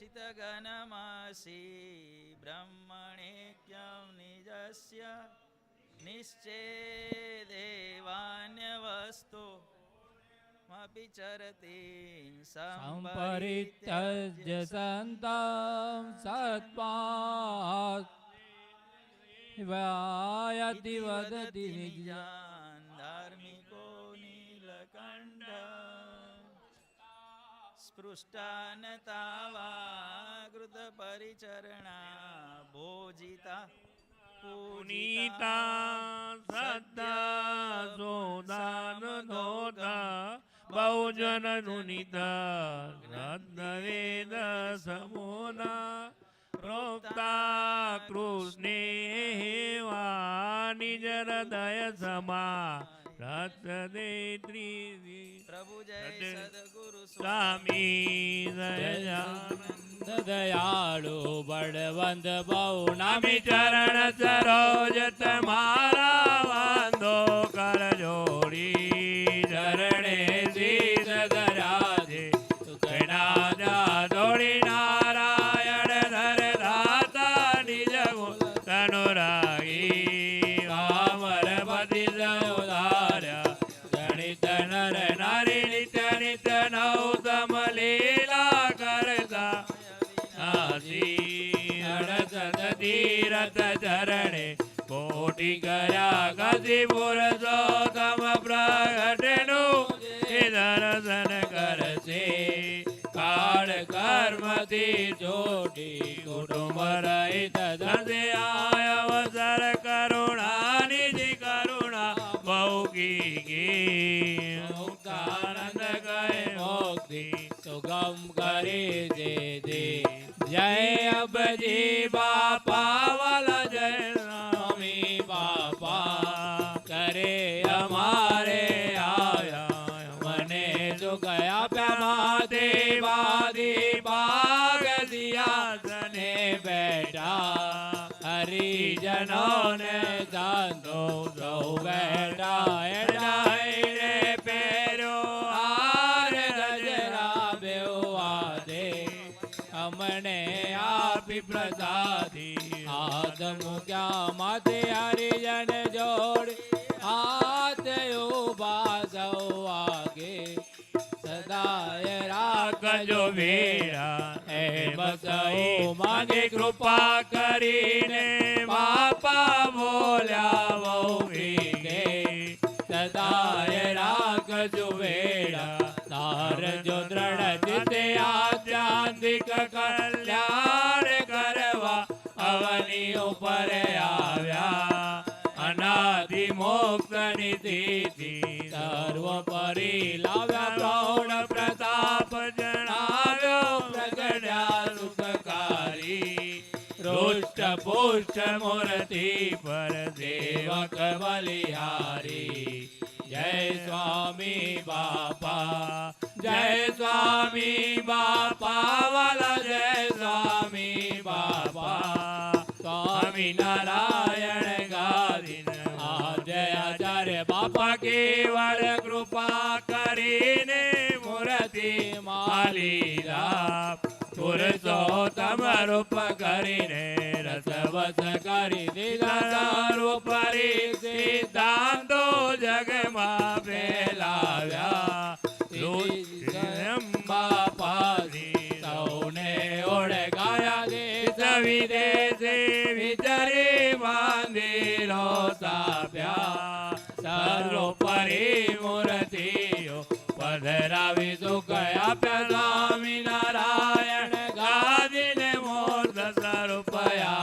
चितगणमासि ब्रह्मणेक्यं निजस्य निश्चेदेवान्यवस्तु मपि चरति संपरित्यज्य सन्तं सत्पायति वदति निजान् धार्मिको नीलकण्ठ स्पृष्टानतावाकृतपरिचरणा भोजिता पुनीता सद्दा सोदानोदा बहुजन नुनिता रत्नवेद समोना प्रोक्ता कृष्णे वा निज हृदय समा रत्नेत्री प्रभु जय सद्गुरु स्वामी दयानंद दयाळु बळवंत बहु नामी चरण सरोज तुम्हारा वंदो कर जोड़ी चरणे शीश धराजे सुखनादा दौड़ी नारायण धर दाता निज गुण तनुरागी वामर पति सौदार्य गणित नर नारी नित्य नित्य नौतम लीला करता तीरथ चरणे कोटि कया गतिपुर सौतम प्रगटनु दर्शन करसे काल कर्मति जोटी कुटुंब रहित धसे आय अवसर करुणा निधि करुणा बहुकी मुक्तानंद गए मुक्ति सुगम करे दे दे जय अब जी बापा वाला जय स्वामी बापा करे हमारे आया मने जो गया प्यामाते बादी बाग दिया सने बैठा हरिजनों ने जानो दो बैठा रे पैरो आर गजरा बेवा दे हमने आप प्रसादी आदम क्या माते हरिजन जोड़ हाथ उबासो आगे सदाय राख जो बेड़ा है बसो मागे कृपा करीने बापा बोल्या वो भीगे सदाय राख जो बेड़ा तार जो दृढ़ चिते आध्यात्मिक कल्याण करवा अवनी ऊपर आव्या अनादि मोक्ष निधि सर्वोपरि लाव्या प्रौढ़ प्रताप जनाव्यो प्रगट्या सुखकारी रुष्ट पुष्ट मूर्ति पर सेवक बलिहारी जय स्वामी बापा जय स्वामी बापा वाला जय स्वामी बापा स्वामी नारायण गादिन जय आचार्य बापा केवल कृपा करीने मूर्ति मालीला पुरुषोत्तम रूप करीने रसवस करी दिला रूप सिद्धांतो जग मा फैलाव्या बापाजी सौने ओढ़ गाया देश विदेश विचरे मंदिरो साप्या सर्वोपरि मूर्तियो पधरावी सुखया स्वामी नारायण गादिन मूर्त स्वरूपया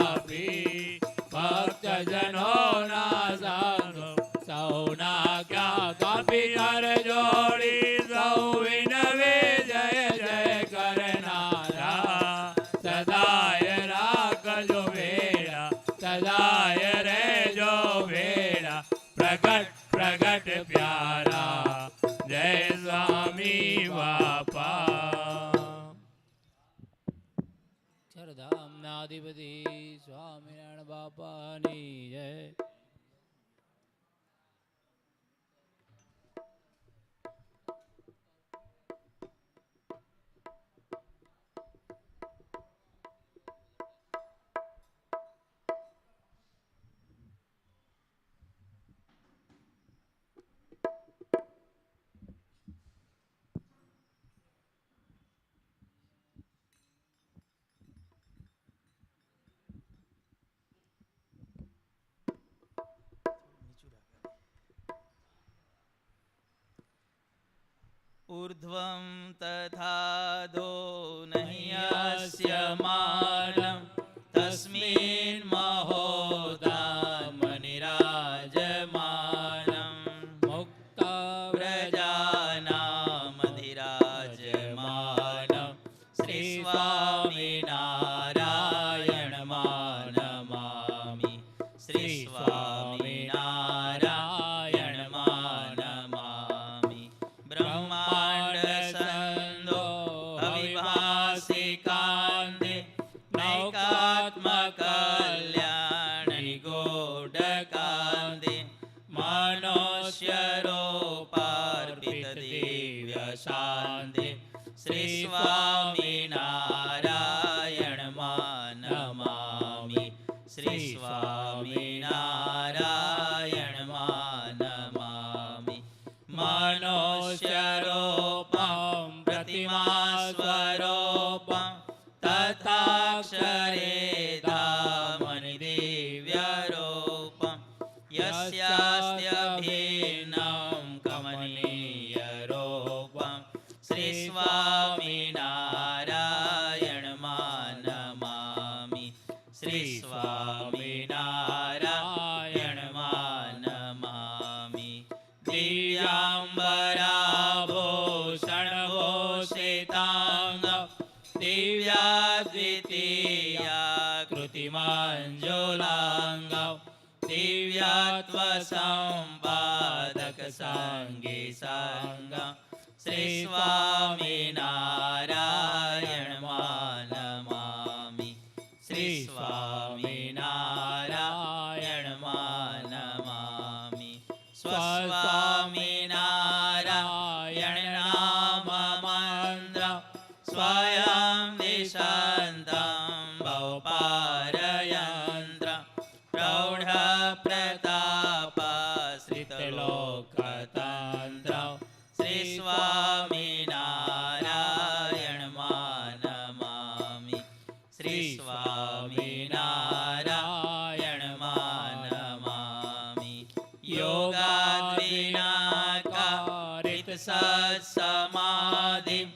भक्त जनों ना साधो सौना क्या कापी कर जोड़ी सौ विनवे जय जय करनारा सदाय राख जो बेड़ा सदाय रे जो बेड़ा प्रगट प्रगट प्यारा जय स्वामी बापा क्षरधाम नाधिपति स्वामीनारायण बापा नी जय ऊर्ध्वं तथाधो नह्यस्य मानं तस्मिन् महोदामनिराजमानं मुक्तव्रजानामधिराजमानं श्रीस्वामिनारायणमानमामि श्रीस्वामिनारायणमानमामि ब्रह्माण्डसन्दो अविभासिकान्ते नैकात्मकल्याणनिगूढकान्ते मनुष्यरूपार्पितदिव्यशान्ते श्रीस्वामिनारायणमानमामि श्रीस्वामिनारायणमानमामि मनुष्यरूपं प्रतिमास्वरूपं तथाक्षरे धामनि दिव्यरूपं यस्यास्त्य भिन्नं कमनीयरूपं श्रीस्वामिनारायणमानमामि श्रीस्वामिनारायणमानमामि दिव्याम्बराभूषणभूषिताङ्ग दिव्याद्वितीया कृतिमञ्जुलाङ्ग दिव्यात्वसम्पादकसाङ्गी साङ्ग श्रीस्वामिनारायणमानमामि श्रीस्वामिनारायणमानमामि स्वस्वामिनारायणनाममन्त्र स्वयं दिशन्तं बहुपारयन्त्र प्रौढप्रतापश्रितलोकतन्त्र श्रीस्वामिनारायणमानमामि श्रीस्वामिनारायणमानमामि योगाद्विनाकारितसत्समाधिं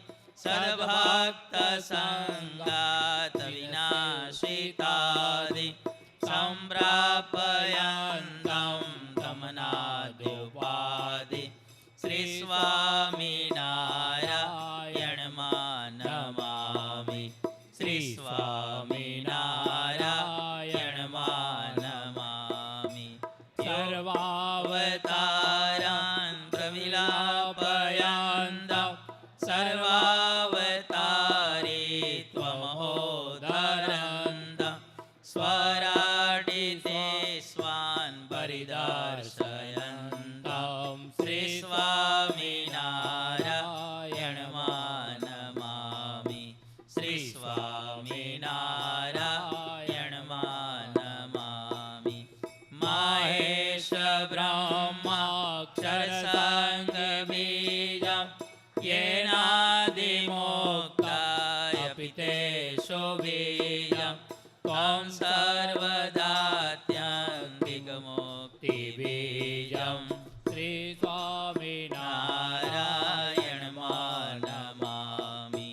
सद्भक्तसङ्गातविनाशितादि सम्प्रापयन्तं दमनाद्युपादि श्रीस्वामिनारायणमानमामि श्रीस्वामिनारायणमानमामि सर्वावतारान् प्रविलापयन्तं सर्वावतारी त्वमहोदरन्तं स्वराडिते स्वान् परिदर्शयन्तं श्रीस्वामिनारायणमानमामि श्रीस्वामिनारायणमानमामि माहेश ब्रह्माक्षरसङ्गबीजं येनादिमोक्ताय पितेषु बीजं त्वं सर्वदात्यन्तिकमुक्तिबीजं श्रीस्वामिनारायणमानमामि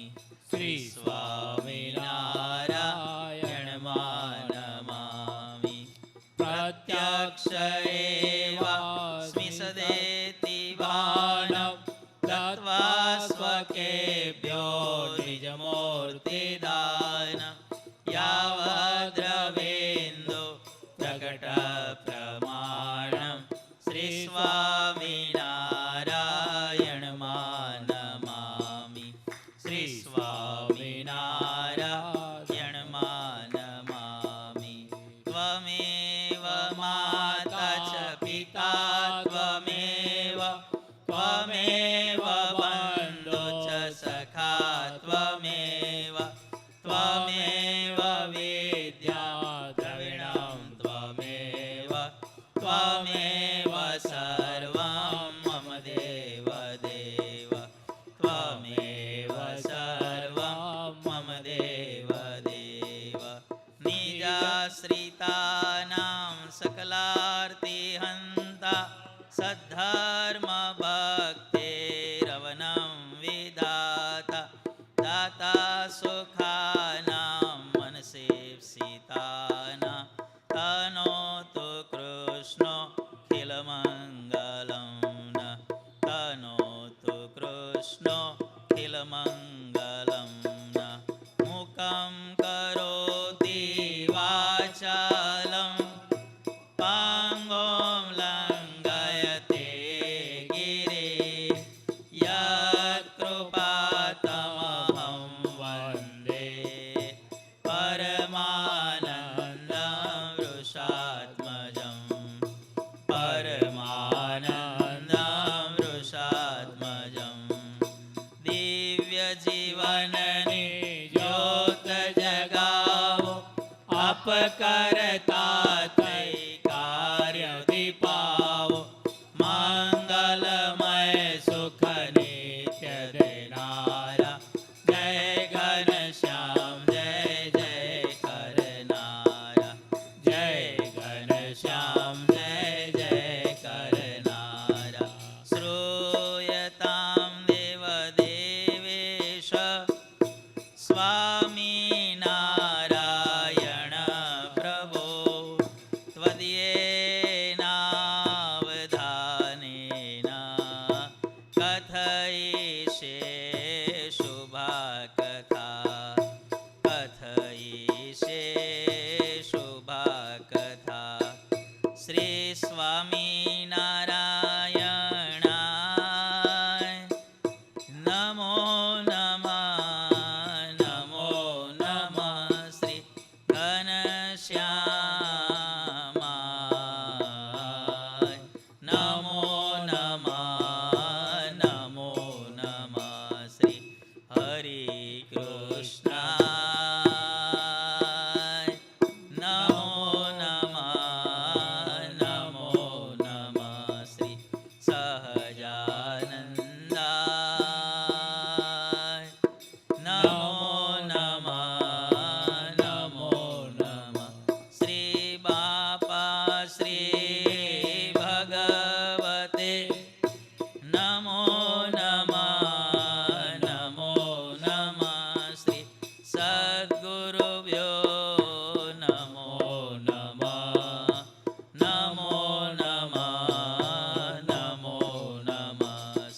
श्रीस्वामिनारायणमानमामि प्रत्यक्ष एवास्मि सदेति भानं दत्त्वा स्वकेभ्यो निजमूर्तिदानं यावद्रवेन्दो प्रकटप्रमाणं श्रीस्वामिनारायणमानमामि श्रीस्वामिनारायणमानमामि त्वमेव माता च पिता त्वमेव त्वमेव बन्धु च सखा त्वमेव त्वमेव विद्या द्रविणं त्वमेव त्वमेव सर्वं मम देव देव त्वमेव सर्वं मम देव देव निजाश्रितानां सकलार्तिहन्ता सद्धर्मभक्तेरवनं આપ કરતા થઈ કાર્ય દીપાવો મંગલમય સુખ નિત્ય દેનારા જય ઘનશ્યામ જય જય કરનારા જય ઘનશ્યામ જય જય કરનારા શ્રૂયતામ દેવ દેવેશ સ્વામી નારાયણ પ્રભો ત્વદીયેનાવધાનેન કથયિષ્યે શુભા કથા કથયિષ્યે શુભા કથા શ્રી સ્વામિનારાયણાય નમો નમઃ નમો નમઃ શ્રી ઘનશ્યામાય નમો નમઃ નમો નમઃ શ્રી હરિ કૃષ્ણાય નમો નમઃ નમો નમઃ શ્રી સહજાનંદાય નમો નમઃ નમો નમઃ શ્રી બાપા શ્રી ભગવતે નમો નમઃ નમો નમઃ શ્રી સદ્ગુરુભ્યો નમો નમઃ નમો નમઃ નમો નમઃ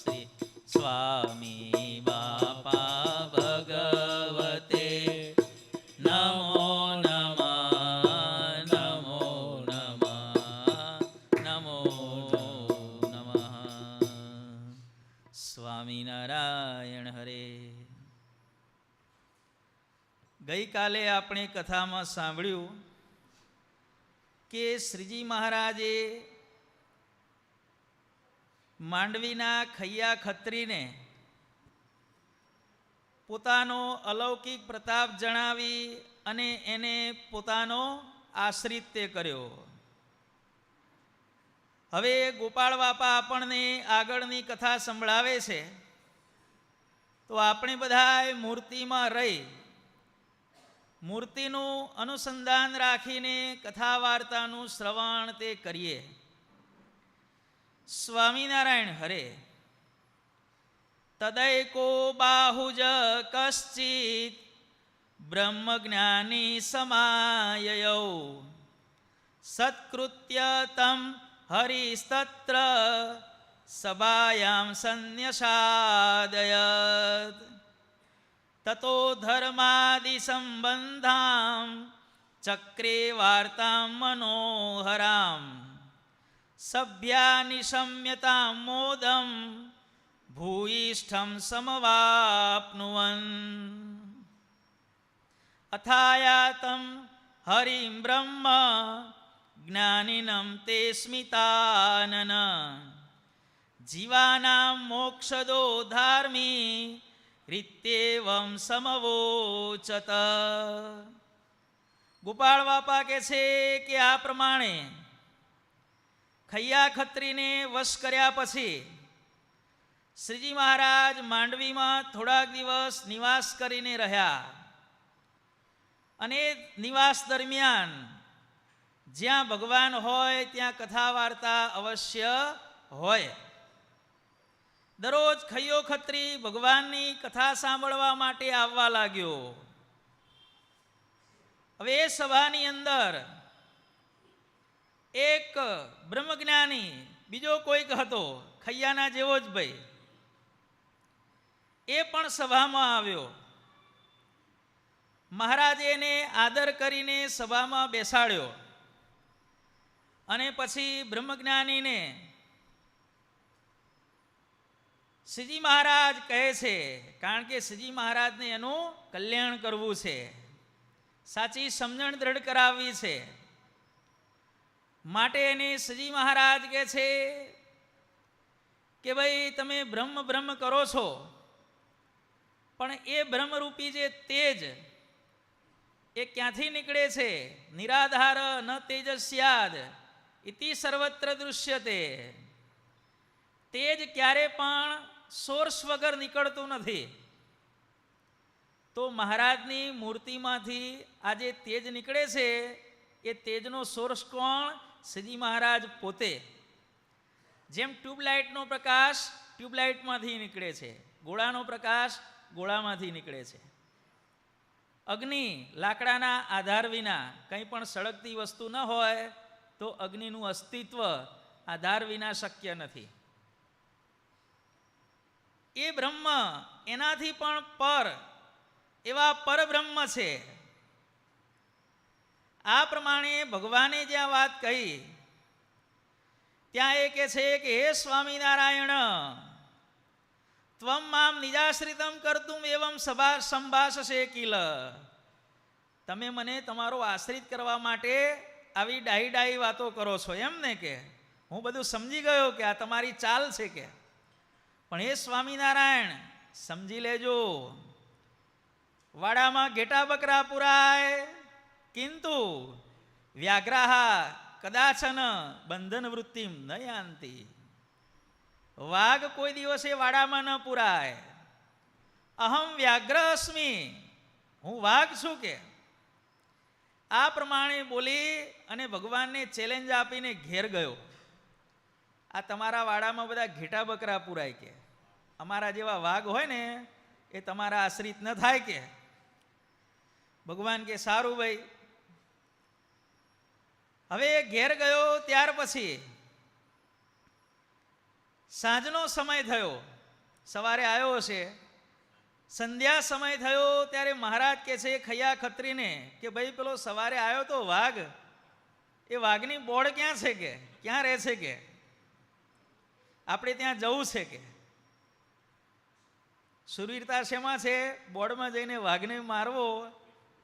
શ્રી સ્વામી બાપા ભગવતે નમો નમઃ નમો નમઃ નમો નમઃ સ્વામિનારાયણ હરે. ગઈકાલે આપણે કથામાં સાંભળ્યું કે શ્રીજી મહારાજે માંડવીના ખૈયા ખત્રીને પોતાનો અલૌકિક પ્રતાપ જણાવી અને એને પોતાનો આશ્રિત તે કર્યો. હવે ગોપાળ બાપા આપણને આગળની કથા સંભળાવે છે તો આપણે બધાએ મૂર્તિમાં રહી મૂર્તિનું અનુસંધાન રાખીને કથા વાર્તાનું શ્રવણ તે કરીએ. સ્વામિનારાયણ હરે. તદૈકો બાહુજ કશ્ચિત બ્રહ્મજ્ઞાની સમાયયૌ સત્કૃત્ય તમ હરિસ્તત્ર સભાયામ સંન્યસાદયત તતો ધર્માદિ સંબંધામ ચક્રે વાર્તામ મનોહરામ સભ્યા નિશમ્યતામ મોદમ ભૂયિષ્ઠમ સમવાપ્નુવન અથાયાતમ હરિમ બ્રહ્મ જ્ઞાનિનમ તે સ્મિતાનન જીવાનામ મોક્ષદો ધાર્મી રીત્યેવમ સમવોચત. ગોપાળ બાપા કહે છે કે આ પ્રમાણે ખૈયા ખત્રીને વશ કર્યા પછી શ્રીજી મહારાજ માંડવીમાં થોડાક દિવસ નિવાસ કરીને રહ્યા અને નિવાસ દરમિયાન જ્યાં ભગવાન હોય ત્યાં કથા વાર્તા અવશ્ય હોય. દરરોજ ખૈયો ખત્રી ભગવાનની કથા સાંભળવા માટે આવવા લાગ્યો. હવે એ સભાની અંદર એક બ્રહ્મજ્ઞાની બીજો કોઈક હતો, ખૈયાના જેવો જ ભાઈ, એ પણ સભામાં આવ્યો. મહારાજે એને આદર કરીને સભામાં બેસાડ્યો અને પછી બ્રહ્મજ્ઞાનીને શ્રીજી મહારાજ કહે છે, કારણ કે શ્રીજી મહારાજને એનું કલ્યાણ કરવું છે, સાચી સમજણ દ્રઢ કરાવવી છે, માટે એને શ્રીજી મહારાજ કહે છે કે ભાઈ તમે બ્રહ્મ બ્રહ્મ કરો છો, પણ એ બ્રહ્મરૂપી જે તેજ એ ક્યાંથી નીકળે છે? નિરાધાર ન તેજસ્યાદ ઇતિ સર્વત્ર દૃશ્યતે. તેજ ક્યારે પણ સોર્સ વગર નીકળતું નથી. તો મહારાજની મૂર્તિમાંથી આ જે તેજ નીકળે છે એ તેજનો સોર્સ કોણ? શ્રીજી મહારાજ પોતે. જેમ ટ્યુબલાઇટનો પ્રકાશ ટ્યુબલાઇટમાંથી નીકળે છે, ગોળાનો પ્રકાશ ગોળામાંથી નીકળે છે. અગ્નિ લાકડાના આધાર વિના, કંઈ પણ સળગતી વસ્તુ ન હોય તો અગ્નિનું અસ્તિત્વ આધાર વિના શક્ય નથી. એ બ્રહ્મ એનાથી પણ પર એવા પરબ્રહ્મ છે. આ પ્રમાણે ભગવાને જ્યાં વાત કહી ત્યાં એ કહે છે કે હે સ્વામિનારાયણ, ત્વમ મામ નિજાશ્રિતમ કર્તુમ એવમ સંભાષશે કિલ. તમે મને તમારો આશ્રિત કરવા માટે આવી ડાહી ડાહી વાતો કરો છો એમ ને? કે હું બધું સમજી ગયો કે આ તમારી ચાલ છે કે. પણ હે સ્વામિનારાયણ, સમજી લેજો, વાડામાં ઘેટા બકરા પુરાય કિંતુ વ્યાઘ્રાહા કદાચન બંધન વૃત્તિમ ન યાંતિ. વાઘ કોઈ દિવસે વાડામાં ન પુરાય. અહમ વ્યાઘ્ર અસ્મિ, હું વાઘ છું કે. આ પ્રમાણે બોલી અને ભગવાનને ચેલેન્જ આપીને ઘેર ગયો. આ તમારા વાડામાં બધા ઘેટા બકરા પુરાય કે, અમારા જેવા વાઘ હોય ને એ તમારા આશ્રિત ન થાય કે. ભગવાન કે સારું ભાઈ. હવે ઘેર ગયો ત્યાર પછી સાંજનો સમય થયો, સવારે આવ્યો હશે, સંધ્યા સમય થયો ત્યારે મહારાજ કહે છે ખૈયા ખત્રીને કે ભાઈ પેલો સવારે આવ્યો તો વાઘ, એ વાઘની બોર્ડ ક્યાં છે કે, ક્યાં રહે છે કે, આપણે ત્યાં જવું છે કે. શુરવીરતા શેમાં છે? બોર્ડમાં જઈને વાઘને મારવો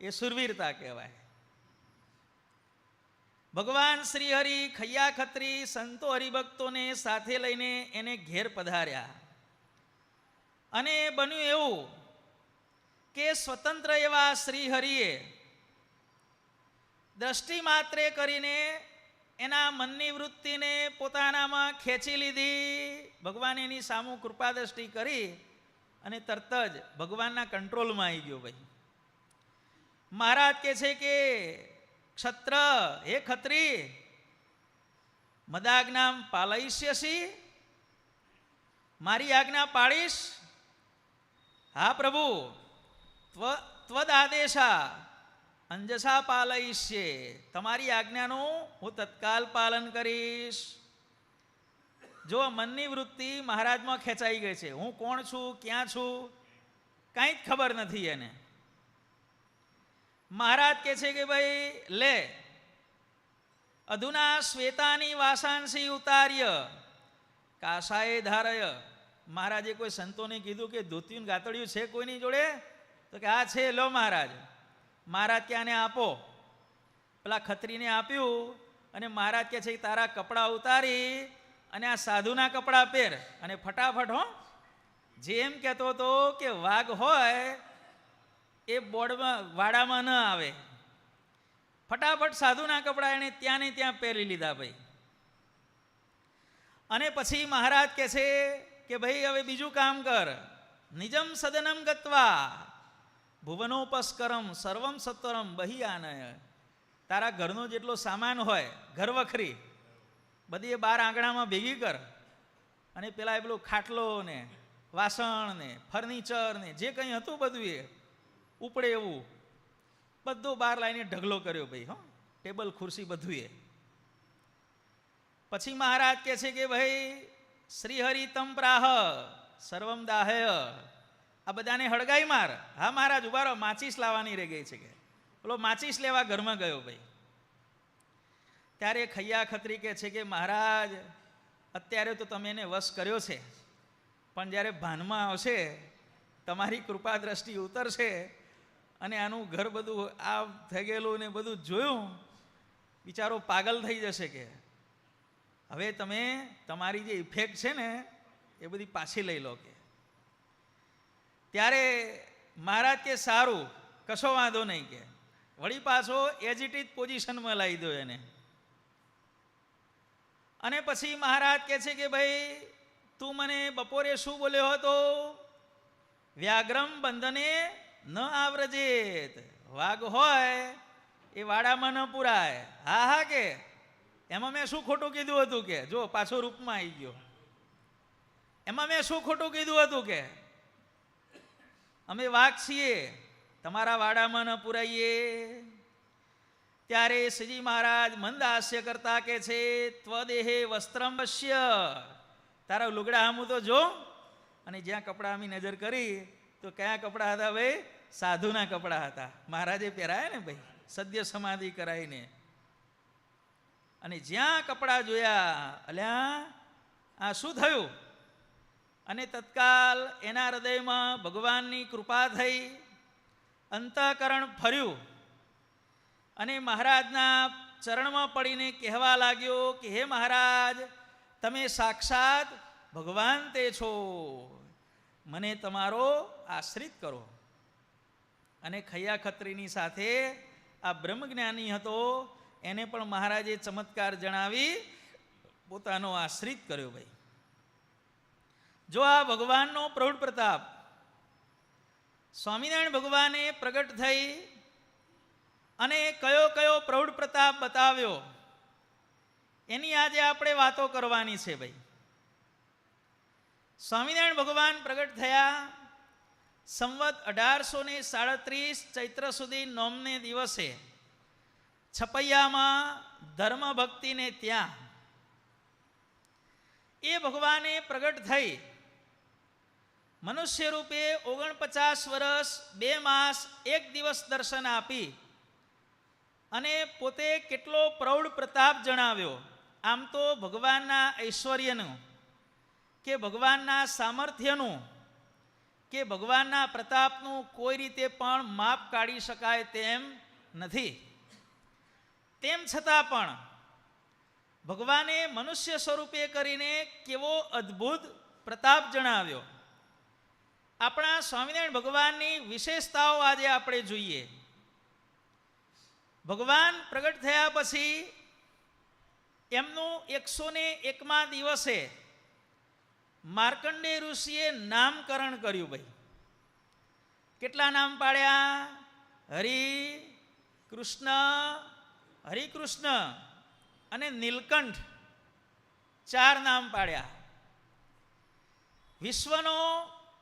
એ શુરવીરતા કહેવાય. ભગવાન શ્રી હરિ ખૈયા ખત્રી સંતો હરિભક્તોને સાથે લઈને એને ઘેર પધાર્યા. અને બન્યું એવું કે સ્વતંત્ર એવા શ્રી હરિએ દ્રષ્ટિ માત્રે કરીને એના મનની વૃત્તિને પોતાનામાં ખેંચી લીધી. ભગવાન એની સામું કૃપા દ્રષ્ટિ કરી અને તરત જ ભગવાનના કંટ્રોલમાં આવી ગયો. ભાઈ મહારાજ કહે છે કે ક્ષત્ર, હે ખત્રી, મદાજ્ઞામ પાલયિષ્યસી, મારી આજ્ઞા પાળીશ? હા પ્રભુ, ત્વદાદેશા અંજસા પાલયિષ્યે, તમારી આજ્ઞાનું હું તત્કાલ પાલન કરીશ. જો મનની વૃત્તિ મહારાજમાં ખેંચાઈ ગઈ છે. હું કોણ છું, ક્યાં છું, કાંઈ જ ખબર નથી એને. મહારાજ કહે છે કે ભાઈ લે, અધુના શ્વેતાની વાસાંસી ઉતાર્ય કાસાએ ધારય. મહારાજે કોઈ સંતોને કીધું કે ધોતિયું ગાતડિયું છે કોઈની જોડે? તો કે આ છે, લો મહારાજ. મહારાજ કે આને આપો. પેલા ખત્રીને આપ્યું અને મહારાજ કહે છે કે તારા કપડાં ઉતારી અને આ સાધુના કપડાં પહેર અને ફટાફટ હો. જેમ કહેતો હતો કે વાઘ હોય એ બોર્ડમાં વાડામાં ન આવે. ફટાફટ સાધુના કપડાં એને ત્યાં ને ત્યાં પહેરી લીધા. ભાઈ અને પછી મહારાજ કહે છે કે ભાઈ હવે બીજું કામ કર. નિજમ સદનમ ગત્વા ભુવનોપસ્કરમ સર્વમ સત્વરમ બહી આનય. તારા ઘરનો જેટલો સામાન હોય, ઘર વખરી બધી એ બાર આંગણામાં ભેગી કર અને પેલા એ પેલું ખાટલો ને વાસણ ને ફર્નિચર ને જે કંઈ હતું બધું એ ઉપડે એવું બધું બહાર લાવીને ઢગલો કર્યો. ભાઈ હો, ટેબલ ખુરશી બધું એ. પછી મહારાજ કહે છે કે ભાઈ શ્રીહરિ તમ પ્રાહ સર્વમ દાહય, આ બધાને હળગાઈ માર. હા મહારાજ ઉભા રહો, માચીસ લાવવાની રહી ગઈ છે કે. પેલો માચીસ લેવા ઘરમાં ગયો. ભાઈ ત્યારે ખૈયા ખત્રી કહે છે કે મહારાજ અત્યારે તો તમે એને વશ કર્યો છે, પણ જ્યારે ભાનમાં આવશે, તમારી કૃપા દ્રષ્ટિ ઉતરશે અને આનું ઘર બધું આ થઈ ગયેલું ને બધું જોયું, બિચારો પાગલ થઈ જશે કે હવે તમે તમારી જે ઇફેક્ટ છે ને એ બધી પાછી લઈ લો કે. ત્યારે મહારાજ કે સારું, કશો વાંધો નહીં કે વળી પાછો એજિટિવ પોઝિશનમાં લાવી દો એને. અને પછી મહારાજ કહે છે કે ભાઈ તું મને બપોરે શું બોલ્યો હતો? વ્યાઘ્રમ બંધને ન આવરજેત. વાઘ હોય એ વાડામાં ન પુરાય. હા હા કે એમાં મેં શું ખોટું કીધું હતું? કે જો પાછો રૂપમાં આવી ગયો. એમાં મેં શું ખોટું કીધું હતું? કે અમે વાઘ છીએ, તમારા વાડામાં ન પુરાઈએ. ત્યારે શ્રીજી મહારાજ મંદ હાસ્ય કરતા કે છે ત્વદેહે વસ્ત્રમ પશ્ય. તારા લુગડા હામું તો જો. અને જ્યાં કપડાં અમે નજર કરી તો કયા કપડાં હતા ભાઈ? સાધુના કપડાં હતા. મહારાજે પહેરાયા ને ભાઈ, સદ્ય સમાધિ કરાવીને. અને જ્યાં કપડાં જોયા, અલ્યા આ શું થયું? અને તત્કાલ એના હૃદયમાં ભગવાનની કૃપા થઈ, અંતઃકરણ ફર્યું અને મહારાજના ચરણમાં પડીને કહેવા લાગ્યો કે હે મહારાજ, તમે સાક્ષાત ભગવાન તે છો, મને તમારો આશ્રિત કરો. અને ખૈયા ખત્રીની સાથે આ બ્રહ્મજ્ઞાની હતો, એને પણ મહારાજે ચમત્કાર જણાવી પોતાનો આશ્રિત કર્યો. ભાઈ જો આ ભગવાનનો પ્રૌઢ પ્રતાપ સ્વામિનારાયણ ભગવાને પ્રગટ થઈ અને કયો કયો પ્રૌઢ પ્રતાપ બતાવ્યો, એની આજે આપણે વાતો કરવાની છે. ભાઈ સ્વામિનારાયણ ભગવાન પ્રગટ થયા સંવત 1837 ચૈત્ર સુધી નોમને દિવસે છપૈયામાં ધર્મ ભક્તિને ત્યાં એ ભગવાને પ્રગટ થઈ મનુષ્ય રૂપે 49 વર્ષ 2 માસ 1 દિવસ દર્શન આપી અને પોતે કેટલો પ્રૌઢ પ્રતાપ જણાવ્યો. આમ તો ભગવાનના ઐશ્વર્યનું કે ભગવાનના સામર્થ્યનું કે ભગવાનના પ્રતાપનું કોઈ રીતે પણ માપ કાઢી શકાય તેમ નથી. તેમ છતાં પણ ભગવાને મનુષ્ય સ્વરૂપે કરીને કેવો અદ્ભુત પ્રતાપ જણાવ્યો. આપણા સ્વામિનારાયણ ભગવાનની વિશેષતાઓ આજે આપણે જોઈએ. ભગવાન પ્રગટ થયા પછી એમનું 101મા દિવસે માર્કંડેય ઋષિએ નામકરણ કર્યું. ભાઈ કેટલા નામ પાડ્યા? હરિ, કૃષ્ણ, હરિકૃષ્ણ અને નીલકંઠ, 4 નામ પાડ્યા. વિશ્વનો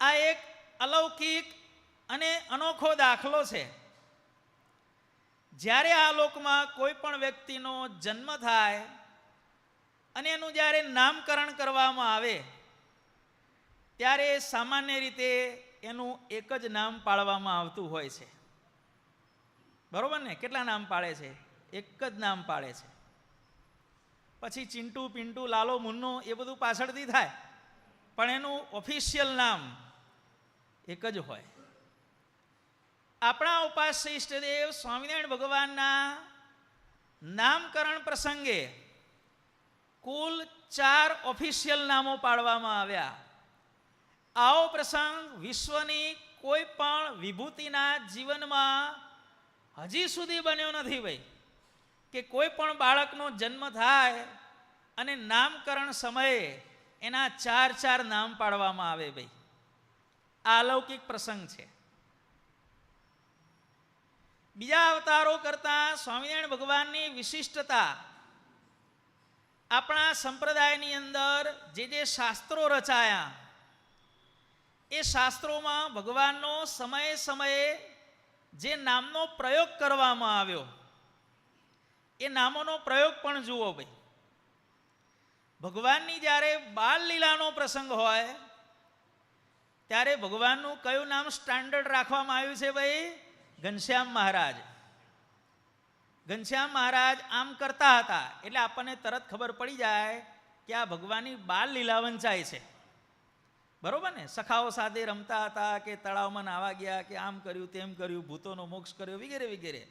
આ એક અલૌકિક અને અનોખો દાખલો છે. જ્યારે આ લોકમાં કોઈ પણ વ્યક્તિનો જન્મ થાય અને એનું જ્યારે નામકરણ કરવામાં આવે ત્યારે સામાન્ય રીતે એનું એક જ નામ પાડવામાં આવતું હોય છે. બરોબર ને? કેટલા નામ પાડે છે? એક જ નામ પાડે છે. પછી ચિંટુ, પિન્ટુ, લાલો, મુન્નો એ બધું પાછળથી થાય, પણ એનું ઓફિશિયલ નામ એક જ હોય. આપણા ઉપાસ્ય ઈષ્ટદેવ સ્વામિનારાયણ ભગવાનના નામકરણ પ્રસંગે કુલ 4 ઓફિશિયલ નામો પાડવામાં આવ્યા. આવો પ્રસંગ વિશ્વની કોઈ પણ વિભૂતિના જીવનમાં હજી સુધી બન્યો નથી. ભાઈ કે કોઈ પણ બાળકનો જન્મ થાય અને નામકરણ સમયે એના 4 નામ પાડવામાં આવે. ભાઈ આ અલૌકિક પ્રસંગ છે. બીજા અવતારો કરતાં સ્વામિનારાયણ ભગવાનની વિશિષ્ટતા, આપણા સંપ્રદાયની અંદર જે શાસ્ત્રો રચાયા એ શાસ્ત્રોમાં ભગવાનનો સમયે સમયે જે નામનો પ્રયોગ કરવામાં આવ્યો એ નામોનો પ્રયોગ પણ જુઓ. ભાઈ ભગવાનની જ્યારે બાળ લીલાનો પ્રસંગ હોય ત્યારે ભગવાનનું કયું નામ સ્ટાન્ડર્ડ રાખવામાં આવ્યું છે? ભાઈ ઘનશ્યામ મહારાજ. ઘનશ્યામ મહારાજ આમ કરતા હતા એટલે આપણને તરત ખબર પડી જાય કે આ ભગવાનની બાળ લીલા વંચાય છે. બરોબર ને? સખાઓ સાથે રમતા હતા કે તળાવમાં નાવા ગયા કે આમ કર્યું તેમ કર્યું, ભૂતોનો મોક્ષ કર્યો વગેરે વગેરે.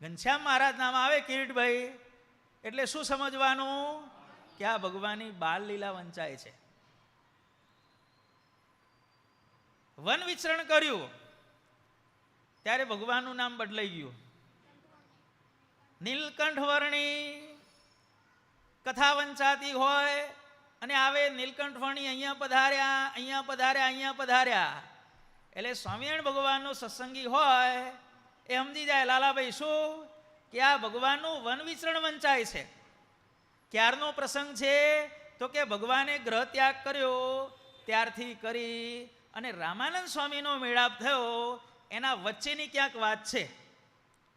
ઘનશ્યામ મહારાજ નામ આવે કિરીટભાઈ એટલે શું સમજવાનું? કે આ ભગવાનની બાળ લીલા વંચાય છે. વન વિચરણ કર્યું ત્યારે ભગવાનનું નામ બદલાઈ ગયું. નીલકંઠ વર્ણી કથા વંચાતી હોય અને આવે નીલકંઠ વર્ણી અહીંયા પધાર્યા, અહીંયા પધાર્યા, અહીંયા પધાર્યા, એટલે સ્વામિનારાયણ ભગવાનનો સત્સંગી હોય એ સમજી જાય લાલાભાઈ શું કે આ ભગવાનનું વન વિચરણ વંચાય છે. ક્યારનો પ્રસંગ છે તો કે ભગવાને ગ્રહ ત્યાગ કર્યો ત્યારથી કરી અને રામાનંદ સ્વામીનો મેળાપ થયો એના વચ્ચેની ક્યાંક વાત છે.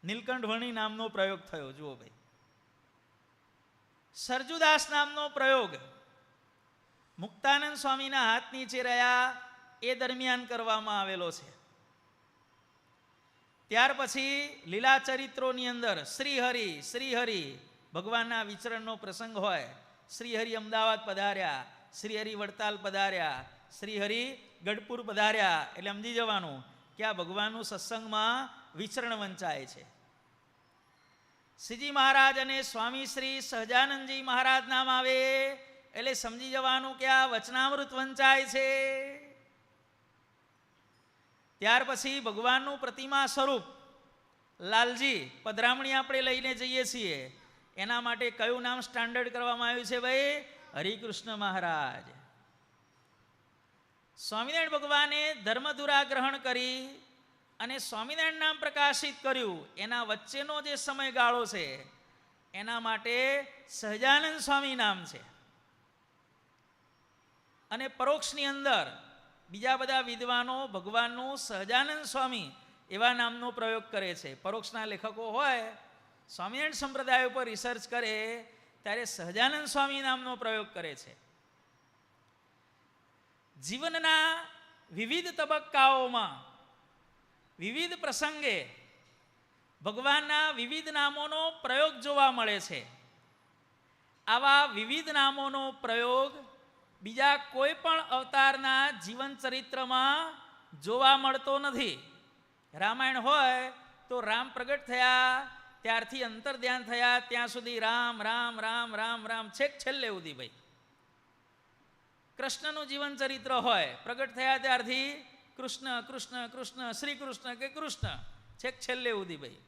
નીલકંઠ વર્ણી નામનો પ્રયોગ થયો. જુઓ ભાઈ, સરજુદાસ નામનો પ્રયોગ મુક્તાનંદ સ્વામીના હાથ નીચે રહ્યા એ દરમિયાન કરવામાં આવેલો છે. ત્યાર પછી લીલા ચરિત્રોની અંદર શ્રીહરિ ભગવાનના વિચરણનો પ્રસંગ હોય. શ્રીહરિ અમદાવાદ પધાર્યા, શ્રીહરિ વડતાલ પધાર્યા, શ્રીહરિ ગઢપુર પધાર્યા, એટલે સમજી જવાનું કે આ ભગવાનનું સત્સંગમાં વિચરણ વંચાય છે. શ્રીજી મહારાજ અને સ્વામી શ્રી સહજાનંદજી મહારાજ નામ આવે એટલે સમજી જવાનું કે આ વચનામૃત વંચાય છે. ત્યાર પછી ભગવાનનું પ્રતિમા સ્વરૂપ લાલજી પધરામણી આપણે લઈને જઈએ છીએ, એના માટે કયું નામ સ્ટાન્ડર્ડ કરવામાં આવ્યું છે ભાઈ? હરિકૃષ્ણ મહારાજ. સ્વામિનારાયણ ભગવાને ધર્મધુરા ગ્રહણ કરી અને સ્વામિનારાયણ નામ પ્રકાશિત કર્યું, એના વચ્ચેનો જે સમયગાળો છે એના માટે સહજાનંદ સ્વામી નામ છે. અને પરોક્ષની અંદર બીજા બધા વિદ્વાનો ભગવાનનું સહજાનંદ સ્વામી એવા નામનો પ્રયોગ કરે છે. પરોક્ષના લેખકો હોય સ્વામિનારાયણ સંપ્રદાય ઉપર રિસર્ચ કરે ત્યારે સહજાનંદ સ્વામી નામનો પ્રયોગ કરે છે. જીવનના વિવિધ તબક્કાઓમાં વિવિધ પ્રસંગે ભગવાનના વિવિધ નામોનો પ્રયોગ જોવા મળે છે. આવા વિવિધ નામોનો પ્રયોગ બીજા કોઈ પણ અવતારના જીવન ચરિત્રમાં જોવા મળતો નથી. રામાયણ હોય તો રામ પ્રગટ થયા ત્યારથી અંતર ધ્યાન થયા ત્યાં સુધી રામ રામ રામ રામ રામ છેક છેલ્લે સુધી ભાઈ. કૃષ્ણનું જીવન ચરિત્ર હોય, પ્રગટ થયા ત્યારથી કૃષ્ણ કૃષ્ણ કૃષ્ણ શ્રી કૃષ્ણ કે કૃષ્ણ છેક છેલ્લે સુધી ભાઈ.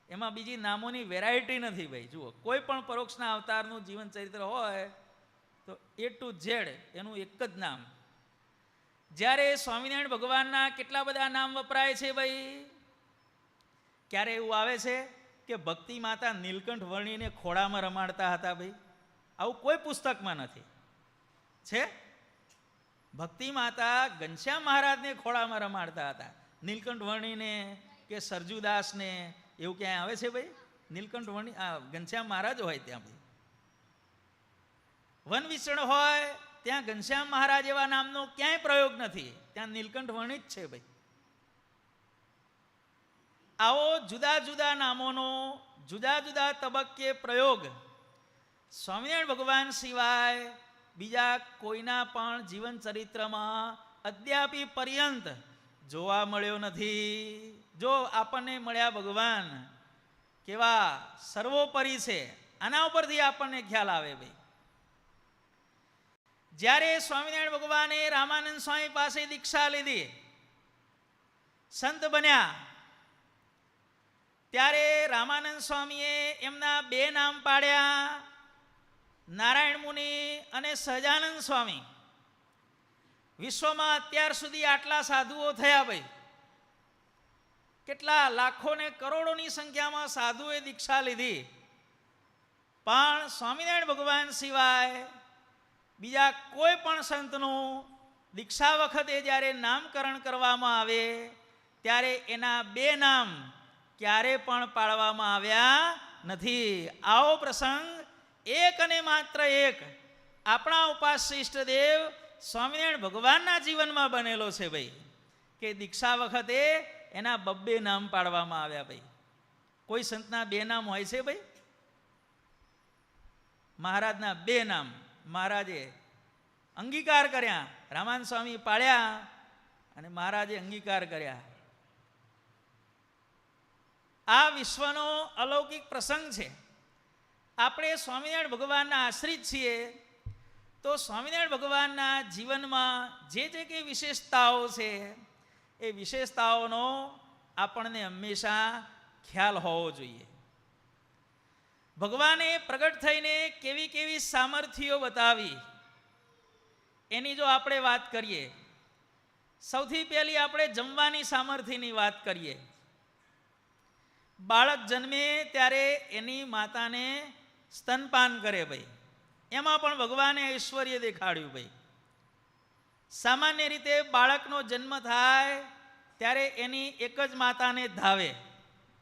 એમાં બીજી નામોની વેરાયટી નથી ભાઈ. જુઓ, કોઈ પણ પરોક્ષના અવતારનું જીવન ચરિત્ર હોય તો એ ટુ ઝેડ એનું એક જ નામ. જ્યારે સ્વામિનારાયણ ભગવાનના કેટલા બધા નામ વપરાય છે ભાઈ. ક્યારે એવું આવે છે કે ભક્તિ માતા નીલકંઠ વર્ણીને ખોળામાં રમાડતા હતા ભાઈ? આવું કોઈ પુસ્તકમાં નથી. છે ભક્તિ માતા ઘનશ્યામ મહારાજને ખોળામાં રમાડતા હતા, નીલકંઠ વર્ણીને કે સરજુદાસને એવું ક્યાંય આવે છે ભાઈ? નીલકંઠ વર્ણી ઘનશ્યામ મહારાજ હોય ત્યાં ભાઈ. વન વિચરણ હોય ત્યાં ઘનશ્યામ મહારાજ એવા નામનો ક્યાંય પ્રયોગ નથી, ત્યાં નીલકંઠ વર્ણિત છે ભાઈ. આવો જુદા જુદા નામોનો જુદા જુદા તબક્કે પ્રયોગ સ્વામિનારાયણ ભગવાન સિવાય બીજા કોઈના પણ જીવન ચરિત્રમાં અદ્યાપી પર્યંત જોવા મળ્યો નથી. જો આપણને મળ્યા ભગવાન કેવા સર્વોપરી છે આના ઉપરથી આપણને ખ્યાલ આવે ભાઈ. જ્યારે સ્વામિનારાયણ ભગવાને રામાનંદ સ્વામી પાસે દીક્ષા લીધી, સંત બન્યા, ત્યારે રામાનંદ સ્વામીએ એમના બે નામ પાડ્યા, નારાયણ મુનિ અને સહજાનંદ સ્વામી. વિશ્વમાં અત્યાર સુધી આટલા સાધુઓ થયા ભાઈ. કેટલા લાખો ને કરોડોની સંખ્યામાં સાધુએ દીક્ષા લીધી, પણ સ્વામિનારાયણ ભગવાન સિવાય બીજા કોઈ પણ સંતનું દીક્ષા વખતે જ્યારે નામકરણ કરવામાં આવે ત્યારે એના બે નામ ક્યારે પણ પાડવામાં આવ્યા નથી. આવો પ્રસંગ એક અને માત્ર એક આપણા ઉપાસ્ય ઈષ્ટદેવ સ્વામિનારાયણ ભગવાનના જીવનમાં બનેલો છે ભાઈ, કે દીક્ષા વખતે એના બબ્બે નામ પાડવામાં આવ્યા ભાઈ. કોઈ સંતના બે નામ હોય છે ભાઈ? મહારાજના બે નામ મહારાજે અંગીકાર કર્યા, રામાનંદ સ્વામી પાડ્યા અને મહારાજે અંગીકાર કર્યા. આ વિશ્વનો અલૌકિક પ્રસંગ છે. આપણે સ્વામિનારાયણ ભગવાનના આશ્રિત છીએ તો સ્વામિનારાયણ ભગવાનના જીવનમાં જે જે કંઈ વિશેષતાઓ છે એ વિશેષતાઓનો આપણને હંમેશા ખ્યાલ હોવો જોઈએ. ભગવાને પ્રગટ થઈને કેવી કેવી સામર્થ્યો બતાવી એની જો આપણે વાત કરીએ, સૌથી પહેલી આપણે જમવાની સામર્થ્યની વાત કરીએ. બાળક જન્મે ત્યારે એની માતાને સ્તનપાન કરે ભાઈ, એમાં પણ ભગવાને ઐશ્વર્ય દેખાડ્યું ભાઈ. સામાન્ય રીતે બાળકનો જન્મ થાય ત્યારે એની એક જ માતાને ધાવે.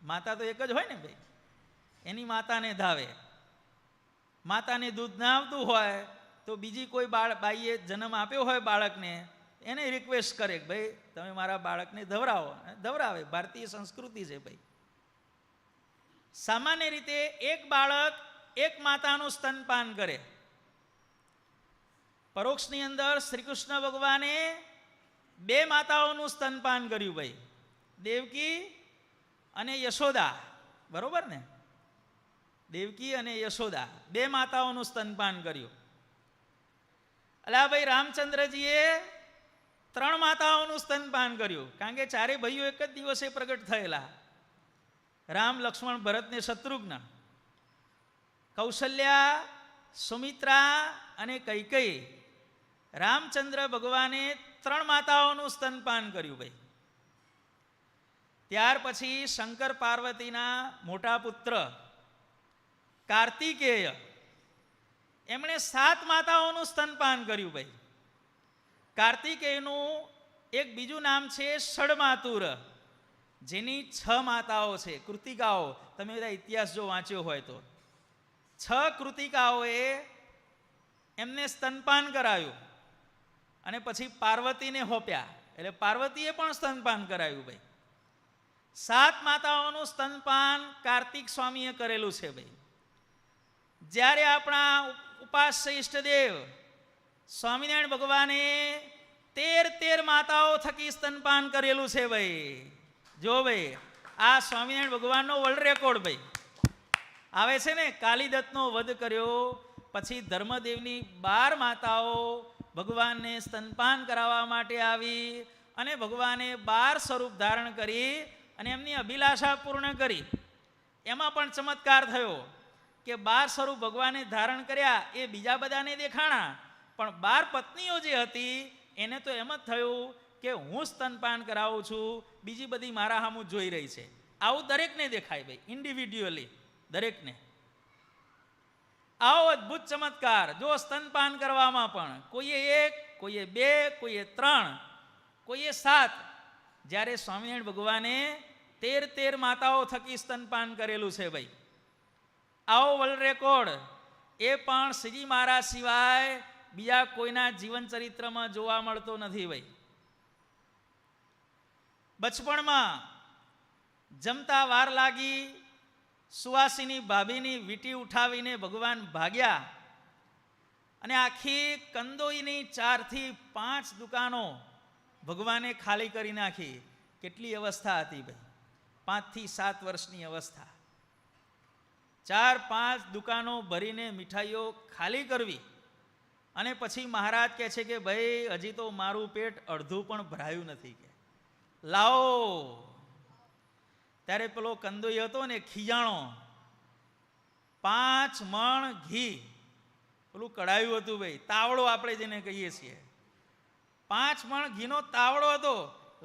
માતા તો એક જ હોય ને ભાઈ, એની માતાને ધાવે. માતાને દૂધ ના આવતું હોય તો બીજી કોઈ બાઈએ જન્મ આપ્યો હોય બાળકને, એને રિક્વેસ્ટ કરે કે ભાઈ તમે મારા બાળકને ધવરાવો, ધવરાવે. ભારતીય સંસ્કૃતિ છે ભાઈ. સામાન્ય રીતે એક બાળક એક માતાનું સ્તનપાન કરે. પરોક્ષની અંદર શ્રી કૃષ્ણ ભગવાને બે માતાઓનું સ્તનપાન કર્યું ભાઈ, દેવકી અને યશોદા. બરોબર ને? દેવકી અને યશોદા બે માતાઓનું સ્તનપાન કર્યું. અલા ભાઈ રામચંદ્રજીએ 3 માતાઓનું સ્તનપાન કર્યું, કારણ કે ચારે ભાઈઓ એક જ દિવસે પ્રગટ થયેલા. રામ, લક્ષ્મણ, ભરત ને શત્રુઘ્ન. કૌશલ્યા, સુમિત્રા અને કૈકેયી. રામચંદ્ર ભગવાને 3 માતાઓનું સ્તનપાન કર્યું ભાઈ. ત્યાર પછી શંકર પાર્વતીના મોટા પુત્ર કાર્તિકેય, એમણે 7 માતાઓનું સ્તનપાન કર્યું ભાઈ. કાર્તિકેયનું એક બીજું નામ છે ષડમાતુર, જેની 6 માતાઓ છે, કૃતિકાઓ. તમે બધા ઇતિહાસ જો વાંચ્યો હોય તો 6 કૃતિકાઓએ એમને સ્તનપાન કરાયું અને પછી પાર્વતીને હોપ્યા, એટલે પાર્વતીએ પણ સ્તનપાન કરાયું ભાઈ. 7 માતાઓનું સ્તનપાન કાર્તિક સ્વામીએ કરેલું છે ભાઈ. જ્યારે આપણા ઉપાસ્ય ઈષ્ટદેવ સ્વામિનારાયણ ભગવાને 13 માતાઓ થકી સ્તનપાન કરેલું છે ભાઈ. જો ભાઈ, આ સ્વામિનારાયણ ભગવાનનો વર્લ્ડ રેકોર્ડ ભાઈ. આવે છે ને, કાલિદત્તનો વધ કર્યો પછી ધર્મદેવની 12 માતાઓ ભગવાનને સ્તનપાન કરાવવા માટે આવી અને ભગવાને 12 સ્વરૂપ ધારણ કરી અને એમની અભિલાષા પૂર્ણ કરી. એમાં પણ ચમત્કાર થયો કે 12 સ્વરૂપ ભગવાને ધારણ કર્યા એ બીજા બધાને દેખાણા, પણ 12 પત્નીઓ જે હતી એને તો એમ જ થયું કે હું સ્તનપાન કરાવું છું, બીજી બધી મારા સામું જોઈ રહી છે. આવું દરેકને દેખાય ભાઈ, ઇન્ડિવિડ્યુઅલી દરેકને. આવો અદ્ભુત ચમત્કાર જો સ્તનપાન કરવામાં પણ, કોઈએ 1, કોઈએ 2, કોઈએ 3, કોઈએ 7. જ્યારે સ્વામિનારાયણ ભગવાને 13 માતાઓ થકી સ્તનપાન કરેલું છે ભાઈ. આવો વર્લ્ડ રેકોર્ડ એ પણ શ્રીજી મહારાજ સિવાય બીજા કોઈના જીવન ચરિત્રમાં જોવા મળતો નથી ભાઈ. બચપણમાં જમતા વાર લાગી, સુવાસીની ભાભીની વીંટી ઉઠાવીને ભગવાન ભાગ્યા અને આખી કંદોઈની 4 થી 5 દુકાનો ભગવાને ખાલી કરી નાખી. કેટલી અવસ્થા હતી ભાઈ, 5 થી 7 વર્ષની અવસ્થા. 4-5 દુકાનો ભરીને મીઠાઈઓ ખાલી કરવી અને પછી મહારાજ કહે છે કે ભાઈ હજી તો મારું પેટ અડધું પણ ભરાયું નથી, કે લાવો. ત્યારે પેલો કંદોઈ હતો ને ખીજાણો, 5 મણ ઘી, પેલું કઢાયું હતું ભાઈ, તાવડો આપણે જેને કહીએ છીએ, 5 મણ ઘીનો તાવડો હતો.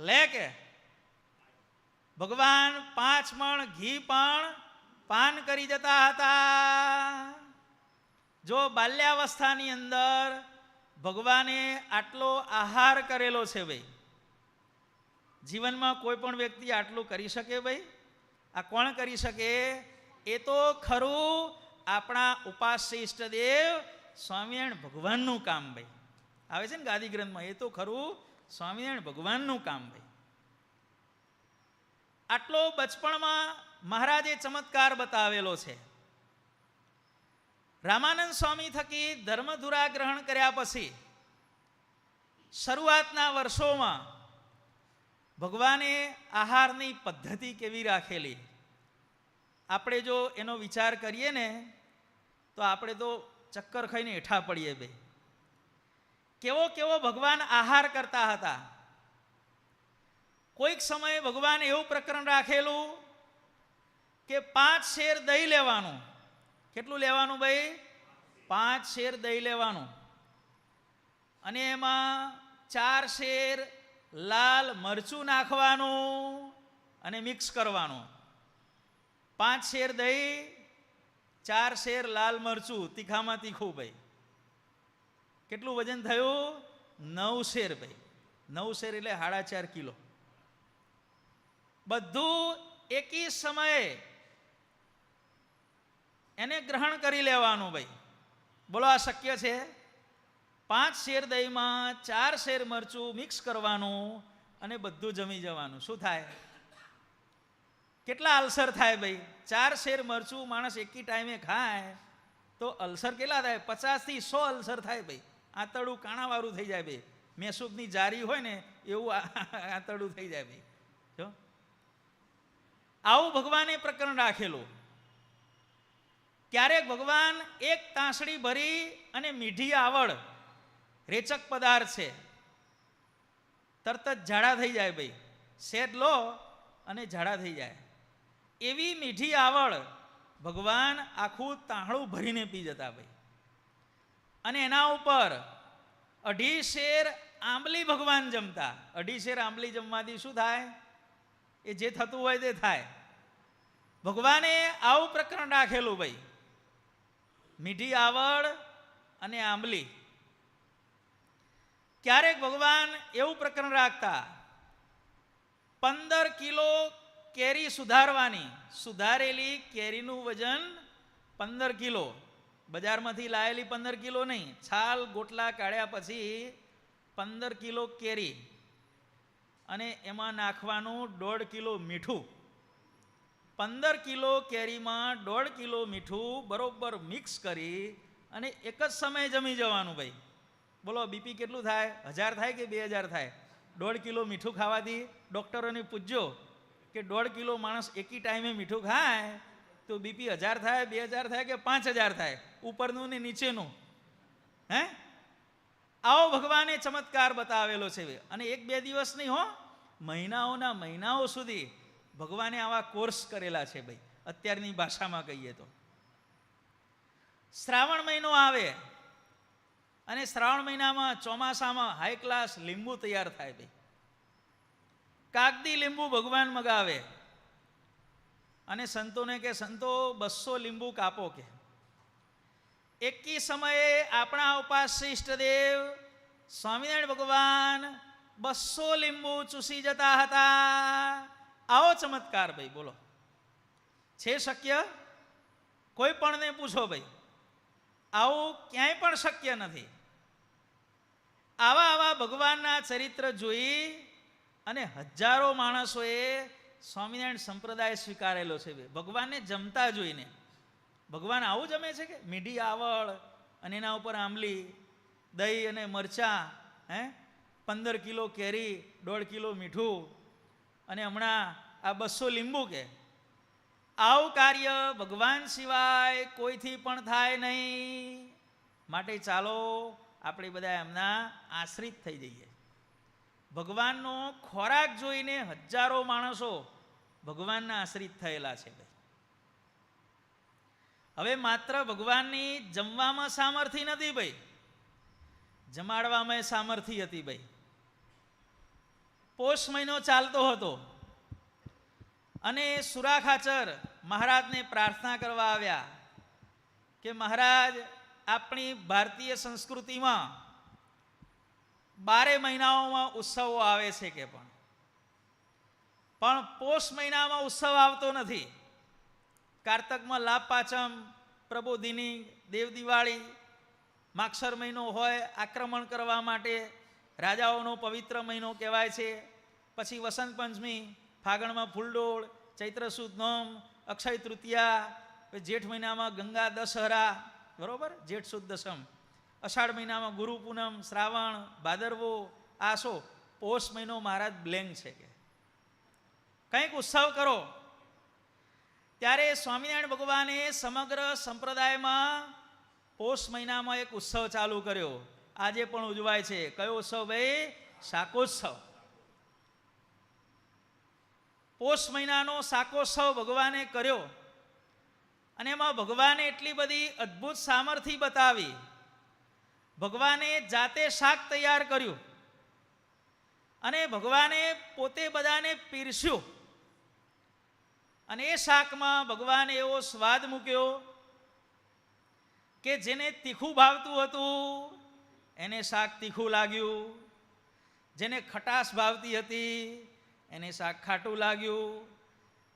લે કે ભગવાન 5 મણ ઘી પણ પાન કરી જતા હતા. જો બાલ્યાવસ્થાની અંદર ભગવાને આટલો આહાર કરેલો છે ભાઈ, જીવનમાં કોઈ પણ વ્યક્તિ આટલું કરી શકે ભાઈ? આ કોણ કરી શકે? એ તો ખરું આપણા ઉપાસ્ય ઈષ્ટદેવ સ્વામિનારાયણ ભગવાનનું કામ ભાઈ. આવે છે ને ગાદી ગ્રંથમાં, એ તો ખરું સ્વામિનારાયણ ભગવાનનું કામ ભાઈ. આટલો બચપણમાં મહારાજે ચમત્કાર બતાવેલો છે. રામાનંદ સ્વામી થકી ધર્મધુરા ગ્રહણ કર્યા પછી શરૂઆતના વર્ષોમાં ભગવાને આહારની પદ્ધતિ કેવી રાખેલી, આપણે જો એનો વિચાર કરીએ ને તો આપણે તો ચક્કર ખાઈને હેઠા પડીએ ભાઈ. કેવો કેવો ભગવાન આહાર કરતા હતા. કોઈક સમયે ભગવાન એવું પ્રકરણ રાખેલું કે 5 શેર દહીં લેવાનું કેટલું લેવાનું ભાઈ? 5 શેર દહીં લેવાનું અને એમાં 4 શેર લાલ મરચું નાખવાનું અને મિક્સ કરવાનું. 5 શેર દહીં, 4 શેર લાલ મરચું, તીખામાં તીખું ભાઈ. કેટલું વજન થયું? 9 શેર ભાઈ. 9 શેર એટલે 4.5 કિલો. બધું એકી સમયે એને ગ્રહણ કરી લેવાનું ભાઈ. બોલો આ શક્ય છે? 5 શેર દહીંમાં 4 શેર મરચું મિક્સ કરવાનું અને બધું જમી જવાનું. શું થાય? કેટલા અલ્સર થાય ભાઈ? 4 શેર મરચું માણસ એકી ટાઈમે ખાય તો અલ્સર કેટલા થાય? 50 થી 100 અલ્સર થાય ભાઈ. આંતરડું કાણાવાળું થઈ જાય ભાઈ. મેસૂબની જારી હોય ને એવું આંતરડું થઈ જાય ભાઈ. જો આવું ભગવાને પ્રકરણ રાખેલું. ક્યારેક ભગવાન એક તાંસળી ભરી અને મીઠી આવડ, રેચક પદાર્થ છે, તરત જ ઝાડા થઈ જાય ભાઈ. શેર લો અને ઝાડા થઈ જાય. એવી મીઠી આવડ ભગવાન આખું તાંહળું ભરીને પી જતા ભાઈ. અને એના ઉપર 2.5 શેર આંબલી ભગવાન જમતા. 2.5 શેર આંબલી જમવાથી શું થાય? એ જે થતું હોય તે થાય. ભગવાને આવું પ્રકરણ રાખેલું ભાઈ. મીઠી આવડ અને આંબલી. ક્યારેક ભગવાન એવું પ્રકરણ રાખતા, 15 કિલો કેરી સુધારવાની. સુધારેલી કેરીનું વજન 15 કિલો. બજારમાંથી લાયેલી 15 કિલો નહીં, છાલ ગોટલા કાઢ્યા પછી 15 કિલો કેરી અને એમાં નાખવાનું 1.5 કિલો મીઠું. 15 કિલો કેરીમાં 1.5 કિલો મીઠું બરોબર મિક્સ કરી અને એક જ સમયે જમી જવાનું ભાઈ. બોલો બીપી કેટલું થાય? 1000 થાય કે 2000 થાય? 1.5 કિલો મીઠું ખાવાથી ડૉક્ટરોને પૂછજો કે 1.5 કિલો માણસ એકી ટાઈમે મીઠું ખાય તો બીપી 1000 થાય, 2000 થાય કે 5000 થાય? ઉપરનું ને નીચેનું? હે? આવો ભગવાને ચમત્કાર બતાવેલો છે. અને 1-2 દિવસ નહીં હો, મહિનાઓના મહિનાઓ સુધી ભગવાને આવા કોર્સ કરેલા છે ભાઈ. અત્યારની ભાષામાં કહીએ તો શ્રાવણ મહિનો આવે અને શ્રાવણ મહિનામાં ચોમાસામાં હાઈ ક્લાસ લીંબુ તૈયાર થાય ભાઈ. કાગદી લીંબુ ભગવાન મગાવે અને સંતોને કે સંતો 200 લીંબુ કાપો કે. એકી સમયે આપણા ઉપાસ્ય ઈષ્ટદેવ સ્વામિનારાયણ ભગવાન 200 લીંબુ ચૂસી જતા હતા. આવો ચમત્કાર ભાઈ. બોલો છે શક્ય? કોઈ પણને પૂછો ભાઈ, આવું ક્યાંય પણ શક્ય નથી. આવા ભગવાનના ચરિત્ર જોઈ અને હજારો માણસોએ સ્વામિનારાયણ સંપ્રદાય સ્વીકારેલો છે ભગવાનને જમતા જોઈને. ભગવાન આવું જમે છે કે મીઠી આવળ અને એના ઉપર આંબલી, દહીં અને મરચાં, 15 કિલો કેરી, 1.5 કિલો મીઠું અને હમણાં આ 200 લીંબુ કે. આવું કાર્ય ભગવાન સિવાય કોઈથી પણ થાય નહીં. માટે ચાલો આપણે બધા એમના આશ્રિત થઈ જઈએ. ભગવાનનો ખોરાક જોઈને હજારો માણસો ભગવાનના આશ્રિત થયેલા છે ભાઈ. હવે માત્ર ભગવાનની જમવામાં સામર્થ્ય નથી ભાઈ, જમાડવામાં સામર્થ્ય હતી ભાઈ. પોષ મહિનો ચાલતો હતો અને સુરાખાચર મહારાજને પ્રાર્થના કરવા આવ્યા કે મહારાજ, આપણી ભારતીય સંસ્કૃતિમાં 12 મહિનાઓમાં ઉત્સવો આવે છે કે પણ પોષ મહિનામાં ઉત્સવ આવતો નથી. કારતકમાં લાભ પાંચમ, પ્રબોધિની, દેવ દિવાળી, માગસર મહિનો હોય આક્રમણ કરવા માટે, રાજાઓનો પવિત્ર મહિનો કહેવાય છે. પછી વસંત પંચમી, ફાગણમાં ફૂલડોળ, ચૈત્ર સુદ નોમ, અક્ષય તૃતીયા, જેઠ મહિનામાં ગંગા દશહરા, બરોબર, જેઠ સુદ દસમ, અષાઢ મહિનામાં ગુરુ પૂનમ, શ્રાવણ, ભાદરવો, આસો. પોષ મહિનો મહારાજ બ્લેન્ક છે કે કંઈક ઉત્સવ કરો. ત્યારે સ્વામિનારાયણ ભગવાને સમગ્ર સંપ્રદાયમાં પોષ મહિનામાં એક ઉત્સવ ચાલુ કર્યો. આજે પણ ઉજવાય છે. કયો ઉત્સવ ભાઈ? શાકોત્સવ. પોષ મહિનાનો શાકોત્સવ ભગવાને કર્યો અને એમાં ભગવાને એટલી બધી અદ્ભુત સામર્થ્ય બતાવી. ભગવાને જાતે શાક તૈયાર કર્યું અને ભગવાને પોતે બધાને પીરસ્યું. અને એ શાકમાં ભગવાને એવો સ્વાદ મૂક્યો કે જેને તીખું ભાવતું હતું એને શાક તીખું લાગ્યું, જેને ખટાશ ભાવતી હતી એને શાક ખાટું લાગ્યું,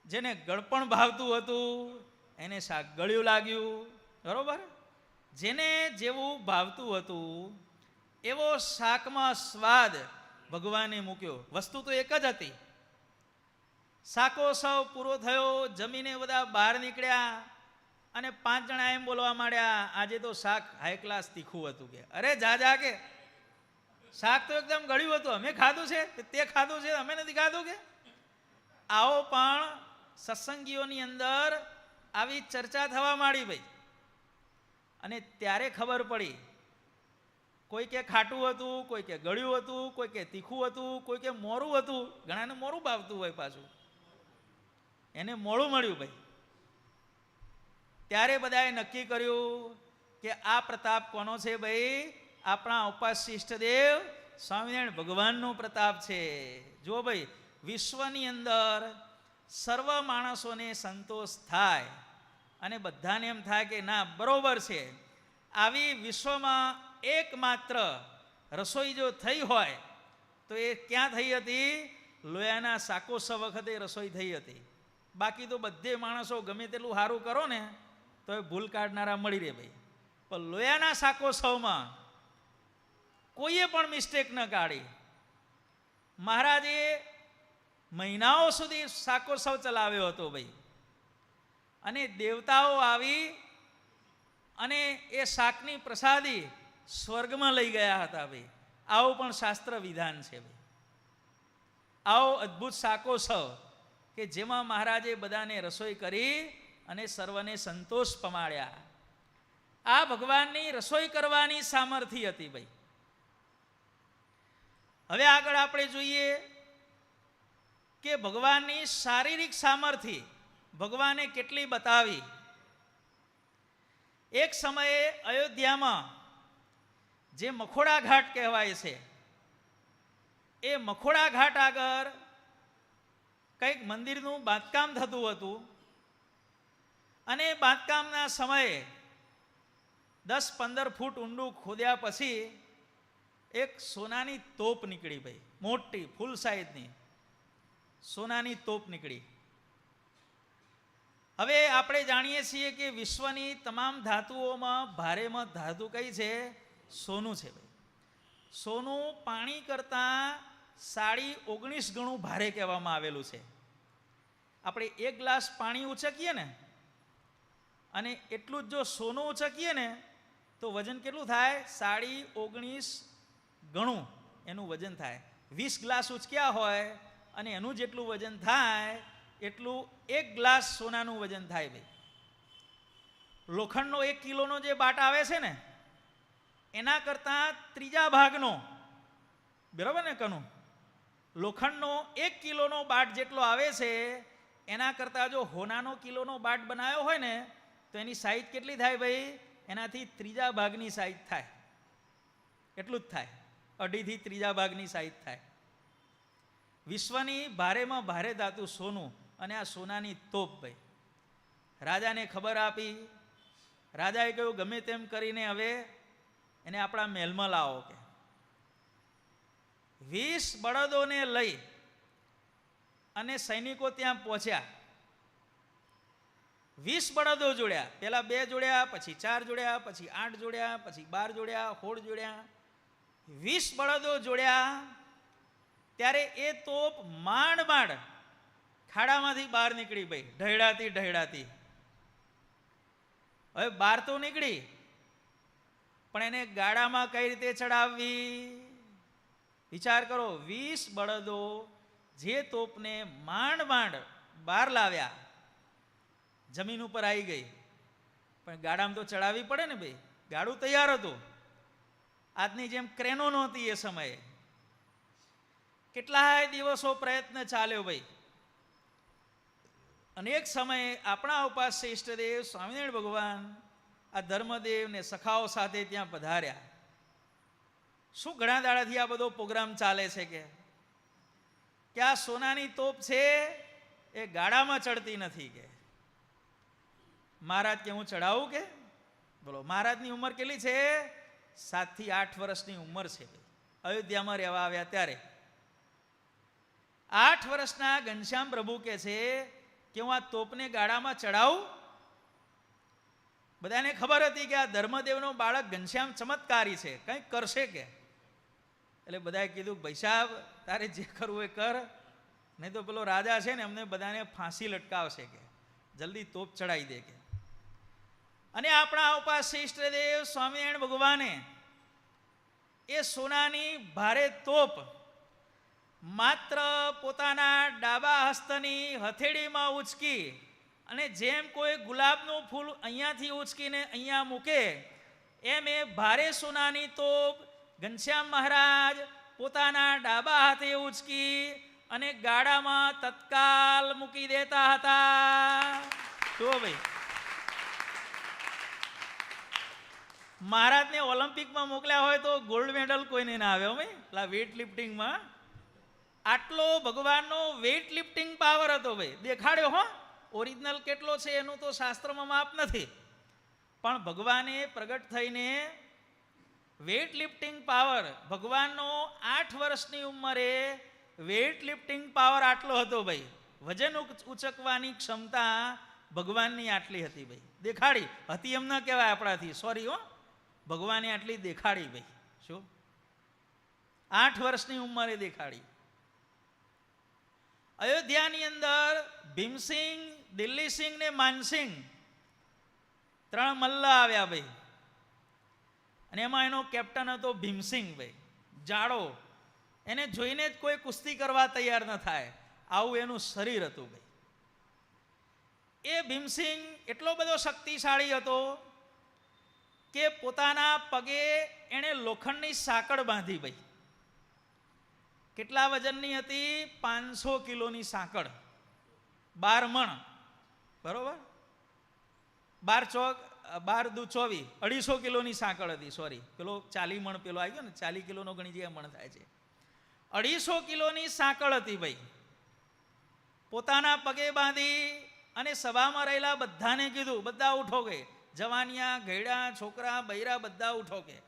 જેને ગળપણ ભાવતું હતું એને શાક ગળ્યું લાગ્યું. બરોબર? જેને જેવું ભાવતું હતું એવો શાકમાં સ્વાદ ભગવાને મૂક્યો. વસ્તુ તો એક જ હતી. શાકોત્સવ પૂરો થયો, જમીને બધા બહાર નીકળ્યા અને 5 જણા એમ બોલવા માંડ્યા, આજે તો શાક હાઈ ક્લાસ તીખું હતું. કે અરે જા કે શાક તો એકદમ ગળ્યું હતું, અમે ખાધું છે, તે ખાધું છે, અમે નથી ખાધું. કે આવો પણ સત્સંગીઓની અંદર આવી ચર્ચા થવા માંડી ભાઈ. અને ત્યારે ખબર પડી, કોઈ કે ખાટું હતું, કોઈ કે ગળ્યું હતું, કોઈ કે તીખું હતું, કોઈ કે મોરું હતું. ઘણાને મોરું ભાવતું હોય, પાછું એને મોડું મળ્યું ભાઈ. ત્યારે બધાએ નક્કી કર્યું કે આ પ્રતાપ કોનો છે ભાઈ? આપણા ઉપાસ્ય ઈષ્ટદેવ સ્વામિનારાયણ ભગવાનનો પ્રતાપ છે. જો ભાઈ, વિશ્વની અંદર સર્વ માણસોને સંતોષ થાય અને બધાને એમ થાય કે ના બરોબર છે, આવી વિશ્વમાં એકમાત્ર રસોઈ જો થઈ હોય તો એ ક્યાં થઈ હતી? લોયાના શાકોત્સવ વખતે રસોઈ થઈ હતી. બાકી તો બધે માણસો ગમે તેટલું સારું કરો ને તો એ ભૂલ કાઢનારા મળી રહે ભાઈ. પણ લોયાના શાકોત્સવમાં કોઈએ પણ મિસ્ટેક ન કાઢી. મહારાજે મહિનાઓ સુધી શાકોત્સવ ચલાવ્યો હતો ભાઈ. અને દેવતાઓ આવી અને એ શાકની પ્રસાદી સ્વર્ગમાં લઈ ગયા હતા ભાઈ. આવું પણ શાસ્ત્ર વિધાન છે ભાઈ. આવો અદ્ભુત શાકોત્સવ કે જેમાં મહારાજે બધાને રસોઈ કરી અને સર્વને સંતોષ પમાડ્યા. આ ભગવાનની રસોઈ કરવાની સામર્થ્ય હતી ભાઈ. હવે આગળ આપણે જોઈએ કે ભગવાનની શારીરિક સામર્થ્ય ભગવાને કેટલી બતાવી. એક સમયે અયોધ્યામાં જે મખોડા ઘાટ કહેવાય છે, એ મખોડા ઘાટ આગળ કંઈક મંદિરનું બાંધકામ થતું હતું. અને બાંધકામના સમયે 10-15 ફૂટ ઊંડું ખોદ્યા પછી એક સોનાની તોપ નીકળી ભાઈ. મોટી ફૂલ સાઈઝની સોનાની તોપ નીકળી. હવે આપણે જાણીએ છીએ કે વિશ્વની તમામ ધાતુઓમાં ભારેમાં ધાતુ કઈ છે? સોનું છે ભાઈ. સોનું પાણી કરતાં 19.5 ગણું ભારે કહેવામાં આવેલું છે. આપણે 1 ગ્લાસ પાણી ઉચકીએ ને અને એટલું જ જો સોનું ઉચકીએ ને તો વજન કેટલું થાય? 19.5 ગણું એનું વજન થાય. 20 ગ્લાસ ઉચક્યા હોય અને એનું જેટલું વજન થાય એટલું 1 ગ્લાસ સોનાનું વજન થાય ભાઈ. લોખંડનો 1 કિલોનો જે બાટ આવે છે ને એના કરતાં 3જા ભાગનો, બરાબર ને કનું? લોખંડનો 1 કિલોનો બાટ જેટલો આવે છે એના કરતાં જો હોનાનો કિલોનો બાટ બનાવ્યો હોય ને તો એની સાઈઝ કેટલી થાય ભાઈ? એનાથી 3જા ભાગની સાઈઝ થાય. એટલું જ થાય. 2.5 થી 3જા ભાગની સાઈઝ થાય. વિશ્વની ભારેમાં ભારે ધાતુ સોનું, અને આ સોનાની તોપ ભાઈ. રાજાને ખબર આપી. રાજાએ કહ્યું ગમે તેમ કરીને હવે એને આપણા મહેલમાં લાવો. કે 20 બળદોને લઈ અને સૈનિકો ત્યાં પહોંચ્યા. 20 બળદો જોડ્યા. પહેલા 2 જોડ્યા, પછી 4 જોડ્યા, પછી 8 જોડ્યા, પછી 12 જોડ્યા, 16 જોડ્યા. 20 બળદો જોડ્યા ત્યારે એ તોપ માંડ ખાડામાંથી બહાર નીકળી ભાઈ. ઢળાતી. હવે બહાર તો નીકળી, પણ એને ગાડામાં કઈ રીતે ચડાવવી? વિચાર કરો. 20 બળદો જે તોપને માંડ બહાર લાવ્યા, જમીન ઉપર આવી ગઈ, પણ ગાડામાં તો ચડાવવી પડે ને ભાઈ. ગાડું તૈયાર હતું. આજની જેમ ક્રેનો નહોતી એ સમયે. કેટલાય દિવસો પ્રયત્ન ચાલ્યો ભાઈ. અનેક સમયે આપણા ઉપાસ્ય ઈષ્ટદેવ સ્વામિનારાયણ ભગવાન આ ધર્મદેવ ને સખાઓ સાથે ત્યાં પધાર્યા. શું ઘણા દાડાથી આ બધો પ્રોગ્રામ ચાલે છે કે આ સોનાની તોપ છે એ ગાડામાં ચડતી નથી કે મહારાજ કે હું ચડાવું કે બોલો. મહારાજની ઉંમર કેટલી છે? 7 થી 8 વર્ષની ઉંમર છે. અયોધ્યામાં રહેવા આવ્યા ત્યારે 8 વર્ષના ઘનશ્યામ પ્રભુ કે છે કે હું આ તોપને ગાડામાં ચડાવું. બધાને ખબર હતી કે આ ધર્મદેવનો બાળક ઘનશ્યામ ચમત્કારી છે, કંઈક કરશે કે. એટલે બધાએ કીધું ભાઈ સાહેબ તારે જે કરવું એ કર, નહીં તો પેલો રાજા છે ને અમને બધાને ફાંસી લટકાવશે કે, જલ્દી તોપ ચડાવી દે કે. અને આપણા ઉપાસ્ય ઈષ્ટદેવ સ્વામિનારાયણ ભગવાને એ સોનાની ભારે તોપ માત્ર પોતાના ડાબા હસ્તની હથેળીમાં ઉચકી અને જેમ કોઈ ગુલાબનું ફૂલ અહીંયાથી ઉચકીને અહીંયા મૂકે એમ એ ભારે સોનાની તોપ ઘનશ્યામ મહારાજ પોતાના ડાબા હાથે ઉચકી અને ગાડામાં તત્કાલ મૂકી દેતા હતા. જો ભાઈ, મહારાજને ઓલિમ્પિકમાં મોકલ્યા હોય તો ગોલ્ડ મેડલ કોઈને ના આવ્યો ભાઈ, પેલા વેઇટ લિફ્ટિંગમાં. આટલો ભગવાનનો વેઇટ લિફ્ટિંગ પાવર હતો ભાઈ, દેખાડ્યો હો. ઓરિજિનલ કેટલો છે એનું તો શાસ્ત્રમાં માપ નથી, પણ ભગવાને પ્રગટ થઈને વેઇટ લિફ્ટિંગ પાવર, ભગવાનનો 8 વર્ષની ઉંમરે વેઇટ લિફ્ટિંગ પાવર આટલો હતો ભાઈ. વજન ઉચકવાની ક્ષમતા ભગવાનની આટલી હતી ભાઈ, દેખાડી હતી એમ ન કહેવાય આપણાથી, સોરી હો, ભગવાને આટલી દેખાડી ભાઈ. શું 8 વર્ષની ઉંમરે દેખાડી. અયોધ્યાની અંદર ભીમસિંહ, દિલ્હીસિંહ ને માનસિંહ 3 મલ્લ આવ્યા ભાઈ. અને એમાં એનો કેપ્ટન હતો ભીમસિંહ ભાઈ, જાડો. એને જોઈને જ કોઈ કુસ્તી કરવા તૈયાર ન થાય, આવું એનું શરીર હતું ભાઈ. એ ભીમસિંહ એટલો બધો શક્તિશાળી હતો કે પોતાના પગે એણે લોખંડની સાંકળ બાંધી ભાઈ. કેટલા વજનની હતી? 500 કિલોની સાંકળ, 12 મણ, બરોબર, 12 ચોક 12 દુ 24, 250 કિલોની સાંકળ હતી. સોરી, પેલો 40 મણ પેલો આવી ગયો ને, 40 કિલોનો ઘણી જગ્યાએ મણ થાય છે. 250 કિલોની સાંકળ હતી ભાઈ. પોતાના પગે બાંધી અને સભામાં રહેલા બધાને કીધું, બધા ઉઠો કે, જવાનિયા, ઘેડા, છોકરા, બૈરા બધા ઉઠો કે,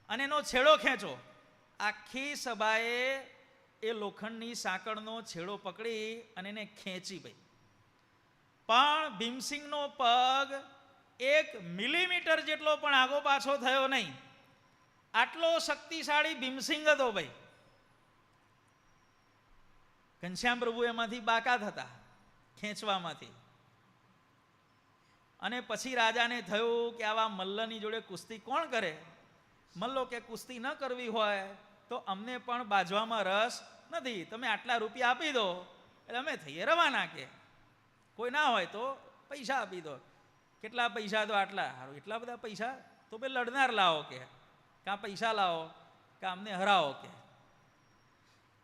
અને એનો છેડો ખેંચો. આખી સભાએ એ લોખંડની સાંકળનો છેડો પકડી અને એને ખેંચી ભાઈ. પણ ભીમસિંહનો પગ 1 મિલીમીટર જેટલો પણ આગો પાછો થયો નહીં. આટલો શક્તિશાળી ભીમસિંહ હતો ભાઈ. ઘનશ્યામ પ્રભુ એમાંથી બાકાત હતા, ખેંચવામાંથી. અને પછી રાજાને થયું કે આવા મલ્લની જોડે કુસ્તી કોણ કરે? મલ્લો કે કુસ્તી ન કરવી હોય તો અમને પણ બાજવામાં રસ નથી, તમે આટલા રૂપિયા આપી દો એટલે અમે થઈએ રવાના કે. કોઈ ના હોય તો પૈસા આપી દો. કેટલા પૈસા? તો આટલા. સારું, એટલા બધા પૈસા તો બે લડનાર લાવો કે, કાં પૈસા લાવો કાં અમને હરાવો કે.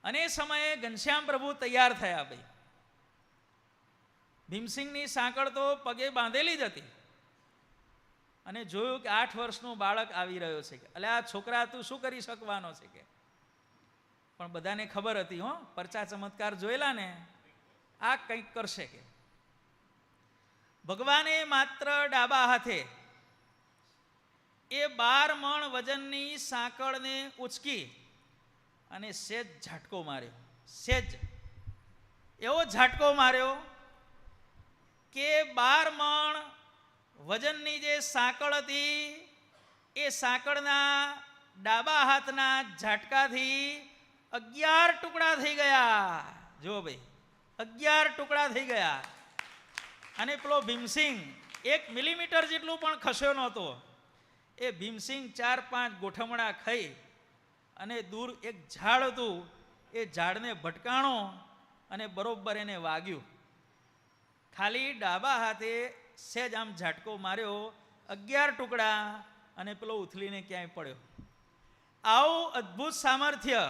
અને એ સમયે ઘનશ્યામ પ્રભુ તૈયાર થયા ભાઈ. ભીમસિંહની સાંકળ તો પગે બાંધેલી જ હતી અને જોયું કે 8 વર્ષનું બાળક આવી રહ્યો છે કે, એટલે આ છોકરા તું શું કરી શકવાનો છે કે. પણ બધાને ખબર હતી હો, પરચા ચમત્કાર જોયેલા ને, આ કંઈક કરશે કે. ભગવાને માત્ર ડાબા હાથે એ 12 મણ વજનની સાંકળને ઉચકી અને સેજ ઝાટકો માર્યો. સેજ એવો ઝાટકો માર્યો કે 12 મણ વજનની જે સાંકળ હતી એ સાંકળના ડાબા હાથના ઝાટકાથી 11 ટુકડા થઈ ગયા. જો ભાઈ, 11 ટુકડા થઈ ગયા. અને પેલો ભીમસિંહ 1 મિલીમીટર જેટલું પણ ખસ્યો નહોતો. એ ભીમસિંહ 4-5 ગોઠમણા ખાઈ અને દૂર એક ઝાડ હતું, એ ઝાડને ભટકાણો અને બરોબર એને વાગ્યું. ખાલી ડાબા હાથે સહેજ આમ ઝાટકો માર્યો, 11 ટુકડા, અને પેલો ઉથલીને ક્યાંય પડ્યો. આવું અદ્ભુત સામર્થ્ય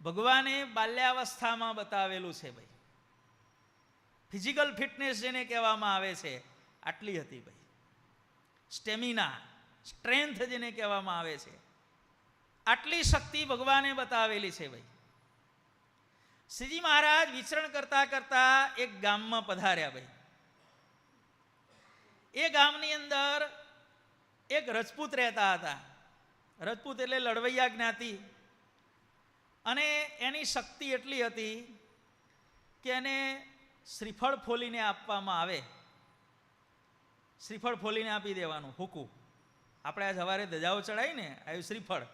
ભગવાને બાલ્યાવસ્થામાં બતાવેલું છે ભાઈ. ફિઝિકલ ફિટનેસ જેને કહેવામાં આવે છે આટલી હતી ભાઈ. સ્ટેમિના, સ્ટ્રેન્થ જેને કહેવામાં આવે છે, આટલી શક્તિ ભગવાને બતાવેલી છે ભાઈ. શ્રીજી મહારાજ વિચરણ કરતા કરતા એક ગામમાં પધાર્યા ભાઈ. એ ગામની અંદર એક રજપૂત રહેતા હતા. રજપૂત એટલે લડવૈયા જ્ઞાતિ. અને એની શક્તિ એટલી હતી કે એને શ્રીફળ ફોલીને આપવામાં આવે, શ્રીફળ ફોલીને આપી દેવાનું હુકું. આપણે આ સવારે ધજાઓ ચડાવીને આવ્યું શ્રીફળ,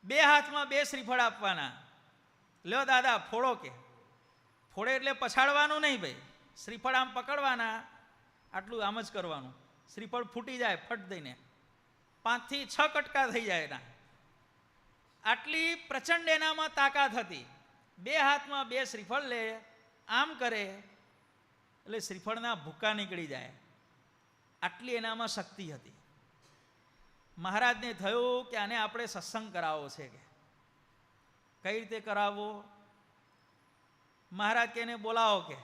2 હાથમાં 2 શ્રીફળ આપવાના. લ્યો દાદા ફોડો કે. ફોડે એટલે પછાડવાનું નહીં ભાઈ, શ્રીફળ આમ પકડવાના, આટલું આમ જ કરવાનું. શ્રીફળ ફૂટી જાય ફટ દઈને, 5 થી 6 કટકા થઈ જાય એના. આટલી પ્રચંડ એનામાં તાકાત હતી. 2 હાથમાં 2 શ્રીફળ લે, આમ કરે એટલે શ્રીફળના ભૂકા નીકળી જાય. આટલી એનામાં શક્તિ હતી. મહારાજને થયું કે આને આપણે સત્સંગ કરાવવો છે. કે કઈ રીતે કરાવવો? મહારાજ કે એને બોલાવો. કે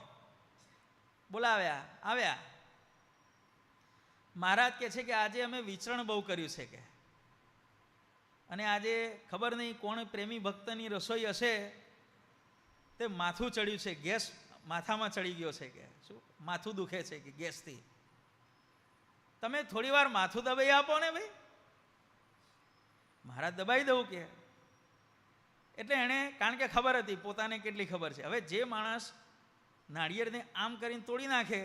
બોલાવ્યા, આવ્યા. મહારાજ કે છે કે આજે અમે વિચરણ બહુ કર્યું છે કે, અને આજે ખબર નહીં કોણ પ્રેમી ભક્તની રસોઈ હશે તે માથું ચડ્યું છે, ગેસ માથામાં ચડી ગયો છે. કે શું માથું દુખે છે કે ગેસથી? તમે થોડી વાર માથું દબાઈ આપો ને ભાઈ. મહારાજ દબાઈ દઉં કે. એટલે એણે, કારણ કે ખબર હતી પોતાને કેટલી ખબર છે. હવે જે માણસ નાળિયેરને આમ કરીને તોડી નાખે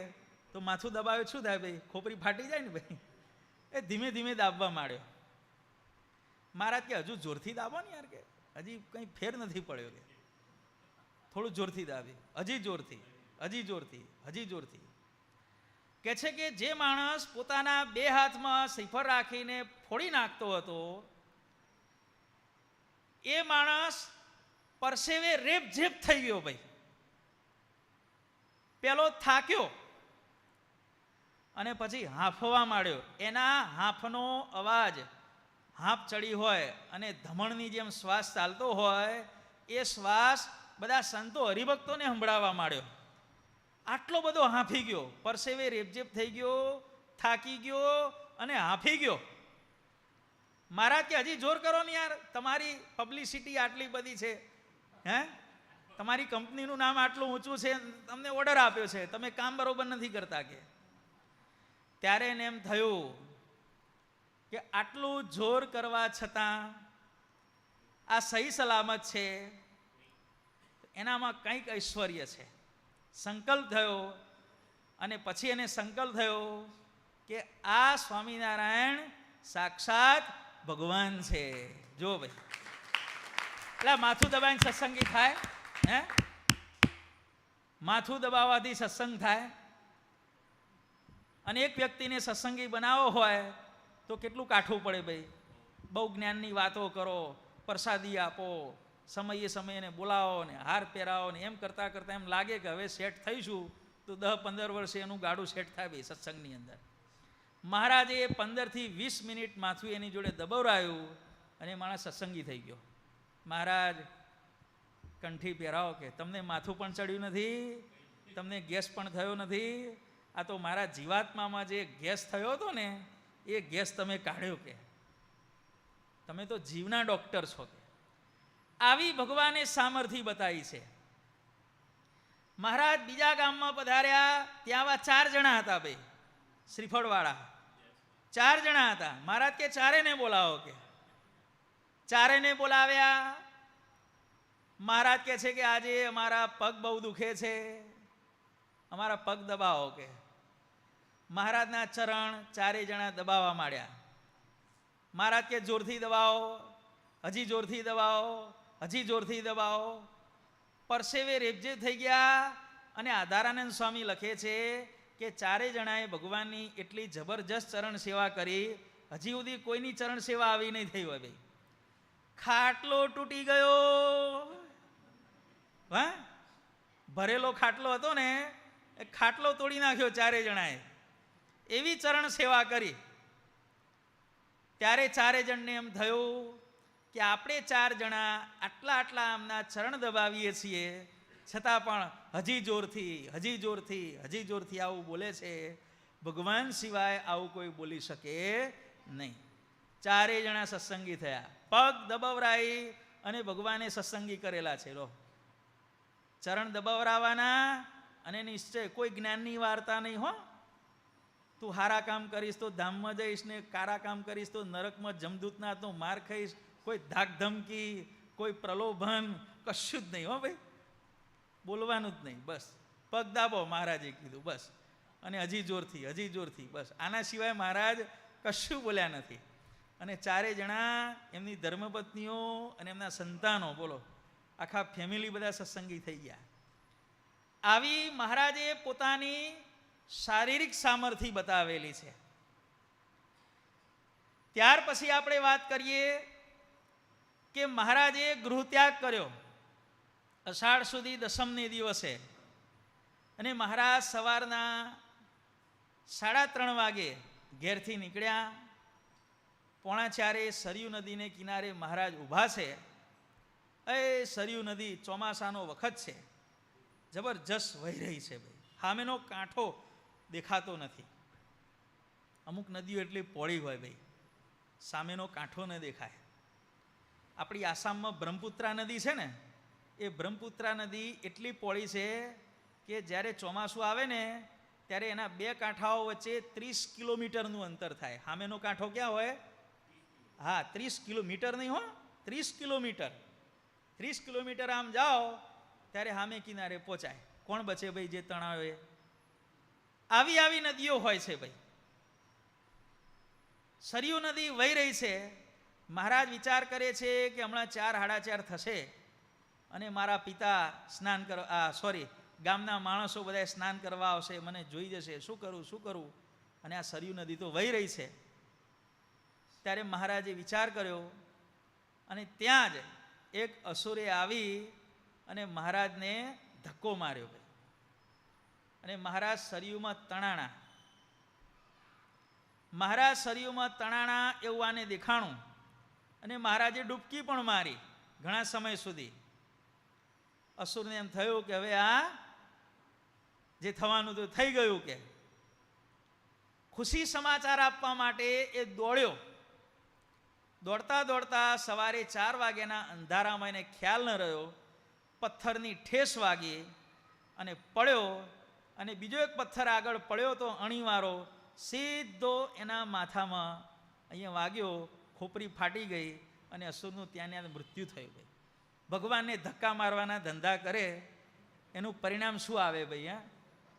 તો માથું દબાવે શું થાય ભાઈ? ખોપરી ફાટી જાય ને ભાઈ. એ ધીમે ધીમે દાબવા માંડ્યો. મહારાજ કે હજુ જોરથી દાબો ને યાર, કે હજી કંઈ ફેર નથી પડ્યો. કે થોડું જોરથી દાબી, હજી જોરથી, હજી જોરથી, હજી જોરથી. કે છે કે જે માણસ પોતાના 2 હાથમાં શ્રીફળ રાખીને ફોડી નાખતો હતો એ માણસ પરસેવે રેપઝેપ થઈ ગયો ભાઈ. પેલો થાક્યો અને પછી હાંફવા માંડ્યો. એના હાંફનો અવાજ, હાંફ ચડી હોય અને ધમણની જેમ શ્વાસ ચાલતો હોય એ શ્વાસ બધા સંતો હરિભક્તોને સંભળાવવા માંડ્યો. આટલો બધો હાંફી ગયો, પરસેવે રેપઝેપ થઈ ગયો, થાકી ગયો અને હાંફી ગયો. મહારાજ કે હજી જોર કરો ને યાર, તમારી પબ્લિસિટી આટલી બધી છે, હે, તમારી કંપનીનું નામ આટલું ઊંચું છે, તમને ઓર્ડર આપ્યો છે, તમે કામ બરોબર નથી કરતા. કે ત્યારે એને એમ થયું કે આટલું જોર કરવા છતાં આ સહી સલામત છે, એનામાં કંઈક ઐશ્વર્ય છે. સંકલ્પ થયો અને પછી એને સંકલ્પ થયો કે આ સ્વામિનારાયણ સાક્ષાત ભગવાન છે. જો ભાઈ, એટલે માથું દબાવીને સત્સંગી થાય? હે, માથું દબાવવાથી સત્સંગ થાય? અને એક વ્યક્તિને સત્સંગી બનાવવો હોય તો કેટલું કાઠું પડે ભાઈ. બહુ જ્ઞાનની વાતો કરો, પ્રસાદી આપો, સમયે સમયે બોલાવો ને હાર પહેરાવો ને, એમ કરતાં કરતાં એમ લાગે કે હવે સેટ થઈશું તો 10-15 વર્ષે એનું ગાડું સેટ થાય ભાઈ સત્સંગની અંદર. મહારાજે 15 થી 20 મિનિટ માથું એની જોડે દબાવરાયું અને માણસ સત્સંગી થઈ ગયો. મહારાજ કંઠી પહેરાવો. કે તમને માથું પણ ચડ્યું નથી, તમને ગેસ પણ થયો નથી, આ તો મારા જીવાત્મામાં જે ગેસ થયો હતો ને એ ગેસ તમે કાઢ્યો. કે તમે તો જીવના ડૉક્ટર છો. કે આવી ભગવાને સામર્થ્ય બતાવી છે. મહારાજ બીજા ગામમાં પધાર્યા, ત્યાં આવા 4 જણા હતા ભાઈ, શ્રીફળવાળા 4 જણા હતા. મહારાજ કે ચારેને બોલાવો. કે ચારેને બોલાવ્યા. મહારાજ કે છે કે આજે અમારા પગ બહુ દુખે છે, અમારા પગ દબાવો. કે મહારાજના ચરણ 4 જણા દબાવવા માંડ્યા. મહારાજ કે જોરથી દબાવો, હજી જોરથી દબાવો, હજી જોરથી દબાવો. પરસેવે રેપઝેપ થઈ ગયા. અને આધારાનંદ સ્વામી લખે છે કે 4 જણાએ ભગવાનની એટલી જબરજસ્ત ચરણ સેવા કરી, હજી સુધી કોઈની ચરણ સેવા આવી નહીં થઈ હોય ભાઈ. ખાટલો તૂટી ગયો. હા, ભરેલો ખાટલો હતો ને એ ખાટલો તોડી નાખ્યો 4 જણાએ, એવી ચરણ સેવા કરી. ત્યારે 4 જણને એમ થયું કે આપણે 4 જણા આટલા આટલા આમના ચરણ દબાવીએ છીએ, છતાં પણ હજી જોરથી આવું બોલે છે. ભગવાન સિવાય આવું કોઈ બોલી શકે નહીં. ચારેય જણા સત્સંગી થયા, પગ દબાવરાઈ અને ભગવાને સત્સંગી કરેલા છે. લો, ચરણ દબાવરાવાના અને નિશ્ચય, કોઈ જ્ઞાનની વાર્તા નહીં હો. તું હારા કામ કરીશ તો ધામમાં જઈશ ને કારા કામ કરીશ તો નરકમાં જમદૂતના તો માર ખાઈશ. કોઈ ધાક ધમકી, કોઈ પ્રલોભન, કશું જ નહીં હો ભાઈ. બોલવાનું જ નહીં, બસ પગ દાબો, મહારાજે કીધું બસ. અને હજી જોરથી બસ. આના સિવાય મહારાજ કશું બોલ્યા નથી. અને ચારેય જણા, એમની ધર્મપત્નીઓ અને એમના સંતાનો, બોલો આખા ફેમિલી બધા સત્સંગી થઈ ગયા. આવી મહારાજે પોતાની શારીરિક સામર્થ્ય બતાવેલી છે. ત્યાર પછી આપણે વાત કરીએ કે મહારાજે ગૃહત્યાગ કર્યો અષાઢ સુધી દસમને દિવસે. અને મહારાજ સવારના 3:30 વાગે ઘેરથી નીકળ્યા. 3:45 સરયુ નદીને કિનારે મહારાજ ઊભા છે. એ સરયુ નદી, ચોમાસાનો વખત છે, જબરજસ્ત વહી રહી છે ભાઈ. સામેનો કાંઠો દેખાતો નથી. અમુક નદીઓ એટલી પહોળી હોય ભાઈ, સામેનો કાંઠો ન દેખાય. આપણી આસામમાં બ્રહ્મપુત્રા નદી છે ને, એ બ્રહ્મપુત્રા નદી એટલી પહોળી છે કે જ્યારે ચોમાસું આવે ને ત્યારે એના બે કાંઠાઓ વચ્ચે 30 કિલોમીટરનું અંતર થાય. સામેનો કાંઠો ક્યાં હોય? હા, 30 કિલોમીટર નહીં હો, 30 કિલોમીટર. 30 કિલોમીટર આમ જાઓ ત્યારે સામે કિનારે પહોંચાય. કોણ બચે ભાઈ? જે તણાવે. આવી નદીઓ હોય છે ભાઈ. સરયુ નદી વહી રહી છે. મહારાજ વિચાર કરે છે કે હમણાં 4:30 થશે અને મારા પિતા સ્નાન ગામના માણસો બધા સ્નાન કરવા આવશે, મને જોઈ જશે. શું કરું? અને આ સરયુ નદી તો વહી રહી છે. ત્યારે મહારાજે વિચાર કર્યો અને ત્યાં જ એક અસુરે આવી અને મહારાજને ધક્કો માર્યો ભાઈ. અને મહારાજ સરયુમાં તણાણા એવું આને દેખાણું. અને મહારાજે ડૂબકી પણ મારી ઘણા સમય સુધી. અસુરને એમ થયું કે હવે આ જે થવાનું તો થઈ ગયું. કે ખુશી સમાચાર આપવા માટે એ દોડ્યો. દોડતા સવારે 4 વાગ્યાના અંધારામાં એને ખ્યાલ ન રહ્યો, પથ્થરની ઠેસ વાગી અને પડ્યો. અને બીજો એક પથ્થર આગળ પડ્યો તો અણીવાળો, સીધો એના માથામાં અહીંયા વાગ્યો. ખોપરી ફાટી ગઈ અને અસુરનું ત્યાં મૃત્યુ થયું. ભગવાનને ધક્કા મારવાના ધંધા કરે એનું પરિણામ શું આવે ભાઈ? હા,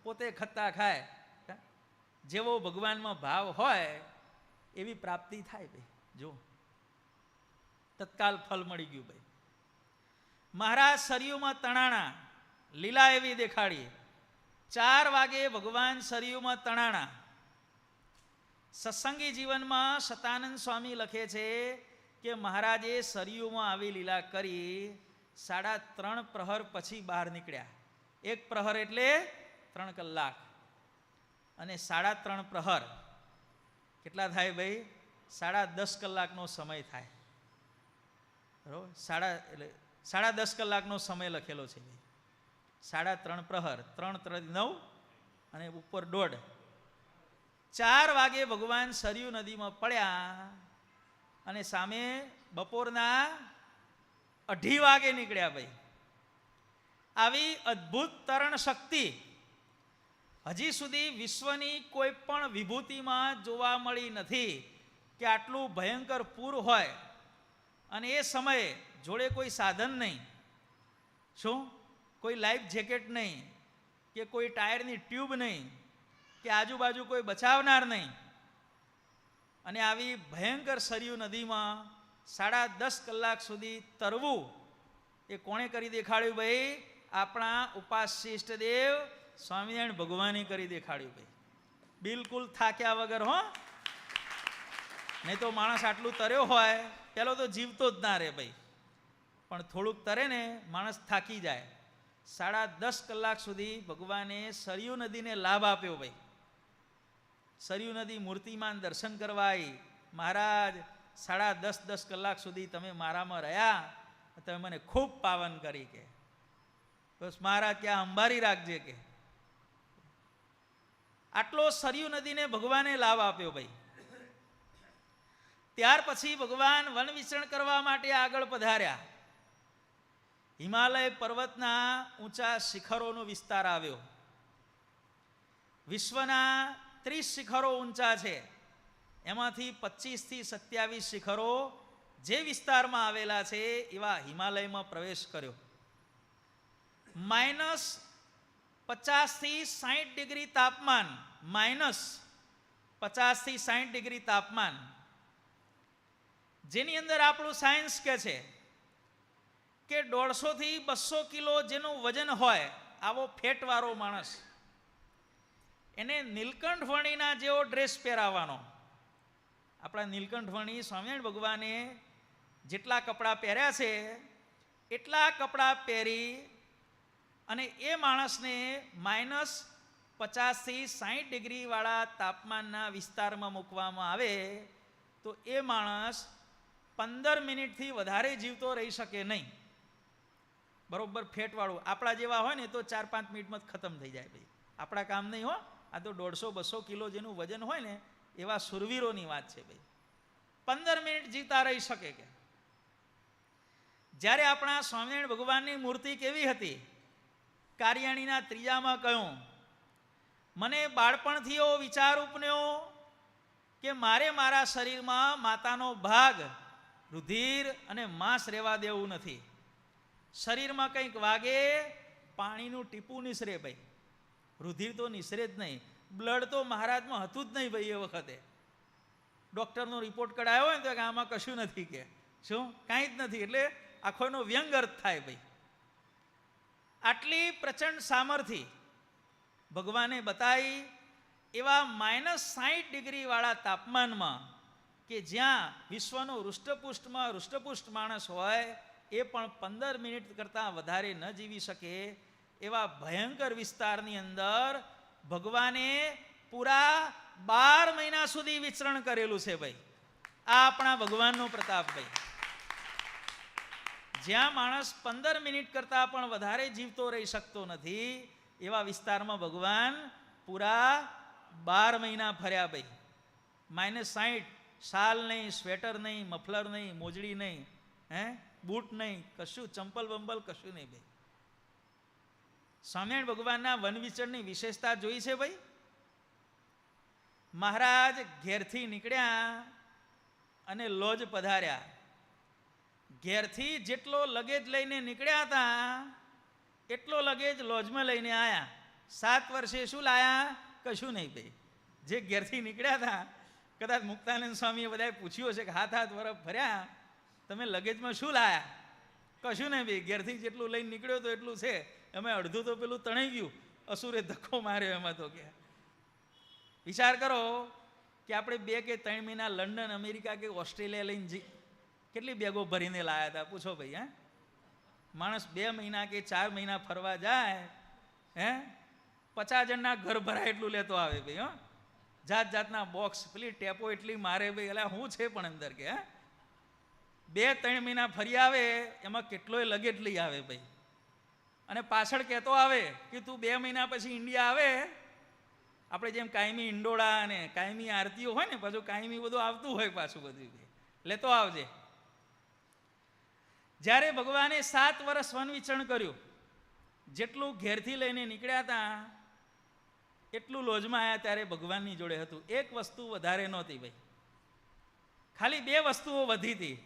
પોતે ખત્તા ખાય. જેવો ભગવાનમાં ભાવ હોય એવી પ્રાપ્તિ થાય ભાઈ. જો તત્કાલ ફળ મળી ગયું ભાઈ. મહારાજ સરયુમાં તણાણા, લીલા એવી દેખાડી. 4 વાગે ભગવાન સરયુમાં તણાણા. સત્સંગી જીવનમાં સતાનંદ સ્વામી લખે છે કે મહારાજે સરયુમાં આવી લીલા કરી 3:30 પ્રહર પછી બહાર નીકળ્યા. 1 પ્રહર એટલે 3 કલાક અને 3:30 પ્રહર કેટલા થાય ભાઈ? 10.5 કલાકનો સમય થાય. બરોબર? 10.5 કલાકનો સમય લખેલો છે ભાઈ. 3:30 પ્રહર, 3 × 9 અને ઉપર 1.5. 4 વાગે ભગવાન સરયુ નદીમાં પડ્યા અને સામે બપોરના 2:30 વાગે નીકળ્યા ભાઈ. આવી અદ્ભુત તરણ શક્તિ હજી સુધી વિશ્વની કોઈ પણ વિભૂતિમાં જોવા મળી નથી કે આટલું ભયંકર પૂર હોય અને એ સમયે જોડે કોઈ સાધન નહીં. શું? કોઈ લાઈફ જેકેટ નહીં કે કોઈ ટાયરની ટ્યુબ નહીં કે આજુબાજુ કોઈ બચાવનાર નહીં. અને આવી ભયંકર સરયુ નદીમાં 10.5 કલાક સુધી તરવું એ કોણે કરી દેખાડ્યું ભાઈ? આપણા ઉપાસ્ય ઇષ્ટદેવ સ્વામિનારાયણ ભગવાને કરી દેખાડ્યું ભાઈ. બિલકુલ થાક્યા વગર હો. નહીં તો માણસ આટલું તર્યો હોય પેલો તો જીવતો જ ના રહે ભાઈ. પણ થોડુંક તરે ને માણસ થાકી જાય. 10.5 કલાક સુધી ભગવાને સરયુ નદીને લાભ આપ્યો ભાઈ. સરયુ નદી મૂર્તિમાન દર્શન કરવા આવી. મહારાજ 10.5 કલાક સુધી તમે મારામાં રહ્યા, તમે મને ખૂબ પાવન કરી. કે બસ મારા ક્યાં અંબારી રાખજે કે. આટલો સરયુ નદીને ભગવાને લાભ આપ્યો ભાઈ. ત્યાર પછી ભગવાન વન વિચરણ કરવા માટે આગળ પધાર્યા. હિમાલય પર્વતના ઊંચા શિખરોનો વિસ્તાર આવ્યો. વિશ્વના 30 શિખરો ઊંચા છે, એમાંથી 25 થી 27 શિખરો જે વિસ્તારમાં આવેલા છે એવા હિમાલયમાં પ્રવેશ કર્યો. -50 થી 60 ડિગ્રી તાપમાન, -50 થી 60 ડિગ્રી તાપમાન, જેની અંદર આપણું સાયન્સ કહે છે કે 150 થી 200 કિલો જેનું વજન હોય આવો ફેટવાળો માણસ, એને નીલકંઠ વર્ણીના જેવો ડ્રેસ પહેરાવાનો. આપણા નીલકંઠ વર્ણી સ્વામિનારાયણ ભગવાને જેટલા કપડાં પહેર્યા છે એટલા કપડાં પહેરી અને એ માણસને -50 થી 60 ડિગ્રી વાળા તાપમાનના વિસ્તારમાં મૂકવામાં આવે તો એ માણસ 15 મિનિટથી વધારે જીવતો રહી શકે નહીં. બરોબર ફેટવાળું. આપણા જેવા હોય ને તો 4-5 મિનિટમાં જ ખતમ થઈ જાય ભાઈ. આપણા કામ નહીં હો. આ તો 150-200 કિલો જેનું વજન હોય ને એવા સુરવીરોની વાત છે ભાઈ. 15 મિનિટ જીવતા રહી શકે કે. જ્યારે આપણા સ્વામિનારાયણ ભગવાનની મૂર્તિ કેવી હતી? કાર્યાણીના 3જામાં કહ્યું, મને બાળપણથી એવો વિચાર ઉપન્યો કે મારે મારા શરીરમાં માતાનો ભાગ, રુધિર અને માંસ રહેવા દેવું નથી. શરીરમાં કંઈક વાગે પાણીનું ટીપું નિસરે ભાઈ, રુધિર તો નિસરે જ નહીં. બ્લડ તો મહારાજમાં હતું જ નહીં ભાઈ. એ વખતે ડૉક્ટરનો રિપોર્ટ કઢાયો હોય ને તો આમાં કશું નથી કે શું કાંઈ જ નથી. એટલે આખો એનો વ્યંગ અર્થ થાય ભાઈ. આટલી પ્રચંડ સામર્થ્ય ભગવાને બતાવી એવા -60 ડિગ્રી વાળા તાપમાનમાં કે જ્યાં વિશ્વનો હૃષ્ટપુષ્ટ માણસ હોય એ પણ 15 મિનિટ કરતાં વધારે ન જીવી શકે એવા ભયંકર વિસ્તારની અંદર ભગવાને પૂરા 12 મહિના સુધી વિચરણ કરેલું છે ભાઈ. આ આપણા ભગવાનનો પ્રતાપ ભાઈ. જ્યાં માણસ 15 મિનિટ કરતાં પણ વધારે જીવતો રહી શકતો નથી એવા વિસ્તારમાં ભગવાન પૂરા 12 મહિના ફર્યા ભાઈ. -60, શાલ નહીં, સ્વેટર નહીં, મફલર નહીં, મોજડી નહીં, બૂટ નહીં, કશું ચંપલ બંપલ કશું નહીં ભાઈ. સ્વામિનારાયણ ભગવાનના વન વિચરણની વિશેષતા જોઈ છે ભાઈ. મહારાજ ઘેરથી નીકળ્યા અને લોજ પધાર્યા. ઘેરથી જેટલો લગેજ લઈને નીકળ્યા હતા એટલો લગેજ લોજમાં લઈને આવ્યા. 7 વર્ષે શું લાયા? કશું નહીં ભાઈ. જે ઘેરથી નીકળ્યા હતા, કદાચ મુક્તાનંદ સ્વામીએ બધાએ પૂછ્યું હશે કે 7 વર્ષ ફર્યા તમે લગેજમાં શું લાયા? કશું નહીં ભાઈ. ઘેરથી જેટલું લઈને નીકળ્યો તો એટલું છે. અમે અડધું તો પેલું તણાઈ ગયું, અસુરે ધક્કો માર્યો એમાં તો કે. વિચાર કરો કે આપણે 2 કે 3 મહિના લંડન, અમેરિકા કે ઓસ્ટ્રેલિયા લઈને કેટલી બેગો ભરીને લાયા હતા પૂછો ભાઈ. માણસ 2 મહિના કે 4 મહિના ફરવા જાય 50 જણના ઘર ભરાય એટલું લેતો આવે ભાઈ. જાત જાતના બોક્સ, પેલી ટેપો એટલી મારે ભાઈ. એટલે શું છે પણ અંદર કે 2-3 મહિના ફરી આવે એમાં કેટલોય લગેજ લઈ આવે ભાઈ. અને પાછળ કહેતો આવે કે તું 2 મહિના પછી ઇન્ડિયા આવે, આપણે જેમ કાયમી ઈંડોળા અને કાયમી આરતીઓ હોય ને, પાછું કાયમી બધું આવતું હોય પાછું બધું, લેતો આવજે. જ્યારે ભગવાને 7 વર્ષ વન વિચરણ કર્યું, જેટલું ઘેરથી લઈને નીકળ્યા હતા એટલું લોજમાં આવ્યા ત્યારે ભગવાનની જોડે હતું. એક વસ્તુ વધારે નહોતી ભાઈ. ખાલી 2 વસ્તુઓ વધી હતી.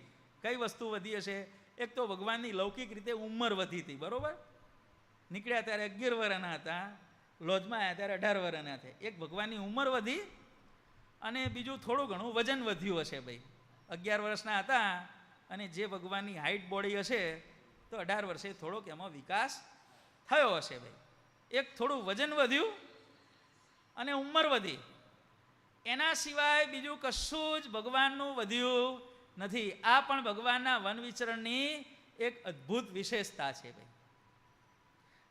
કઈ વસ્તુ વધી હશે? એક તો ભગવાનની લૌકિક રીતે ઉંમર વધી હતી. બરોબર? નીકળ્યા ત્યારે 11 વર્ષના હતા, લોજમાં આવ્યા ત્યારે 18 વર્ષના હતા. એક ભગવાનની ઉંમર વધી અને બીજું થોડું ઘણું વજન વધ્યું હશે ભાઈ. 11 વર્ષના હતા અને જે ભગવાનની હાઈટ બોડી હશે તો 18 વર્ષે થોડોક એમાં વિકાસ થયો હશે ભાઈ. એક થોડું વજન વધ્યું અને ઉંમર વધી. એના સિવાય બીજું કશું જ ભગવાનનું વધ્યું નથી. આ પણ ભગવાનના વન વિચરણની એક અદ્ભુત વિશેષતા છે ભાઈ.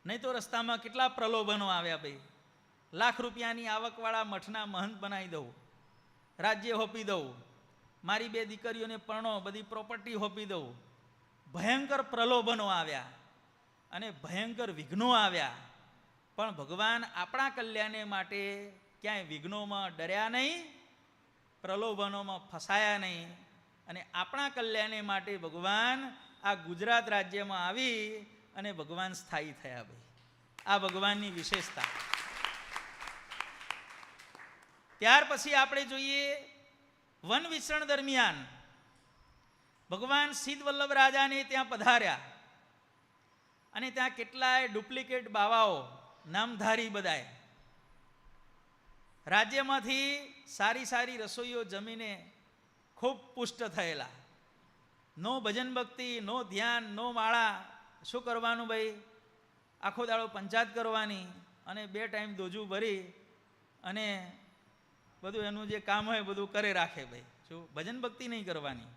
નહીં તો રસ્તામાં કેટલા પ્રલોભનો આવ્યા ભાઈ. લાખ રૂપિયાની આવકવાળા મઠના મહંત બનાવી દઉં, રાજ્ય હોપી દઉં, મારી 2 દીકરીઓને પરણો, બધી પ્રોપર્ટી હોપી દઉં. ભયંકર પ્રલોભનો આવ્યા. અને ભયંકર વિઘ્નો આવ્યા, પણ ભગવાન આપણા કલ્યાણને માટે ક્યાંય વિઘ્નોમાં ડર્યા નહીં, પ્રલોભનોમાં ફસાયા નહીં, અને આપણા કલ્યાણને માટે ભગવાન આ ગુજરાત રાજ્યમાં આવી અને ભગવાન સ્થાયી થયા. ભાઈ, આ ભગવાનની વિશેષતા. ત્યાર પછી આપણે જોઈએ વન વિચરણ દરમિયાન ભગવાન સિદ્ધવલ્લભ રાજાને ત્યાં પધાર્યા અને ત્યાં કેટલાય ડુપ્લિકેટ બાવાઓ, નામધારી બધાય રાજ્યમાંથી સારી સારી રસોઈઓ જમીને ખૂબ પુષ્ટ થયેલા. નો ભજન ભક્તિ, નો ધ્યાન, નો માળા. શું કરવાનું ભાઈ? આખો દાડો પંચાયત કરવાની અને 2 ટાઈમ દોજું ભરી અને બધું એનું જે કામ હોય બધું કરે રાખે. ભાઈ શું ભજન ભક્તિ નહીં કરવાની?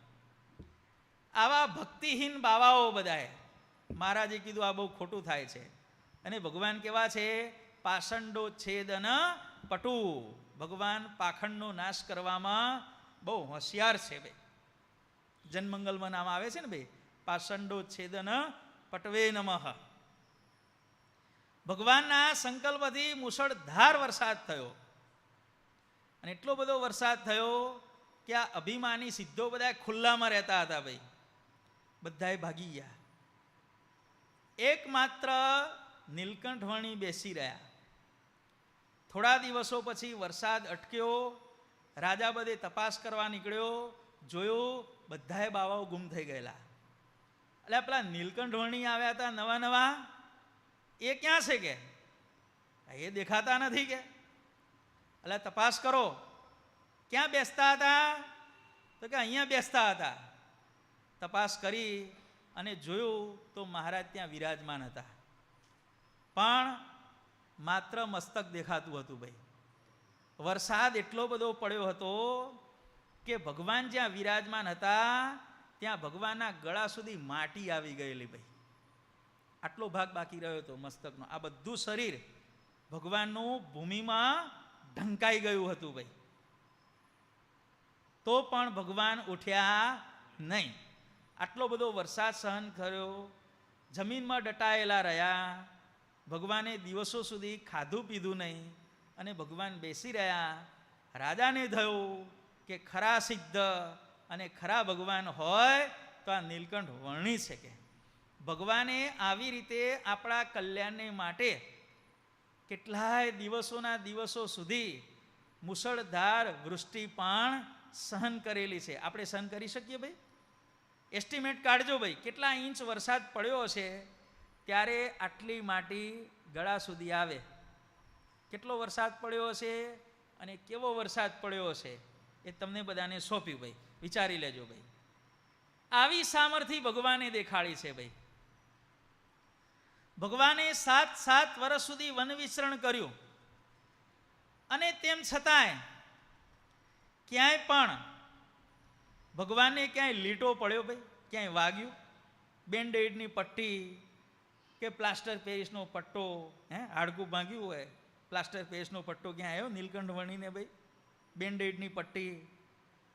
આવા ભક્તિહીન બાવાઓ બધાએ મહારાજે કીધું આ બહુ ખોટું થાય છે. અને ભગવાન કેવા છે? પાષંડો છેદન પટુ. ભગવાન પાખંડનો નાશ કરવામાં બહુ હોશિયાર છે. ભાઈ જનમંગલમાં નામ આવે છે ને ભાઈ, પાષંડો છેદન પટવે નમઃ. ભગવાનના સંકલ્પથી મુશળધાર વરસાદ થયો અને એટલો બધો વરસાદ થયો કે આ અભિમાની સિદ્ધો બધા ખુલ્લામાં રહેતા હતા. ભાઈ બધાએ ભાગી ગયા. એકમાત્ર નીલકંઠવણી બેસી રહ્યા. થોડા દિવસો પછી વરસાદ અટક્યો. રાજા બધે તપાસ કરવા નીકળ્યો, જોયું બધાએ બાવાઓ ગુમ થઈ ગયેલા. એટલે પેલા નીલકંઠવણી આવ્યા હતા નવા નવા, એ ક્યાં છે કે? એ દેખાતા નથી કે. એટલે તપાસ કરો, ક્યાં બેસતા હતા? તો કે અહીંયા બેસતા હતા. તપાસ કરી અને જોયું તો મહારાજ ત્યાં વિરાજમાન હતા, પણ માત્ર મસ્તક દેખાતું હતું. ભાઈ વરસાદ એટલો બધો પડ્યો હતો કે ભગવાન જ્યાં વિરાજમાન હતા ત્યાં ભગવાનના ગળા સુધી માટી આવી ગયેલી. ભાઈ આટલો ભાગ બાકી રહ્યો હતો મસ્તકનો. આ બધું શરીર ભગવાનનું ભૂમિમાં ઢંકાઈ ગયું હતું. ભાઈ તો પણ ભગવાન ઉઠ્યા નહીં. આટલો બધો વરસાદ સહન કર્યો, જમીનમાં દટાયેલા રહ્યા. ભગવાને દિવસો સુધી ખાધું પીધું નહીં અને ભગવાન બેસી રહ્યા. રાજાને થયું કે ખરા સિદ્ધ અને ખરા ભગવાન હોય તો આ નીલકંઠ વર્ણી છે કે ભગવાને આવી રીતે આપણા કલ્યાણને માટે કેટલાય દિવસોના દિવસો સુધી મુશળધાર વૃષ્ટિ પણ સહન કરેલી છે. આપણે સહન કરી શકીએ? ભાઈ એસ્ટિમેટ કાઢજો. ભાઈ કેટલા ઇંચ વરસાદ પડ્યો છે ત્યારે આટલી માટી ગળા સુધી આવે? કેટલો વરસાદ પડ્યો છે અને કેવો વરસાદ પડ્યો છે એ તમને બધાને સોંપ્યું. ભાઈ વિચારી લેજો. ભાઈ આવી સામર્થ્ય ભગવાને દેખાડી છે. ભાઈ ભગવાને 7 વર્ષ સુધી વન વિચરણ કર્યું અને તેમ છતાંય ક્યાંય પણ ભગવાનને ક્યાંય લીટો પડ્યો? ભાઈ ક્યાંય વાગ્યું? બેન્ડેડની પટ્ટી કે પ્લાસ્ટર પેરિસનો પટ્ટો, હાડકું ભાંગ્યું હોય, પ્લાસ્ટર પેરિસનો પટ્ટો ક્યાં આવ્યો નીલકંઠ વણીને? ભાઈ બેન્ડેડની પટ્ટી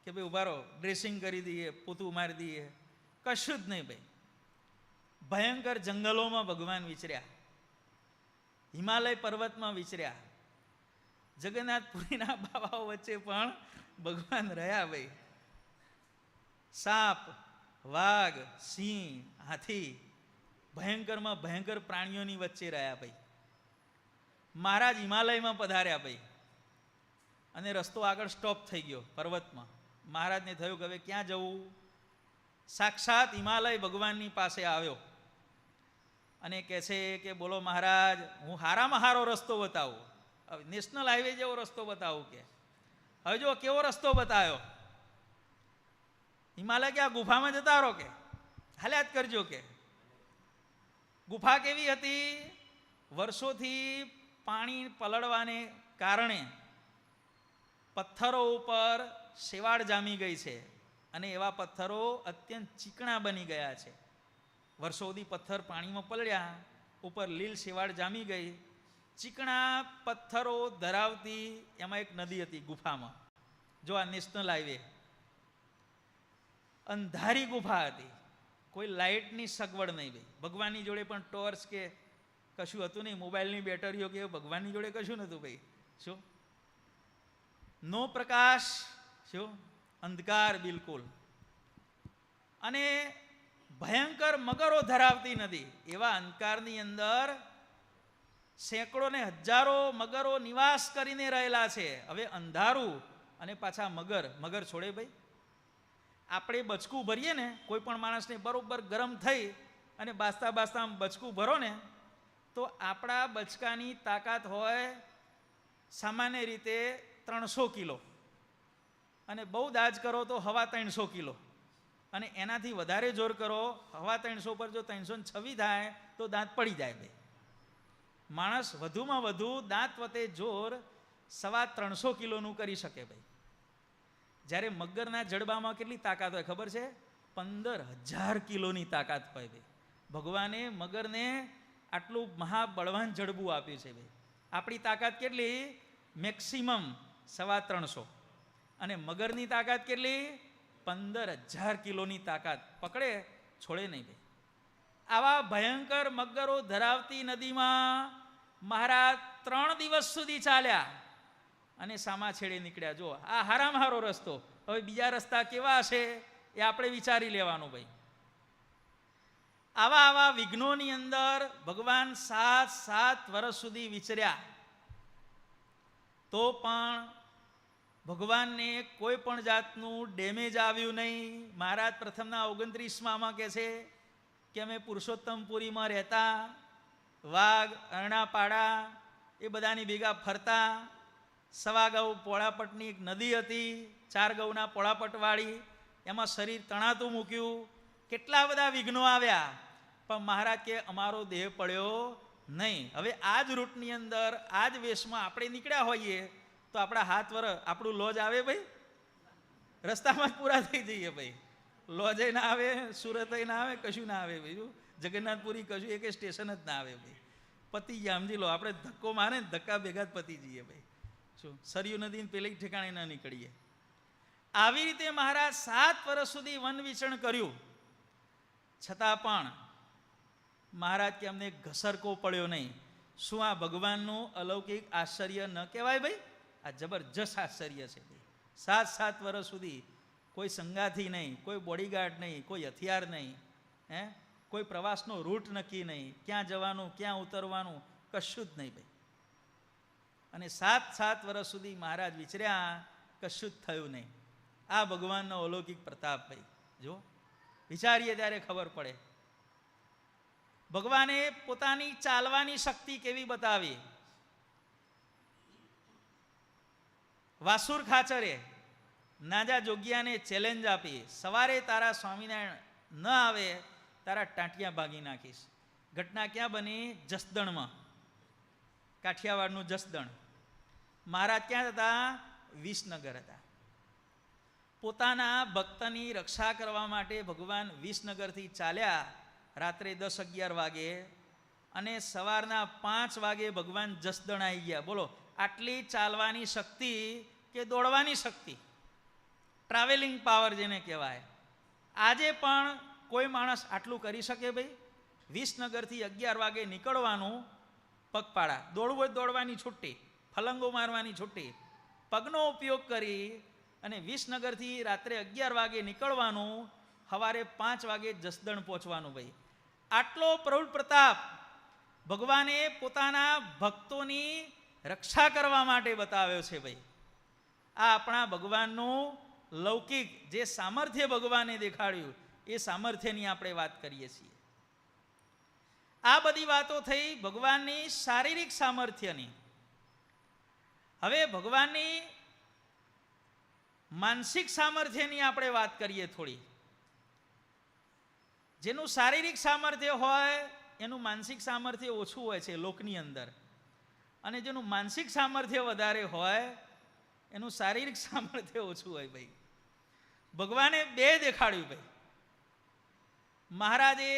કે ભાઈ ઉભા રહો ડ્રેસિંગ કરી દઈએ, પોતું મારી દઈએ, કશું જ નહીં. ભાઈ ભયંકર જંગલોમાં ભગવાન વિચર્યા, હિમાલય પર્વતમાં વિચર્યા, જગન્નાથપુરીના બાવાઓ વચ્ચે પણ ભગવાન રહ્યા. ભાઈ સાપ, વાઘ, સિંહ, હાથી, ભયંકરમાં ભયંકર પ્રાણીઓની વચ્ચે રહ્યા. ભાઈ મહારાજ હિમાલયમાં પધાર્યા. ભાઈ અને રસ્તો આગળ સ્ટોપ થઈ ગયો પર્વતમાં. મહારાજને થયું કે હવે ક્યાં જવું? સાક્ષાત હિમાલય ભગવાનની પાસે આવ્યો અને કહે છે કે બોલો મહારાજ, હું હારામાં હારો રસ્તો બતાવું, નેશનલ હાઈવે જેવો રસ્તો બતાવું. કે હવે જો કેવો રસ્તો બતાવ્યો. હિમાલય કે આ ગુફામાં જતા રહો, કે હાલ્યા જ કરજો. કે ગુફા કેવી હતી? વર્ષોથી પાણી પલળવાને કારણે પથ્થરો ઉપર શેવાળ જામી ગઈ છે અને એવા પથ્થરો અત્યંત ચીકણા બની ગયા છે. વર્ષો સુધી પથ્થર પાણીમાં પલળ્યા, ઉપર લીલ શેવાળ જામી ગઈ. ચીકણા પથ્થરો ધરાવતી એમાં એક નદી હતી ગુફામાં. જો આ નેશનલ હાઈવે, અંધારી ગુફા હતી, કોઈ લાઇટની સગવડ નહીં ભાઈ. ભગવાનની જોડે પણ ટોર્ચ કે કશું હતું નહીં, મોબાઈલની બેટરીઓ કે ભગવાનની જોડે કશું નહોતું ભાઈ. શું? નો પ્રકાશ, શું? અંધકાર બિલકુલ. અને ભયંકર મગરો ધરાવતી નદી, એવા અંધકારની અંદર સેંકડો ને હજારો મગરો નિવાસ કરીને રહેલા છે. હવે અંધારું અને પાછા મગર છોડે ભાઈ? આપણે બચકું ભરીએ ને, કોઈ પણ માણસને બરોબર ગરમ થઈ અને બાસતા બાસતા બચકું ભરો ને, તો આપણા બચકાની તાકાત હોય સામાન્ય રીતે 300 કિલો, અને બહુ દાજ કરો તો 350 કિલો, અને એનાથી વધારે જોર કરો, 350 પર જો 326 થાય તો દાંત પડી જાય ભાઈ. માણસ વધુમાં વધુ દાંત વતે જોર 350 કિલોનું કરી શકે ભાઈ. જ્યારે મગરના જડબામાં કેટલી તાકાત હોય ખબર છે? 15,000 કિલોની તાકાત હોય ભાઈ. ભગવાને મગરને આટલું મહાબળવાન જડબું આપ્યું છે ભાઈ. આપણી તાકાત કેટલી? મેક્સિમમ 350, અને મગરની તાકાત કેટલી? 15,000 કિલોની તાકાત. પકડે છોડે નહીં ભાઈ. આવા ભયંકર મગરો ધરાવતી નદીમાં મહારાજ 3 દિવસ સુધી ચાલ્યા અને સામા છેડે નીકળ્યા. જો આ હારામાં હારો રસ્તો. હવે બીજા રસ્તા કેવા હશે એ આપણે વિચારી લેવાનું ભાઈ. આવા વિઘ્નોની અંદર ભગવાન 7 વર્ષ સુધી વિચર્યા, તો પણ ભગવાનને કોઈ પણ જાતનું ડેમેજ આવ્યું નહીં. મહારાજ પ્રથમના 29માં કહે છે કે અમે પુરુષોત્તમપુરીમાં રહેતા, વાઘ, અરણા, પાડા એ બધાની ભેગા ફરતા. 1.25 ગૌ પોળાપટની એક નદી હતી, 4 ગૌના પોળાપટવાળી, એમાં શરીર તણાતું મૂક્યું. કેટલા બધા વિઘ્નો આવ્યા, પણ મહારાજ કે અમારો દેહ પડ્યો નહીં. હવે આ જ રૂટની અંદર, આ જ વેશમાં આપણે નીકળ્યા હોઈએ તો આપણા હાથ વર આપણું લોજ આવે ભાઈ? રસ્તામાં જ પૂરા થઈ જઈએ ભાઈ. લોજે ના આવે, સુરતય ના આવે, કશું ના આવે ભાઈ. જગન્નાથપુરી કશું એક સ્ટેશન જ ના આવે ભાઈ. પતી ગયા, સમજી લો. આપણે ધક્કો મારે ને ધક્કા ભેગા જ પતી જઈએ ભાઈ. શું સરયુ નદીને પેલી ઠેકાણે ના નીકળીએ. આવી રીતે મહારાજ 7 વર્ષ સુધી વન વિચરણ કર્યું, છતાં પણ મહારાજ કે અમને ઘસરકો પડ્યો નહીં. શું આ ભગવાનનું અલૌકિક આશ્ચર્ય ન કહેવાય ભાઈ? આ જબરજસ્ત આશ્ચર્ય છે ભાઈ. 7 વર્ષ સુધી કોઈ સંગાથી નહીં, કોઈ બોડીગાર્ડ નહીં, કોઈ હથિયાર નહીં, કોઈ પ્રવાસનો રૂટ નક્કી નહીં, ક્યાં જવાનું, ક્યાં ઉતરવાનું, કશું જ નહીં ભાઈ. અને 7 વર્ષ સુધી મહારાજ વિચર્યા, કશું જ થયું નહીં. આ ભગવાનનો અલૌકિક પ્રતાપ ભાઈ. જો વિચારીએ ત્યારે ખબર પડે. ભગવાને પોતાની ચાલવાની શક્તિ કેવી બતાવી. વાસુર ખાચરે નાજા જોગિયાને ચેલેન્જ આપી, સવારે તારા સ્વામિનારાયણ ન આવે તારા ટાંટિયા ભાગી નાખીશ. ઘટના ક્યાં બની? જસદણમાં, કાઠિયાવાડનું જસદણ. મહારાજ ક્યાં હતા? વિસનગર હતા. પોતાના ભક્તની રક્ષા કરવા માટે ભગવાન વિસનગરથી ચાલ્યા રાત્રે 10-11 વાગે, અને સવારના 5 વાગે ભગવાન જસદણ આવી ગયા. બોલો, આટલી ચાલવાની શક્તિ કે દોડવાની શક્તિ, ટ્રાવેલિંગ પાવર જેને કહેવાય. આજે પણ કોઈ માણસ આટલું કરી શકે ભાઈ? વિસનગરથી 11 વાગે નીકળવાનું પગપાળા, દોડવું હોય દોડવાની છુટ્ટી, ફલંગો મારવાની છુટ્ટી, પગનો ઉપયોગ કરી અને વિસનગરથી રાત્રે 11 વાગે નીકળવાનું, સવારે 5 વાગે જસદણ પહોંચવાનું ભાઈ. આટલો પ્રૌઢ પ્રતાપ ભગવાને પોતાના ભક્તોની રક્ષા કરવા માટે બતાવ્યો છે ભાઈ. આ આપણા ભગવાનનું લૌકિક જે સામર્થ્ય ભગવાને દેખાડ્યું, એ સામર્થ્યની આપણે વાત કરીએ છીએ. આ બધી વાતો થઈ ભગવાનની શારીરિક સામર્થ્યની. હવે ભગવાનની માનસિક સામર્થ્યની આપણે વાત કરીએ થોડી. જેનું શારીરિક સામર્થ્ય હોય એનું માનસિક સામર્થ્ય ઓછું હોય છે લોકની અંદર, અને જેનું માનસિક સામર્થ્ય વધારે હોય એનું શારીરિક સામર્થ્ય ઓછું હોય ભાઈ. ભગવાને બે દેખાડ્યું ભાઈ. મહારાજે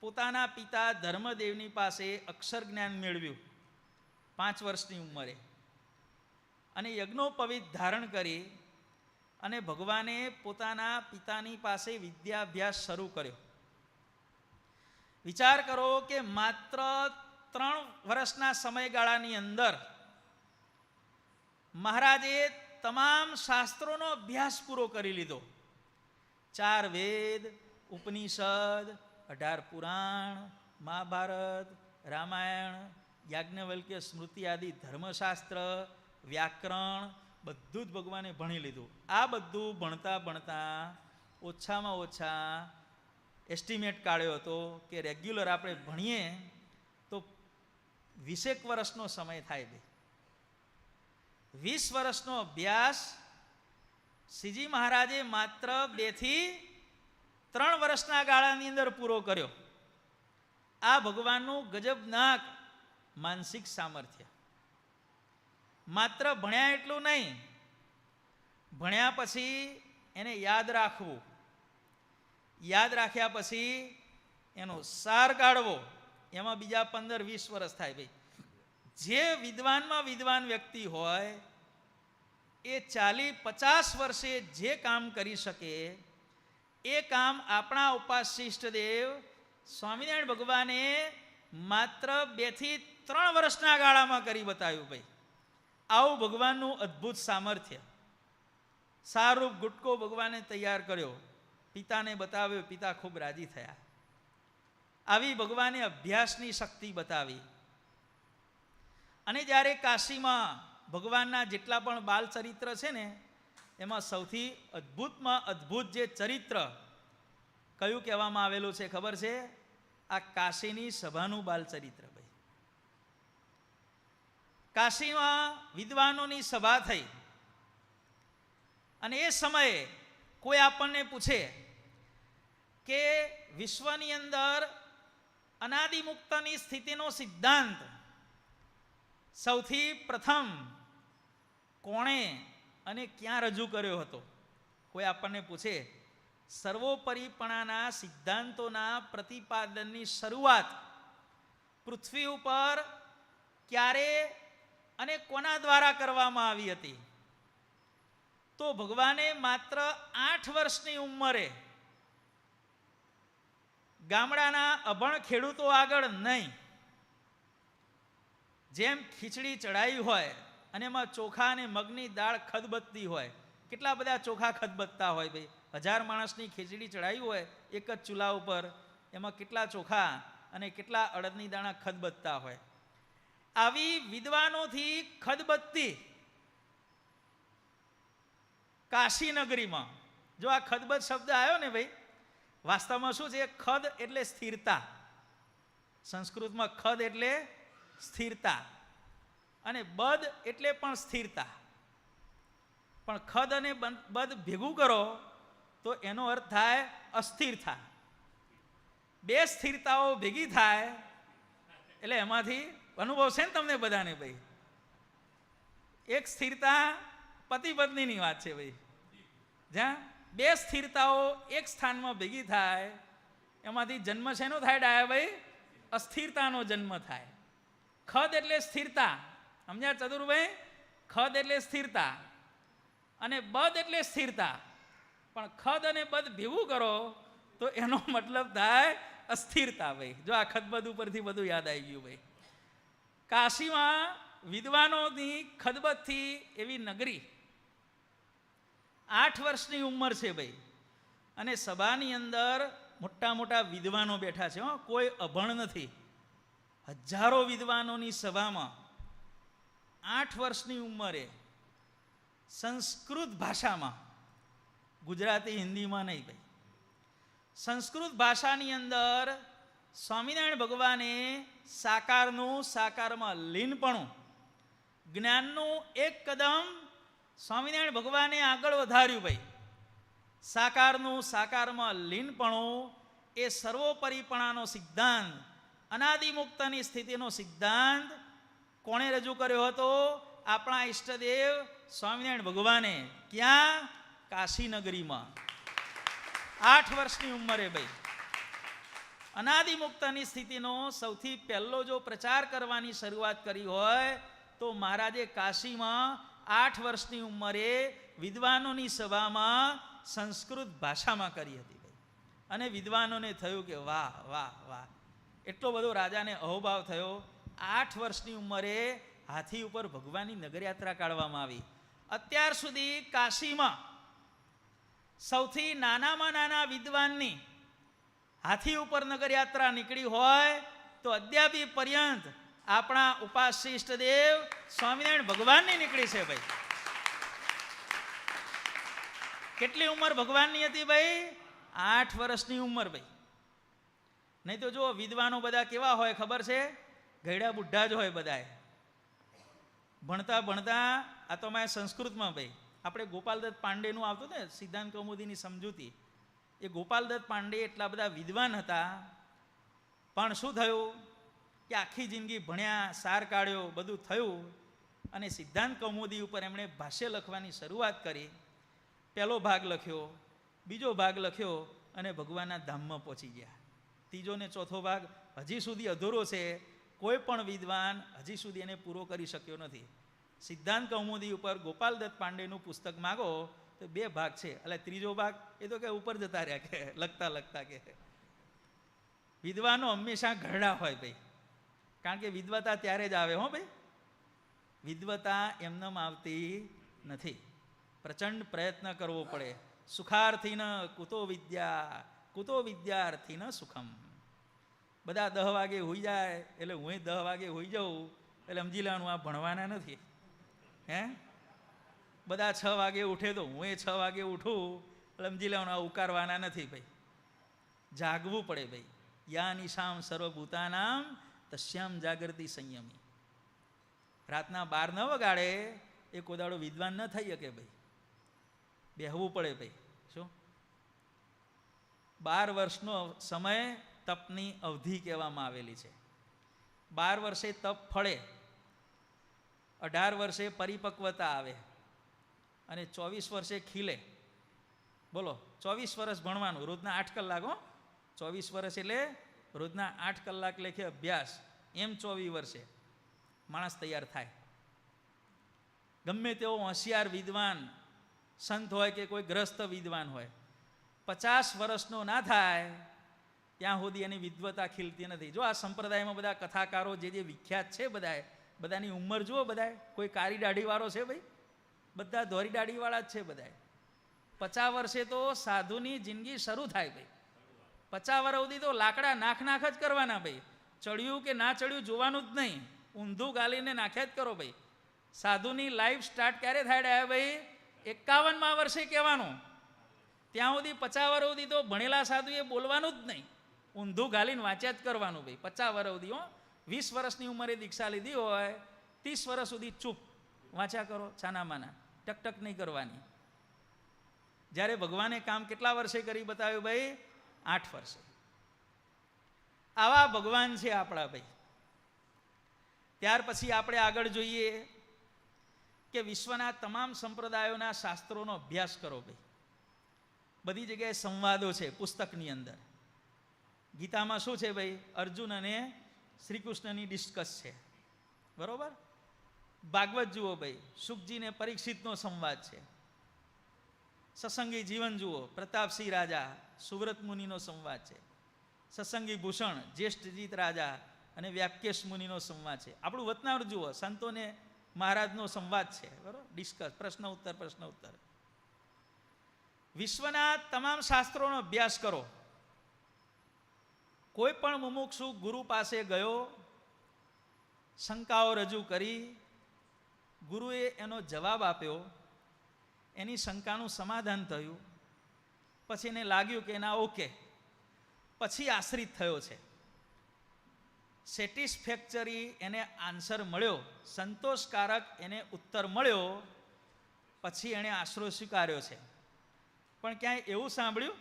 પોતાના પિતા ધર્મદેવની પાસે અક્ષર જ્ઞાન મેળવ્યું 5 વર્ષની ઉંમરે, અને યજ્ઞોપવિત ધારણ કરી અને ભગવાને પોતાના પિતાની પાસે વિદ્યાભ્યાસ શરૂ કર્યો. વિચાર કરો કે માત્ર 3 વર્ષના સમયગાળાની અંદર મહારાજે તમામ શાસ્ત્રોનો અભ્યાસ પૂરો કરી લીધો. 4 વેદ, ઉપનિષદ, 18 પુરાણ, મહાભારત, રામાયણ, યાજ્ઞવલ્ક્ય સ્મૃતિ આદિ ધર્મશાસ્ત્ર, વ્યાકરણ બધું જ ભગવાને ભણી લીધું. આ બધું ભણતા ભણતા ઓછામાં ઓછા એસ્ટિમેટ કાઢ્યો હતો કે રેગ્યુલર આપણે ભણીએ તો 20 વર્ષનો સમય થાય. ભાઈ 20 વર્ષનો અભ્યાસ શ્રીજી મહારાજે માત્ર 2 થી 3 વર્ષના ગાળાની અંદર પૂરો કર્યો. આ ભગવાનનું ગજબનાક માનસિક સામર્થ્ય. માત્ર ભણ્યા એટલું નહીં, ભણ્યા પછી એને યાદ રાખવું, યાદ રાખ્યા પછી એનો સાર કાઢવો, એમાં બીજા 15-20 વર્ષ થાય. ભાઈ જે વિદ્વાનમાં વિદ્વાન વ્યક્તિ હોય એ 40-50 વર્ષે જે કામ કરી શકે એ કામ આપણા ઉપાસ્ય ઈષ્ટદેવ સ્વામિનારાયણ ભગવાને માત્ર 2 થી 3 વર્ષના ગાળામાં કરી બતાવ્યું. ભાઈ આવું ભગવાનનું અદ્ભુત સામર્થ્ય. સારૂપ ગુટકો ભગવાને તૈયાર કર્યો, પિતાને બતાવ્યો, પિતા ખૂબ રાજી થયા. આવી ભગવાને અભ્યાસની શક્તિ બતાવી. અને જ્યારે કાશીમાં ભગવાનના જેટલા પણ બાલ ચરિત્ર છે ને એમાં સૌથી અદ્ભુતમાં અદ્ભુત જે ચરિત્ર કયું કહેવામાં આવેલું છે ખબર છે? આ કાશીની સભાનું બાલ ચરિત્ર. ભાઈ કાશીમાં વિદ્વાનોની સભા થઈ અને એ સમયે કોઈ આપણને પૂછે કે વિશ્વની અંદર અનાદિમુક્તની સ્થિતિનો સિદ્ધાંત સૌથી પ્રથમ કોણે અને ક્યાં રજૂ કર્યો હતો? કોઈ આપણને પૂછે, સર્વોપરીપણાના સિદ્ધાંતોના પ્રતિપાદનની શરૂઆત પૃથ્વી ઉપર ક્યારે અને કોના દ્વારા કરવામાં આવી હતી? તો ભગવાને માત્ર 8 વર્ષની ઉંમરે ગામડાના અભણ ખેડૂતો આગળ નહીં, જેમ ખીચડી ચડાવી હોય અને એમાં ચોખા અને મગની દાળ ખદબદતી હોય, કેટલા બધા ચોખા ખદબદતા હોય. ભાઈ 1000 માણસની ખીચડી ચડાવી હોય એક જ ચૂલા ઉપર, એમાં કેટલા ચોખા અને કેટલા અડદની દાણા ખદબદતા હોય. આવી વિદ્વાનોથી ખદબદતી કાશી નગરીમાં, જો આ ખદબદ શબ્દ આવ્યો ને ભાઈ, વાસ્તવમાં શું છે? ખદ એટલે સ્થિરતા. સંસ્કૃતમાં ખદ એટલે સ્થિરતા અને બદ એટલે પણ સ્થિરતા. પણ ખદ અને બદ ભેગું કરો તો એનો અર્થ થાય અસ્થિરતા. 2 સ્થિરતાઓ ભેગી થાય એટલે એમાંથી અનુભવ છે ને તમને બધાને. ભાઈ એક સ્થિરતા પતિ પત્નીની વાત છે. ભાઈ જ્યાં 2 સ્થિરતાઓ એક સ્થાનમાં ભેગી થાય એમાંથી જન્મ શેનો થાય ડાયા? ભાઈ અસ્થિરતાનો જન્મ થાય. ખદ એટલે સ્થિરતા, સમજ્યા ચતુરભાઈ? ખદ એટલે સ્થિરતા અને બદ એટલે સ્થિરતા. પણ ખદ અને બદ ભેગું કરો તો એનો મતલબ થાય અસ્થિરતા. ભાઈ જો આ ખદબદ ઉપરથી બધું યાદ આવી ગયું. ભાઈ કાશીમાં વિદ્વાનોની ખદબદથી એવી નગરી, 8 વર્ષની ઉંમર છે ભાઈ, અને સભાની અંદર મોટા મોટા વિદ્વાનો બેઠા છે. કોઈ અભણ નથી. હજારો વિદ્વાનોની સભામાં 8 વર્ષની ઉંમરે સંસ્કૃત ભાષામાં, ગુજરાતી હિન્દીમાં નહીં ભાઈ, સંસ્કૃત ભાષાની અંદર સ્વામિનારાયણ ભગવાને સાકારનું સાકારમાં લીનપણું, જ્ઞાનનું એક કદમ સ્વામિનારાયણ ભગવાને આગળ વધાર્યું. ભાઈ સાકારનું સાકારમાં લીનપણું એ સર્વોપરીપણાનો સિદ્ધાંત, અનાદિમુક્તની સ્થિતિનો સિદ્ધાંત કોણે રજૂ કર્યો હતો? આપણા ઈષ્ટદેવ સ્વામિનારાયણ ભગવાને. ક્યાં? કાશી નગરીમાં 8 વર્ષની ઉંમરે. ભાઈ અનાદિમુક્તની સ્થિતિનો સૌથી પહેલો જો પ્રચાર કરવાની શરૂઆત કરી હોય તો મહારાજે કાશીમાં 8 વર્ષની ઉંમરે વિદ્વાનોની સભામાં સંસ્કૃત ભાષામાં કરી હતી. ભાઈ અને વિદ્વાનોને થયું કે વાહ વાહ વાહ, એટલો બધો રાજાને અહોભાવ થયો. 8 વર્ષની ઉંમરે હાથી ઉપર ભગવાનની નગરયાત્રા કાઢવામાં આવી. અત્યાર સુધી કાશીમાં સૌથી નાનામાં નાના વિદ્વાનની હાથી ઉપર નગરયાત્રા નીકળી હોય તો અદ્યાપી પર્યંત આપણા ઉપાસ્ય ઈષ્ટદેવ સ્વામિનારાયણ ભગવાનની નીકળી છે ભાઈ. કેટલી ઉંમર ભગવાનની હતી ભાઈ? 8 વર્ષની ઉંમર ભાઈ. નહીં તો જો વિદ્વાનો બધા કેવા હોય ખબર છે? ગયડા બુઢ્ઢા જ હોય બધાએ. ભણતા ભણતા આ તો મેં સંસ્કૃતમાં ભાઈ આપણે ગોપાલદત્ત પાંડેનું આવતું ને સિદ્ધાંત કૌમુદીની સમજૂતી, એ ગોપાલદત્ત પાંડે એટલા બધા વિદ્વાન હતા, પણ શું થયું કે આખી જિંદગી ભણ્યા, સાર કાઢ્યો, બધું થયું, અને સિદ્ધાંત કૌમુદી ઉપર એમણે ભાષ્ય લખવાની શરૂઆત કરી. પહેલો ભાગ લખ્યો, બીજો ભાગ લખ્યો અને ભગવાનના ધામમાં પહોંચી ગયા. ત્રીજો ને ચોથો ભાગ હજી સુધી અધૂરો છે. કોઈ પણ વિદ્વાન હજી સુધી એને પૂરો કરી શક્યો નથી. સિદ્ધાંત કૌમુદી ઉપર ગોપાલદત્ત પાંડેનું પુસ્તક માગો તો 2 ભાગ છે, એટલે ત્રીજો ભાગ એ તો કે ઉપર જતા રહ્યા કે લખતા લખતા કે. વિદ્વાનો હંમેશા ઘરડા હોય ભાઈ, કારણ કે વિદ્વતા ત્યારે જ આવે. હો ભાઈ, વિદ્વતા એમનેમ આવતી નથી, પ્રચંડ પ્રયત્ન કરવો પડે. સુખાર્થીન કુતો વિદ્યા, કુતો વિદ્યાર્થીન સુખમ. બધા 10 વાગે હોઈ જાય એટલે હું 10 વાગે હોઈ જાઉં એટલે સમજી લેવાનું આ ભણવાના નથી. હે, બધા 6 વાગે ઉઠે તો હું 6 વાગે ઉઠું એટલે સમજી લેવાનું આ ઉકારવાના નથી ભાઈ. જાગવું પડે ભાઈ. યા નિશામ સર્વભૂતાનામ તસ્યામ જાગૃતિ સંયમી. રાતના 12 ન વગાડે એ કોદાળો વિદ્વાન ન થઈ શકે ભાઈ. બેહવું પડે ભાઈ. શું 12 વર્ષનો સમય તપની અવધિ કહેવામાં આવેલી છે. 12 વર્ષે તપ ફળે, 18 વર્ષે પરિપક્વતા આવે અને 24 વર્ષે ખીલે. બોલો, 24 વર્ષ ભણવાનું, રોજના 8 કલાક. હો, 24 વર્ષ એટલે રોજના 8 કલાક લેખે અભ્યાસ. એમ 24 વર્ષે માણસ તૈયાર થાય. ગમે તેવો હોશિયાર વિદ્વાન સંત હોય કે કોઈ ગ્રસ્ત વિદ્વાન હોય, 50 વર્ષનો ના થાય ત્યાં સુધી એની વિદ્વતા ખીલતી નથી. જો આ સંપ્રદાયમાં બધા કથાકારો જે વિખ્યાત છે બધાની ઉંમર જુઓ. બધા કોઈ કાળી દાઢીવાળો છે ભાઈ? બધા ધોરી દાઢીવાળા જ છે બધા. 50 વર્ષે તો સાધુની જિંદગી શરૂ થાય ભાઈ. 50 વર્ષ સુધી તો લાકડા નાખ જ કરવાના ભાઈ. ચડ્યું કે ના ચડ્યું જોવાનું જ નહીં, ઊંધું ગાલીને નાખ્યા જ કરો ભાઈ. સાધુની લાઈફ સ્ટાર્ટ ક્યારે થાય ભાઈ? 51મા વર્ષે કહેવાનું. ત્યાં સુધી 50 વર્ષ સુધી તો ભણેલા સાધુએ બોલવાનું જ નહીં, ઊંધું ગાલીને વાંચ્યા જ કરવાનું ભાઈ. 50 વર્ષ સુધી. 20 વર્ષની ઉંમરે દીક્ષા લીધી હોય, 30 વર્ષ સુધી ચૂપ વાંચ્યા કરો, છાના માના, ટકટક નહીં કરવાની. જ્યારે ભગવાને કામ કેટલા વર્ષે કરી બતાવ્યું ભાઈ? 8 વર્ષે. આવા ભગવાન છે આપણા ભાઈ. ત્યાર પછી આપણે આગળ જોઈએ કે વિશ્વના તમામ સંપ્રદાયોના શાસ્ત્રોનો અભ્યાસ કરો ભાઈ. બધી જગ્યાએ સંવાદો છે પુસ્તકની અંદર. ગીતામાં શું છે ભાઈ? અર્જુન અને શ્રી કૃષ્ણની ડિસ્કસ છે, બરોબર? ભાગવત જુઓ ભાઈ, સુખજી ને પરીક્ષિતનો સંવાદ છે. સત્સંગી જીવન જુઓ, પ્રતાપસિંહ રાજા સુવ્રત મુનિનો સંવાદ છે. સત્સંગી ભૂષણ જ્યેષ્ઠજીત રાજા અને વ્યાપકેશ મુનિનો સંવાદ છે. આપણું વતનાવૃત જુઓ, સંતોને મહારાજનો સંવાદ છે, બરોબર? ડિસ્કસ, પ્રશ્ન ઉત્તર. વિશ્વના તમામ શાસ્ત્રોનો અભ્યાસ કરો. કોઈ પણ મુમુક્ષુ ગુરુ પાસે ગયો, શંકાઓ રજૂ કરી, ગુરુએ એનો જવાબ આપ્યો, એની શંકાનું સમાધાન થયું, પછી એને લાગ્યું કે એના ઓકે, પછી આશ્રિત થયો છે, સેટિસ્ફેક્ટરી એને આન્સર મળ્યો, સંતોષકારક એને ઉત્તર મળ્યો, પછી એણે આશરો સ્વીકાર્યો છે. પણ ક્યાંય એવું સાંભળ્યું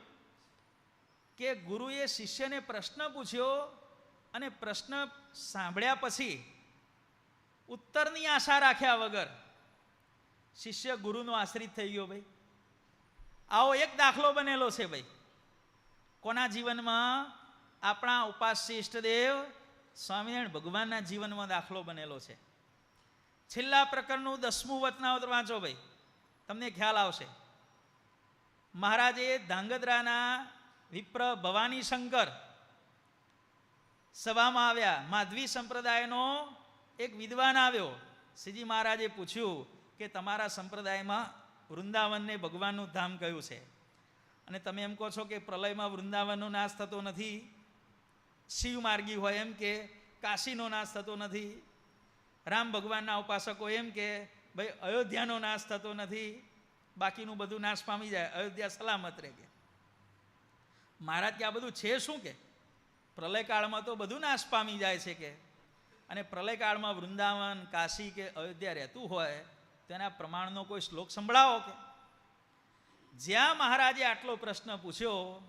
કે ગુરુએ શિષ્યને પ્રશ્ન પૂછ્યો અને પ્રશ્ન સાંભળ્યા પછી ઉત્તરની આશા રાખ્યા વગર શિષ્ય ગુરુનો આશ્રિત થઈ ગયો ભાઈ? આવો એક દાખલો બનેલો છે ભાઈ. કોના જીવનમાં? આપણા ઉપાસ્ય ઈષ્ટદેવ સ્વામિનારાયણ ભગવાનના જીવનમાં દાખલો બનેલો છે. છેલ્લા પ્રકરણનું 10મું વચનાવત વાંચો ભાઈ, તમને ખ્યાલ આવશે. મહારાજે ધાંગધ્રાના વિપ્ર ભવાની શંકર સભામાં આવ્યા. માધવી સંપ્રદાયનો એક વિદ્વાન આવ્યો. શ્રીજી મહારાજે પૂછ્યું કે તમારા સંપ્રદાયમાં વૃંદાવનને ભગવાનનું ધામ કયું છે? અને તમે એમ કહો છો કે પ્રલયમાં વૃંદાવનનો નાશ થતો નથી, શિવ માર્ગી હોય એમ કે કાશીનો નાશ થતો નથી, રામ ભગવાનના ઉપાસકો એમ કે ભાઈ અયોધ્યાનો નાશ થતો નથી, બાકીનું બધું નાશ પામી જાય, અયોધ્યા સલામત રહે. કે મહારાજ કે આ બધું છે શું? કે પ્રલયકાળમાં તો બધું નાશ પામી જાય છે કે, અને પ્રલયકાળમાં વૃંદાવન કાશી કે અયોધ્યા રહેતું હોય તેના પ્રમાણનો કોઈ શ્લોક સંભળાવો. કે જ્યાં મહારાજે આટલો પ્રશ્ન પૂછ્યો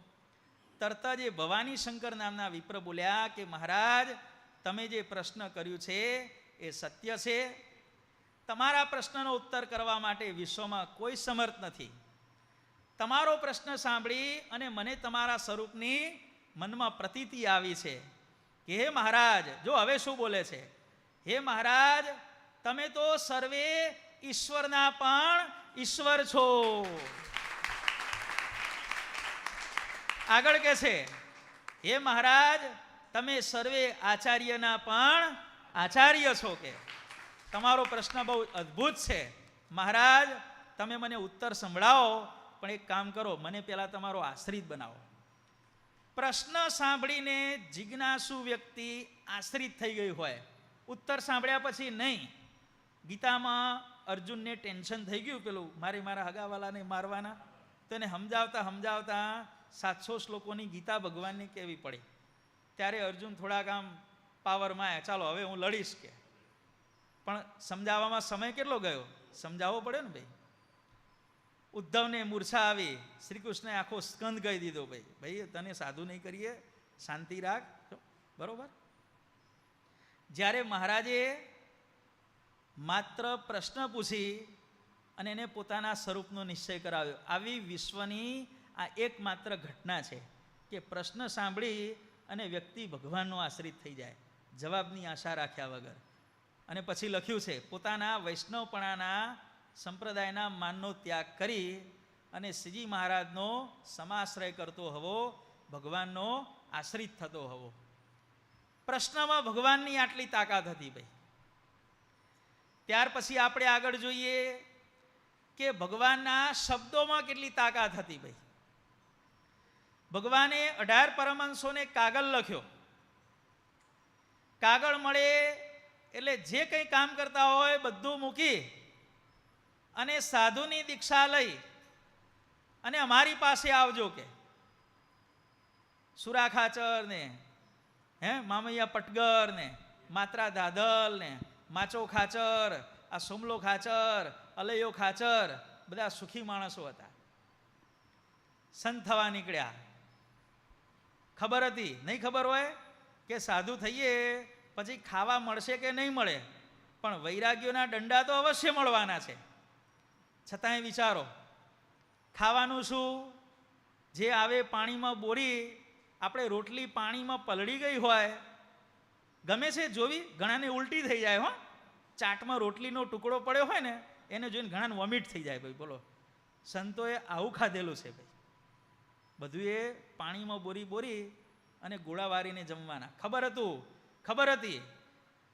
તરત જ એ ભવાની શંકર નામના વિપ્ર બોલ્યા કે મહારાજ, તમે જે પ્રશ્ન કર્યું છે એ સત્ય છે. તમારા પ્રશ્નનો ઉત્તર કરવા માટે વિશ્વમાં કોઈ સમર્થ નથી. તમારો પ્રશ્ન સાંભળી અને મને તમારા સ્વરૂપની મનમાં પ્રતીતિ આવી છે કે હે મહારાજ, જો હવે શું બોલે છે, હે મહારાજ, તમે તો સર્વે ઈશ્વરના પણ ઈશ્વર છો. આગળ કે છે, હે મહારાજ, તમે સર્વે આચાર્યના પણ આચાર્ય છો. કે તમારો પ્રશ્ન બહુ અદ્ભુત છે મહારાજ, તમે મને ઉત્તર સંભળાવો, પણ એક કામ કરો, મને પહેલા તમારો આશ્રિત બનાવો. પ્રશ્ન સાંભળીને જિજ્ઞાસુ વ્યક્તિ આશ્રિત થઈ ગઈ હોય, ઉત્તર સાંભળ્યા પછી નહીં. ગીતામાં અર્જુનને ટેન્શન થઈ ગયું, પેલું મારા હગાવાલાને મારવાના, તો એને સમજાવતા 700 શ્લોકોની ગીતા ભગવાનને કહેવી પડી. ત્યારે અર્જુન થોડાક આમ પાવરમાં આવ્યા, ચાલો હવે હું લડીશ. કે પણ સમજાવવામાં સમય કેટલો ગયો, સમજાવવો પડે ને ભાઈ. ઉદ્ધવને મૂર્છા આવી, શ્રી કૃષ્ણે આખો સ્કંદ કહી દીધો, ભાઈ તને સાધુ નહીં કરીએ, શાંતિ રાખ, બરોબર. જ્યારે મહારાજે માત્ર પ્રશ્ન પૂછી અને એને પોતાના સ્વરૂપનો નિશ્ચય કરાવ્યો, આવી વિશ્વની આ એકમાત્ર ઘટના છે કે પ્રશ્ન સાંભળી અને વ્યક્તિ ભગવાનનો આશ્રિત થઈ જાય, જવાબની આશા રાખ્યા વગર. અને પછી લખ્યું છે, પોતાના વૈષ્ણવપણાના સંપ્રદાયના માનનો ત્યાગ કરી અને શ્રીજી મહારાજનો સમાશ્રય કરતો હોવો, ભગવાનનો આશ્રિત થતો હોવો. પ્રશ્નમાં ભગવાનની આટલી તાકાત હતી ભાઈ. ત્યાર પછી આપણે આગળ જોઈએ કે ભગવાનના શબ્દોમાં કેટલી તાકાત હતી ભાઈ. ભગવાને 18 પરમહંસોને કાગળ લખ્યો. કાગળ મળે એટલે જે કંઈ કામ કરતા હોય બધું મૂકી અને સાધુની દીક્ષા લઈ અને અમારી પાસે આવજો. કે સુરા ખાચર ને મામૈયા પટગર ને માત્રા દાદલ ને માચો ખાચર, આ સોમલો ખાચર, અલૈયો ખાચર, બધા સુખી માણસો હતા. સંત થવા નીકળ્યા. ખબર હતી નહીં ખબર હોય કે સાધુ થઈએ પછી ખાવા મળશે કે નહીં મળે, પણ વૈરાગ્યોના દંડા તો અવશ્ય મળવાના છે. છતાંય વિચારો, ખાવાનું શું? જે આવે પાણીમાં બોરી, આપણે રોટલી પાણીમાં પલળી ગઈ હોય, ગમે છે જોવી, ઘણાને ઉલટી થઈ જાય. હો, ચાટમાં રોટલીનો ટુકડો પડ્યો હોય ને એને જોઈને ઘણાને વોમિટ થઈ જાય ભાઈ. બોલો, સંતોએ આવું ખાધેલું છે ભાઈ. બધું એ પાણીમાં બોરી અને ગોળા વાળીને જમવાના. ખબર હતી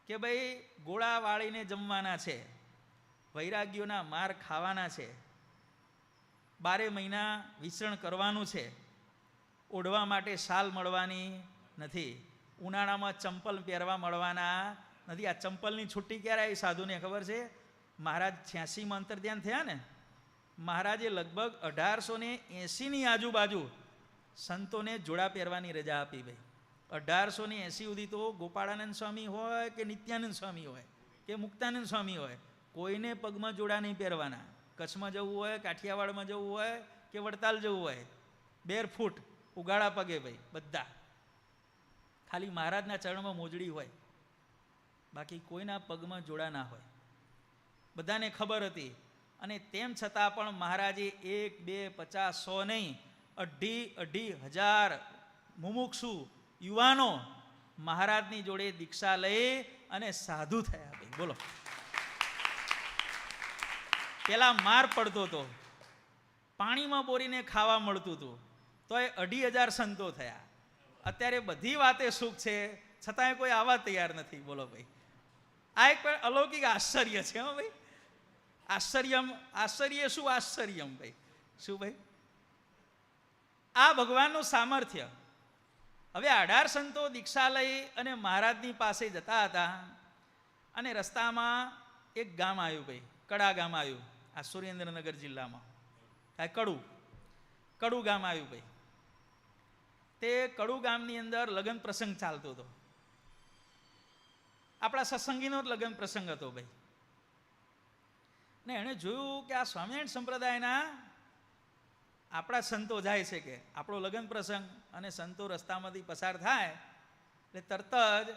કે ભાઈ ગોળા વાળીને જમવાના છે, વૈરાગ્યોના માર ખાવાના છે, 12 મહિના વિચરણ કરવાનું છે, ઓઢવા માટે શાલ મળવાની નથી, ઉનાળામાં ચંપલ પહેરવા મળવાના નથી. આ ચંપલની છુટ્ટી ક્યારે આવી સાધુને ખબર છે? મહારાજ 86માં અંતર્ધ્યાન થયા ને, મહારાજે લગભગ 1880ની આજુબાજુ સંતોને જોડા પહેરવાની રજા આપી ભાઈ. 1880 સુધી તો ગોપાળાનંદ સ્વામી હોય કે નિત્યાનંદ સ્વામી હોય કે મુક્તાનંદ સ્વામી હોય, કોઈને પગમાં જોડા નહીં પહેરવાના. કચ્છમાં જવું હોય, કાઠિયાવાડમાં જવું હોય કે વડતાલ જવું હોય, 2 ફૂટ ઉગાડા પગે ભાઈ બધા. ખાલી મહારાજના ચરણમાં મોજડી હોય, બાકી કોઈના પગમાં જોડા ના હોય. બધાને ખબર હતી. અને તેમ છતાં પણ મહારાજે 1, 2, 50, 100 નહીં, 2,500 મુમુક્ષુ યુવાનો મહારાજની જોડે દીક્ષા લઈ અને સાધુ થયા ભાઈ. બોલો, પેલા માર પડતો હતો, પાણીમાં બોરીને ખાવા મળતું હતું, તો એ 2,500 સંતો થયા. અત્યારે બધી વાતે સુખ છે, છતાંય કોઈ આવવા તૈયાર નથી. બોલો ભાઈ, આ એક પણ અલૌકિક આશ્ચર્ય છે. હો ભાઈ, આશ્ચર્ય શું આશ્ચર્યમ ભાઈ, શું ભાઈ, આ ભગવાનનું સામર્થ્ય. હવે 18 સંતો દીક્ષા લઈ અને મહારાજની પાસે જતા હતા અને રસ્તામાં એક ગામ આવ્યું ભાઈ, કડા ગામ આવ્યું. આ સુરેન્દ્રનગર જિલ્લામાં કડુ ગામ આવ્યું ભાઈ. તે કડુ ગામની અંદર લગ્ન પ્રસંગ ચાલતો હતો. આપણા સત્સંગીનો જ લગ્ન પ્રસંગ હતો ભાઈ. ને એણે જોયું કે આ સ્વામિનારાયણ સંપ્રદાયના આપણા સંતો જાય છે કે આપણો લગ્ન પ્રસંગ, અને સંતો રસ્તામાંથી પસાર થાય એટલે તરત જ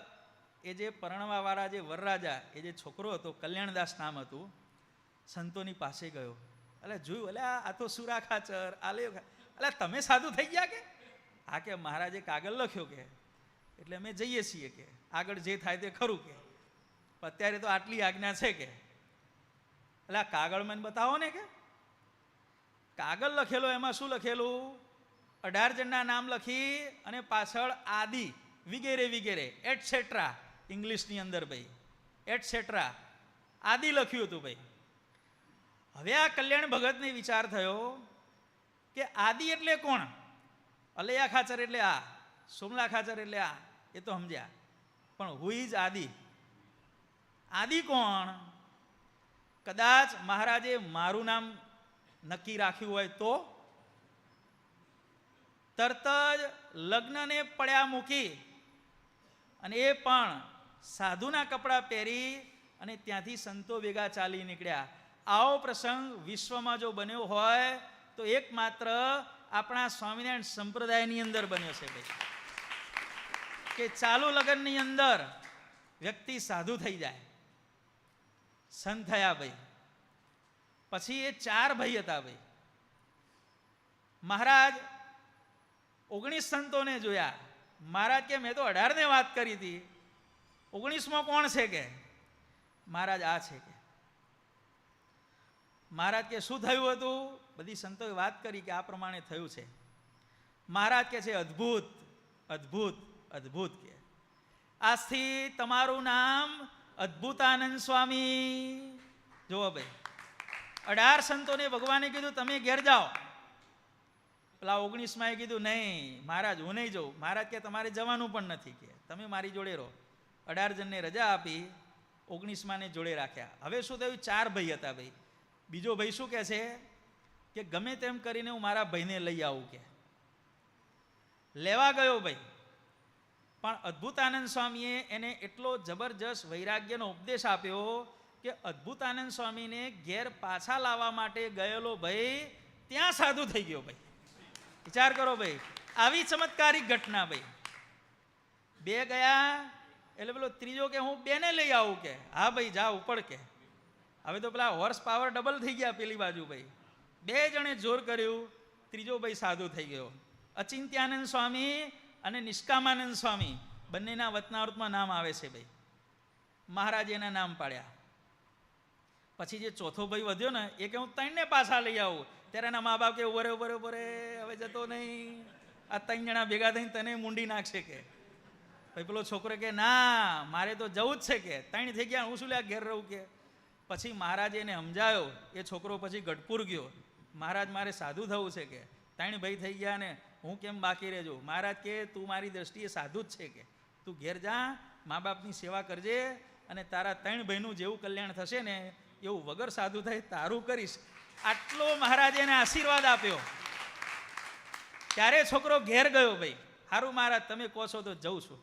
એ જે પરણવાવાળા જે વરરાજા, એ જે છોકરો હતો, કલ્યાણદાસ નામ હતું, સંતોની પાસે ગયો. એટલે જોયું, એટલે આ તો સુરા ખાચર, એટલે તમે સાધુ થઈ ગયા કે? હા કે મહારાજે કાગળ લખ્યો કે, એટલે અમે જઈએ છીએ કે, આગળ જે થાય તે ખરું કે, અત્યારે તો આટલી આજ્ઞા છે કે. એટલે આ કાગળ મને બતાવો ને કે. કાગળ લખેલો, એમાં શું લખેલું? 18 જણના નામ લખી અને પાછળ આદિ વિગેરે વિગેરે એટસેટ્રા, ઇંગ્લિશની અંદર ભાઈ એટસેટ્રા આદિ લખ્યું હતું ભાઈ. હવે આ કલ્યાણ ભગતને વિચાર થયો કે આદિ એટલે કોણ? અલૈયા ખાચર એટલે આ, સોમલા ખાચર એટલે આ, એ તો સમજ્યા, પણ હુ ઇઝ આદિ? આદિ કોણ? કદાચ મહારાજે મારું નામ નક્કી રાખ્યું હોય તો? તરત જ લગ્નને પડ્યા મૂકી અને એ પણ સાધુના કપડાં પહેરી અને ત્યાંથી સંતો ભેગા ચાલી નીકળ્યા. આવો પ્રસંગ વિશ્વમાં જો બન્યો હોય તો એકમાત્ર આપણા સ્વામિનારાયણ સંપ્રદાયની અંદર બન્યો છે ભાઈ, કે ચાલુ લગ્નની અંદર વ્યક્તિ સાધુ થઈ જાય, સંત થયા ભાઈ. પછી એ 4 ભાઈ હતા ભાઈ. મહારાજ 19 સંતોને જોયા. મહારાજ કે મેં તો 18 ને વાત કરી હતી, 19મો કોણ છે કે? મહારાજ આ છે કે. મહારાજ કે શું થયું હતું? બધી સંતોએ વાત કરી કે આ પ્રમાણે થયું છે. મહારાજ કે છે અદ્ભુત અદ્ભુત અદ્ભુત કે આજથી તમારું નામ અદ્ભુતાનંદ સ્વામી. જુઓ ભાઈ, 18 સંતોને ભગવાને કીધું તમે ઘેર જાઓ. પેલા 19માં કીધું નહીં મહારાજ હું નહીં જાઉં. મહારાજ કે તમારે જવાનું પણ નથી કે તમે મારી જોડે રહો. 18 જણને રજા આપી, 19માં ને જોડે રાખ્યા. હવે શું થયું? 4 ભાઈ હતા ભાઈ. બીજો ભાઈ શું કહે છે કે ગમે તેમ કરીને હું મારા ભાઈને લઈ આવું કે. લેવા ગયો ભાઈ, પણ અદ્ભુતાનંદ સ્વામીએ એને એટલો જબરજસ્ત વૈરાગ્યનો ઉપદેશ આપ્યો કે અદ્ભુતાનંદ સ્વામીને ઘેર પાછા લાવવા માટે ગયેલો ભાઈ ત્યાં સાધુ થઈ ગયો ભાઈ. વિચાર કરો ભાઈ, આવી ચમત્કારિક ઘટના ભાઈ. 2 ગયા એટલે પેલો ત્રીજો કે હું 2 ને લઈ આવું કે. હા ભાઈ જા ઉપર કે. હવે તો પેલા હોર્સ પાવર ડબલ થઈ ગયા પેલી બાજુ ભાઈ. 2 જણે જોર કર્યું, ત્રીજો ભાઈ સાધુ થઈ ગયો. અચિંત્યાનંદ સ્વામી અને નિષ્કામાનંદ સ્વામી બંનેના વચનાવૃતમાં નામ આવે છે ભાઈ. મહારાજે એના નામ પાડ્યા. પછી જે ચોથો ભાઈ વધ્યો ને એ કે હું 3 ને પાછા લઈ આવું. ત્યારે એના મા બાપ કે ઉભરે હવે જતો નહીં, આ 3 જણા ભેગા થઈને તને મૂંડી નાખશે કે. ભાઈ પેલો છોકરો કે ના મારે તો જવું જ છે કે, 3 થઈ ગયા, હું શું લ્યા ઘેર રહું કે. પછી મહારાજે એને સમજાયો. એ છોકરો પછી ગઢપુર ગયો. મહારાજ મારે સાધુ થવું છે કે, 3 ભાઈ થઈ ગયા ને હું કેમ બાકી રહેજો. મહારાજ કે તું મારી દ્રષ્ટિએ સાધુ જ છે કે, તું ઘેર જા, મા બાપની સેવા કરજે અને તારા 3 ભાઈનું જેવું કલ્યાણ થશે ને એવું વગર સાધુ થાય તારું કરીશ. આટલો મહારાજે એને આશીર્વાદ આપ્યો. ત્યારે છોકરો ઘેર ગયો ભાઈ. સારું મહારાજ તમે કહો છો તો જઉં છું.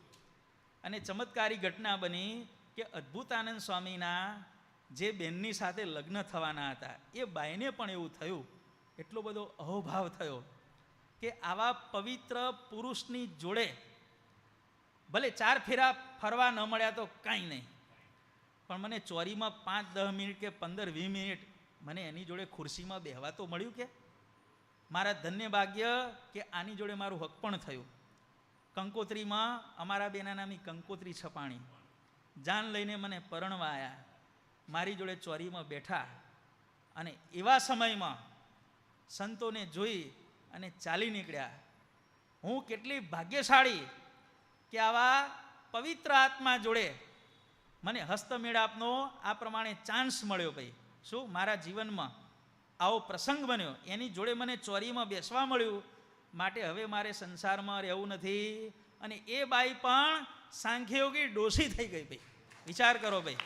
અને ચમત્કારી ઘટના બની કે અદ્ભુતાનંદ સ્વામીના જે બેનની સાથે લગ્ન થવાના હતા એ બાઈને પણ એવું થયું, એટલો બધો અહોભાવ થયો કે આવા પવિત્ર પુરુષની જોડે ભલે 4 ફેરા ફરવા ન મળ્યા તો કાંઈ નહીં, પણ મને ચોરીમાં 5-10 મિનિટ કે 15-20 મિનિટ મને એની જોડે ખુરશીમાં બેહવા તો મળ્યું કે. મારા ધન્ય ભાગ્ય કે આની જોડે મારું હક પણ થયું. કંકોત્રીમાં અમારા બેના નામની કંકોત્રી છપાણી, જાન લઈને મને પરણવા આવ્યા, મારી જોડે ચોરીમાં બેઠા. અને એવા સમયમાં સંતોને જોઈ અને ચાલી નીકળ્યા. હું કેટલી ભાગ્યશાળી કે આવા પવિત્ર આત્મા જોડે મને હસ્તમેળાપનો આ પ્રમાણે ચાન્સ મળ્યો ભાઈ. શું મારા જીવનમાં આવો પ્રસંગ બન્યો, એની જોડે મને ચોરીમાં બેસવા મળ્યું, માટે હવે મારે સંસારમાં રહેવું નથી. અને એ બાઈ પણ સાંખ્યયોગી ડોશી થઈ ગઈ ભાઈ. વિચાર કરો ભાઈ,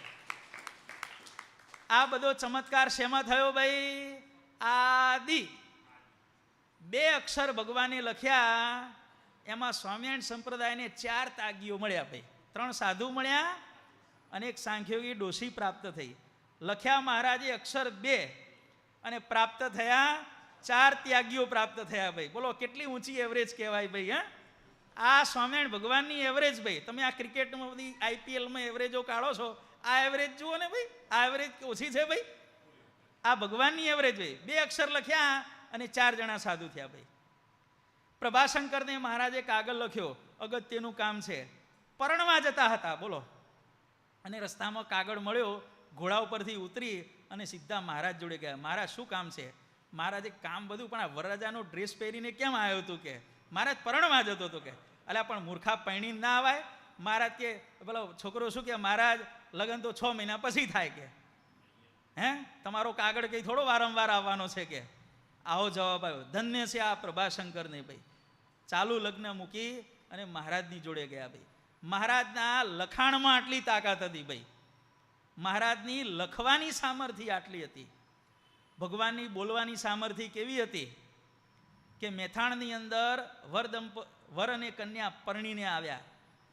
આ બધો ચમત્કાર શેમાં થયો ભાઈ? આદિ 2 અક્ષર ભગવાને લખ્યા, એમાં સ્વામિનારાયણ સંપ્રદાયને 4 તાગીઓ મળ્યા ભાઈ. 3 સાધુ મળ્યા અને એક સાંખ્યોગી ડોશી પ્રાપ્ત થઈ. લખ્યા મહારાજે અક્ષર 2 અને પ્રાપ્ત થયા 4 ત્યાગીઓ પ્રાપ્ત થયા ભાઈ. બોલો કેટલી ઊંચી એવરેજ કહેવાય ભાઈ. હા, આ સ્વામિનારાયણ ભગવાનની એવરેજ ભાઈ. તમે આ ક્રિકેટમાં બધી IPLમાં એવરેજો કાઢો છો, આ એવરેજ જુઓ ને ભાઈ, આ એવરેજ ઓછી છે ભાઈ. આ ભગવાનની એવરેજ ભાઈ. 2 અક્ષર લખ્યા અને 4 જણા સાધુ થયા ભાઈ. પ્રભાશંકરને મહારાજે કાગળ લખ્યો, અગત્યનું કામ છે. પરણવા જતા હતા બોલો, અને રસ્તામાં કાગળ મળ્યો, ઘોડા ઉપરથી ઉતરી અને સીધા મહારાજ જોડે ગયા. મહારાજ શું કામ છે? મહારાજે કામ બધું, પણ આ વરરાજાનો ડ્રેસ પહેરીને કેમ આવ્યો તું કે? મહારાજ પરણવા જતો હતો કે. અલ્યા પણ મૂર્ખા પૈણી ના આવાય. મહારાજ કે પેલો છોકરો શું કે, મહારાજ લગ્ન તો 6 મહિના પછી થાય કે. હે, તમારો કાગળ કંઈ થોડો વારંવાર આવવાનો છે કે. આવો જવાબ આવ્યો. ધન્ય છે આ પ્રભાશંકરને ભાઈ. ચાલુ લગ્ન મૂકી અને મહારાજની જોડે ગયા ભાઈ. મહારાજના લખાણમાં આટલી તાકાત હતી ભાઈ. મહારાજની લખવાની સામર્થ્ય આટલી હતી. ભગવાનની બોલવાની સામર્થ્ય કેવી હતી કે મેથાણની અંદર વર અને કન્યા પરણીને આવ્યા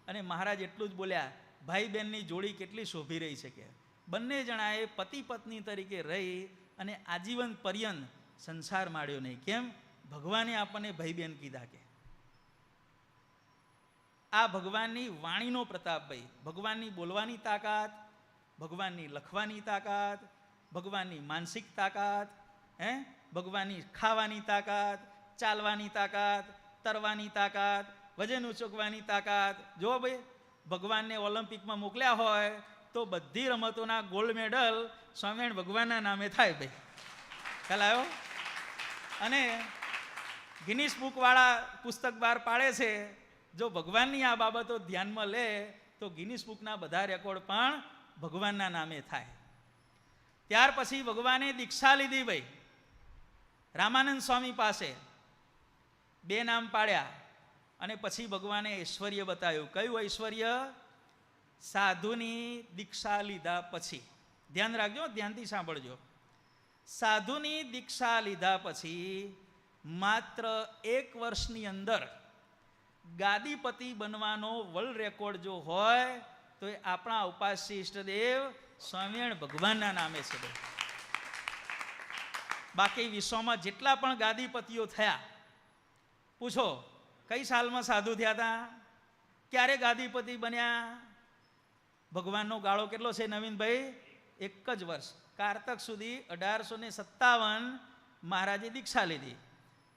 અને મહારાજ એટલું જ બોલ્યા, ભાઈ બહેનની જોડી કેટલી શોભી રહી છે કે. બંને જણાએ પતિ પત્ની તરીકે રહી અને આજીવન પર્યંત સંસાર માડ્યો નહીં. કેમ? ભગવાને આપણને ભાઈ બહેન કીધા કે. આ ભગવાનની વાણીનો પ્રતાપ ભાઈ. ભગવાનની બોલવાની તાકાત, ભગવાનની લખવાની તાકાત, ભગવાનની માનસિક તાકાત, ભગવાનની ખાવાની તાકાત, ચાલવાની તાકાત, તરવાની તાકાત, વજન ઉચકવાની તાકાત. જો ભાઈ, ભગવાનને ઓલિમ્પિકમાં મોકલ્યા હોય તો બધી રમતોના ગોલ્ડ મેડલ સ્વામિનારાયણ ભગવાનના નામે થાય ભાઈ. ખ્યાલ આવ્યો? અને ગિનિસ બુકવાળા પુસ્તક બહાર પાડે છે, જો ભગવાનની આ બાબતો ધ્યાનમાં લે તો ગિનિસ બુકના બધા રેકોર્ડ પણ ભગવાનના નામે થાય. ત્યાર પછી ભગવાને દીક્ષા લીધી ભાઈ. રામાનંદ સ્વામી પાસે 2 નામ પાડ્યા અને પછી ભગવાને ઐશ્વર્ય બતાવ્યું. કયું ઐશ્વર્ય? સાધુની દીક્ષા લીધા પછી. ધ્યાન રાખજો, ધ્યાનથી સાંભળજો. સાધુની દીક્ષા લીધા પછી માત્ર 1 વર્ષની અંદર ગાદીપતિ બનવાનો વર્લ્ડ રેકોર્ડ જો હોય તો એ આપણા ઉપાસ્ય ઈષ્ટદેવ સ્વામિનારાયણ ભગવાનના નામે છે. બાકી વિશ્વમાં જેટલા પણ ગાદીપતિઓ થયા, પૂછો કઈ સાલમાં સાધુ થયા હતા? ક્યારે ગાદીપતિ બન્યા? ભગવાનનો ગાળો કેટલો છે નવીનભાઈ? 1 જ વર્ષ. કારતક સુધી 1857 મહારાજે દીક્ષા લીધી.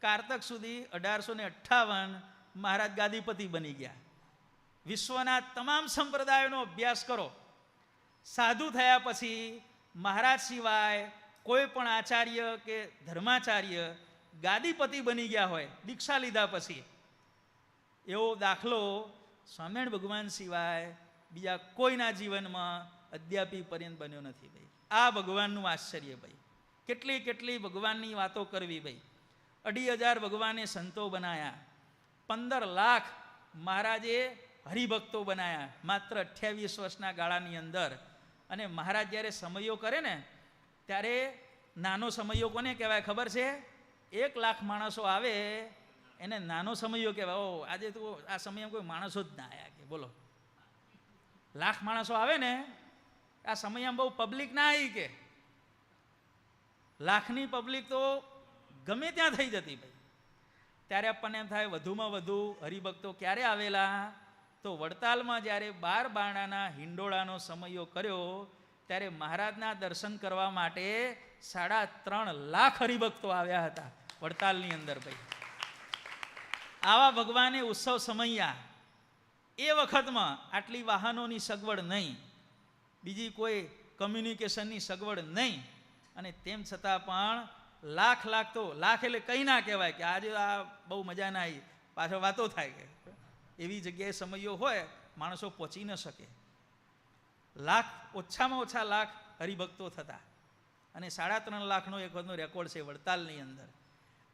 કારતક સુધી 1858 મહારાજ ગાદીપતિ બની ગયા. વિશ્વના તમામ સંપ્રદાયોનો અભ્યાસ કરો. સાધુ થયા પછી મહારાજ સિવાય કોઈ પણ આચાર્ય કે ધર્માચાર્ય ગાદીપતિ બની ગયા હોય દીક્ષા લીધા પછી, એવો દાખલો સ્વામિનારાયણ ભગવાન સિવાય બીજા કોઈના જીવનમાં અદ્યાપી પર્યંત બન્યો નથી ભાઈ. આ ભગવાનનું આશ્ચર્ય ભાઈ. કેટલી કેટલી ભગવાનની વાતો કરવી ભાઈ. 2,500 ભગવાને સંતો બનાયા, 15 લાખ મહારાજે હરિભક્તો બનાયા માત્ર 28 વર્ષના ગાળાની અંદર. અને મહારાજ જ્યારે સમયો કરે ને ત્યારે નાનો સમયો કોને કહેવાય ખબર છે? 1 લાખ માણસો આવે એને નાનો સમયો કહેવાય. ઓ આજે તો આ સમયમાં કોઈ માણસો જ ના આવ્યા કે. બોલો, લાખ માણસો આવે ને આ સમયમાં બહુ પબ્લિક ના આવી કે. લાખની પબ્લિક તો ગમે ત્યાં થઈ જતી ભાઈ. ત્યારે આપણને એમ થાય વધુમાં વધુ હરિભક્તો ક્યારે આવેલા? તો વડતાલમાં જ્યારે 12 બારણાના હિંડોળાનો સમયો કર્યો ત્યારે મહારાજના દર્શન કરવા માટે 3.5 લાખ હરિભક્તો આવ્યા હતા વડતાલની અંદર ભાઈ. આવા ભગવાને ઉત્સવ સમયા. એ વખતમાં આટલી વાહનોની સગવડ નહીં, બીજી કોઈ કમ્યુનિકેશનની સગવડ નહીં, અને તેમ છતાં પણ લાખ તો લાખ એટલે કંઈ ના કહેવાય કે આજે આ બહુ મજા ના આવી, પાછળ વાતો થાય કે એવી જગ્યાએ સમયો હોય માણસો પહોંચી ન શકે. લાખ, ઓછામાં ઓછા લાખ હરિભક્તો થતા, અને 3.5 લાખનો એક વખતનો રેકોર્ડ છે વડતાલની અંદર.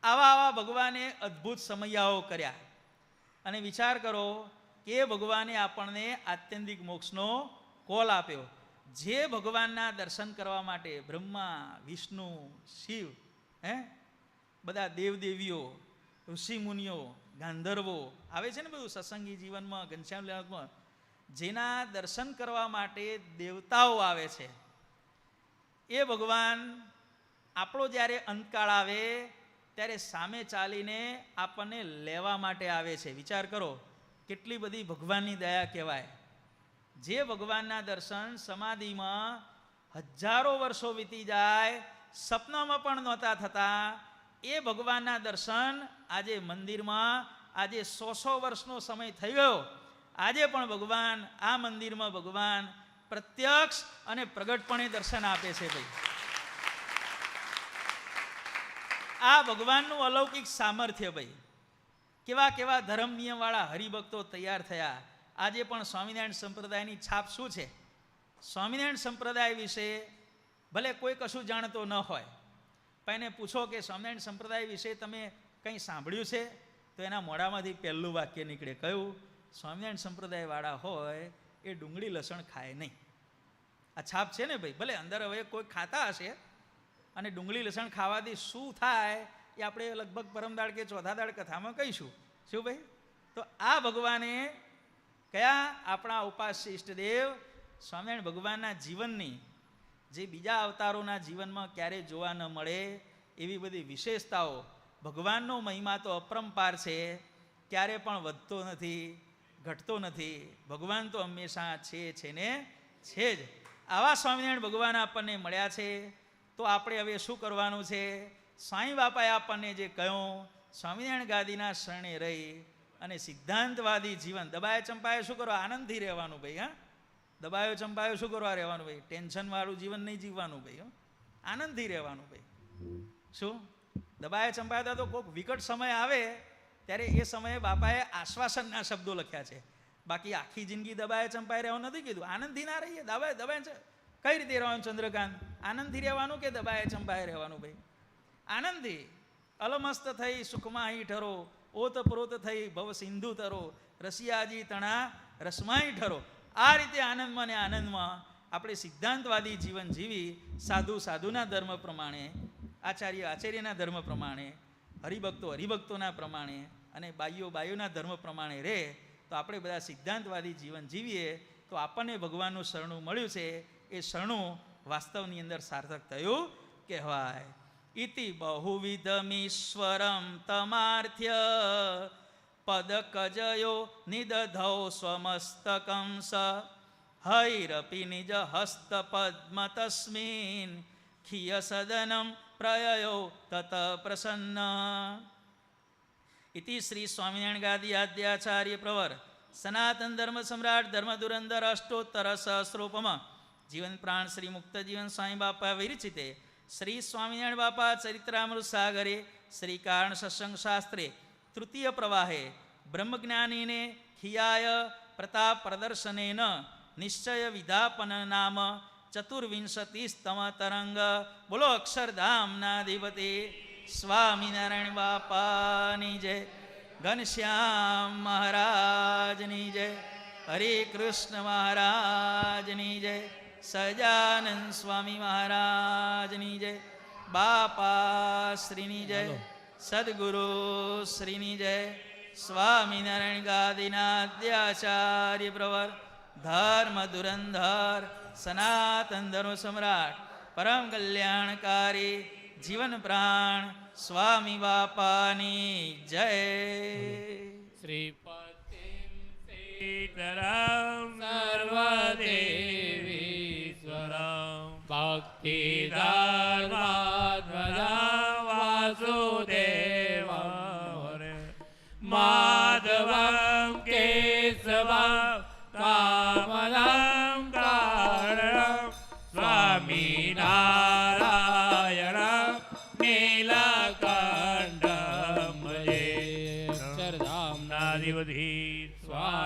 આવા ભગવાને અદ્ભુત સમયાઓ કર્યા. અને વિચાર કરો કે ભગવાને આપણને આત્યંતિક મોક્ષનો કોલ આપ્યો. જે ભગવાનના દર્શન કરવા માટે બ્રહ્મા, વિષ્ણુ, શિવ, બધા દેવદેવીઓ, ઋષિમુનિઓ, ગાંધર્વો આવે છે ને, બધું સત્સંગી જીવનમાં, ઘનશ્યામ લીલામાં, જેના દર્શન કરવા માટે દેવતાઓ આવે છે, એ ભગવાન આપણો જ્યારે અંતકાળ આવે ત્યારે સામે ચાલીને આપણને લેવા માટે આવે છે. વિચાર કરો કેટલી બધી ભગવાનની દયા કહેવાય. જે ભગવાનના દર્શન સમાધિમાં હજારો વર્ષો વીતી જાય, સપનામાં પણ નહોતા થતા, એ ભગવાનના દર્શન આજે મંદિરમાં, આજે 100 વર્ષનો સમય થઈ ગયો, આજે પણ ભગવાન આ મંદિરમાં ભગવાન પ્રત્યક્ષ અને પ્રગટપણે દર્શન આપે છે. ભાઈ, આ ભગવાનનું અલૌકિક સામર્થ્ય. ભાઈ, કેવા કેવા ધર્મ નિયમવાળા હરિભક્તો તૈયાર થયા. આજે પણ સ્વામિનારાયણ સંપ્રદાયની છાપ શું છે? સ્વામિનારાયણ સંપ્રદાય વિશે ભલે કોઈ કશું જાણતો ન હોય, પણ એને પૂછો કે સ્વામિનારાયણ સંપ્રદાય વિશે તમે કંઈ સાંભળ્યું છે, તો એના મોઢામાંથી પહેલું વાક્ય નીકળે કયું? સ્વામિનારાયણ સંપ્રદાયવાળા હોય એ ડુંગળી લસણ ખાય નહીં. આ છાપ છે ને ભાઈ. ભલે અંદર હવે કોઈ ખાતા હશે, અને ડુંગળી લસણ ખાવાથી શું થાય એ આપણે લગભગ પરમદાળ કે ચોથા દાળ કથામાં કહીશું. શું ભાઈ? તો આ ભગવાને કયા આપણા ઉપાસ્ય ઈષ્ટદેવ સ્વામિનારાયણ ભગવાનના જીવનની, જે બીજા અવતારોના જીવનમાં ક્યારેય જોવા ન મળે એવી બધી વિશેષતાઓ. ભગવાનનો મહિમા તો અપરંપાર છે, ક્યારે પણ વધતો નથી, ઘટતો નથી. ભગવાન તો હંમેશા છે ને છે જ. આવા સ્વામિનારાયણ ભગવાન આપણને મળ્યા છે, તો આપણે હવે શું કરવાનું છે? સ્વામી બાપાએ આપણને જે કહ્યું, સ્વામિનારાયણ ગાદીના શરણે રહી અને સિદ્ધાંતવાદી જીવન. દબાય ચંપાએ શું કરવા? આનંદથી રહેવાનું ભાઈ. હા, દબાયો ચંપાયો શું કરવા રહેવાનું ભાઈ? ટેન્શનવાળું જીવન નહીં જીવવાનું ભાઈ. આનંદથી રહેવાનું ભાઈ. શું દબાય ચંપાયા તો કોઈક વિકટ સમય આવે ત્યારે એ સમયે બાપાએ આશ્વાસનના શબ્દો લખ્યા છે. બાકી આખી જિંદગી દબાય ચંપાઈ રહેવાનું નથી કીધું. આનંદથી ના રહીએ. દબાય કઈ રીતે રહેવાનું ચંદ્રકાંત? આનંદથી રહેવાનું કે દબાય ચંપાઈ રહેવાનું ભાઈ? આનંદથી. અલમસ્ત થઈ સુખમાં અહીં ઠરો, ઓતપ્રોત થઈ ભવ સિંધુ તરો, રસિયાજી તણા રસમાઈ ઠરો. આ રીતે આનંદમાં ને આનંદમાં આપણે સિદ્ધાંતવાદી જીવન જીવી, સાધુના ધર્મ પ્રમાણે, આચાર્યના ધર્મ પ્રમાણે, હરિભક્તોના પ્રમાણે, અને બાઈઓના ધર્મ પ્રમાણે રહે, તો આપણે બધા સિદ્ધાંતવાદી જીવન જીવીએ તો આપણને ભગવાનનું શરણું મળ્યું છે. એ શરણું વાસ્તવની અંદર સાર્થક થયું કહેવાય. ઇતિ બહુવિધમીશ્વરમ તમાર્થ્ય પદકજયો નિદધૌ સ્વમસ્તકં સ હૈરપી નિજ હસ્ત પદ્મ તસ્મિન ખિય સદનમ પ્રયયો તત પ્રસન્ન. ઇતિ શ્રી સ્વામિનારાયણ ગાદી આદ્યાચાર્ય પ્રવર સનાતન ધર્મ સમ્રાટ ધર્મ ધુરંધર અષ્ટોત્તર સહસ્રોપમ જીવન પ્રાણ શ્રી મુક્ત જીવન સ્વામી બાપા વિરચિતે શ્રી સ્વામિનારાયણ બાપા ચરિત્રામૃત સાગરે શ્રી કારણ સત્સંગ શાસ્ત્રે તૃતીય પ્રવાહે બ્રહ્મજ્ઞાનીને ખિયાય પ્રતાપ પ્રદર્શનેન નિશ્ચય વિધાપન નામ ચતુર્વિંશતિસ્તમ તરંગ. બોલો અક્ષરધામનાધિપતિ સ્વામિનારાયણ બાપાની જય. ઘનશ્યામ મહારાજની જય. હરે કૃષ્ણ મહારાજની જય. સજાનંદ સ્વામી મહારાજની જય. બાપા શ્રીની જય. સદગુરુ શ્રીની જય. સ્વામિનારાયણ ગાદીના આદ્યાચાર્ય પ્રવર ધર્મ ધુરંધર સનાતન ધર્મ સમ્રાટ પરમ કલ્યાણકારી જીવન પ્રાણ સ્વામી બાપાની જય. શ્રીપતિમ સીતરામ સર્વદેવીશ્વરમ ભક્તિ ધર્માત્મજા વાસુદેવ માધવમ કેશવમ કામદમ કારણમ સ્વામિનારાયણ નીલકંઠમ અક્ષરધામનાધિપતિ સ્વામી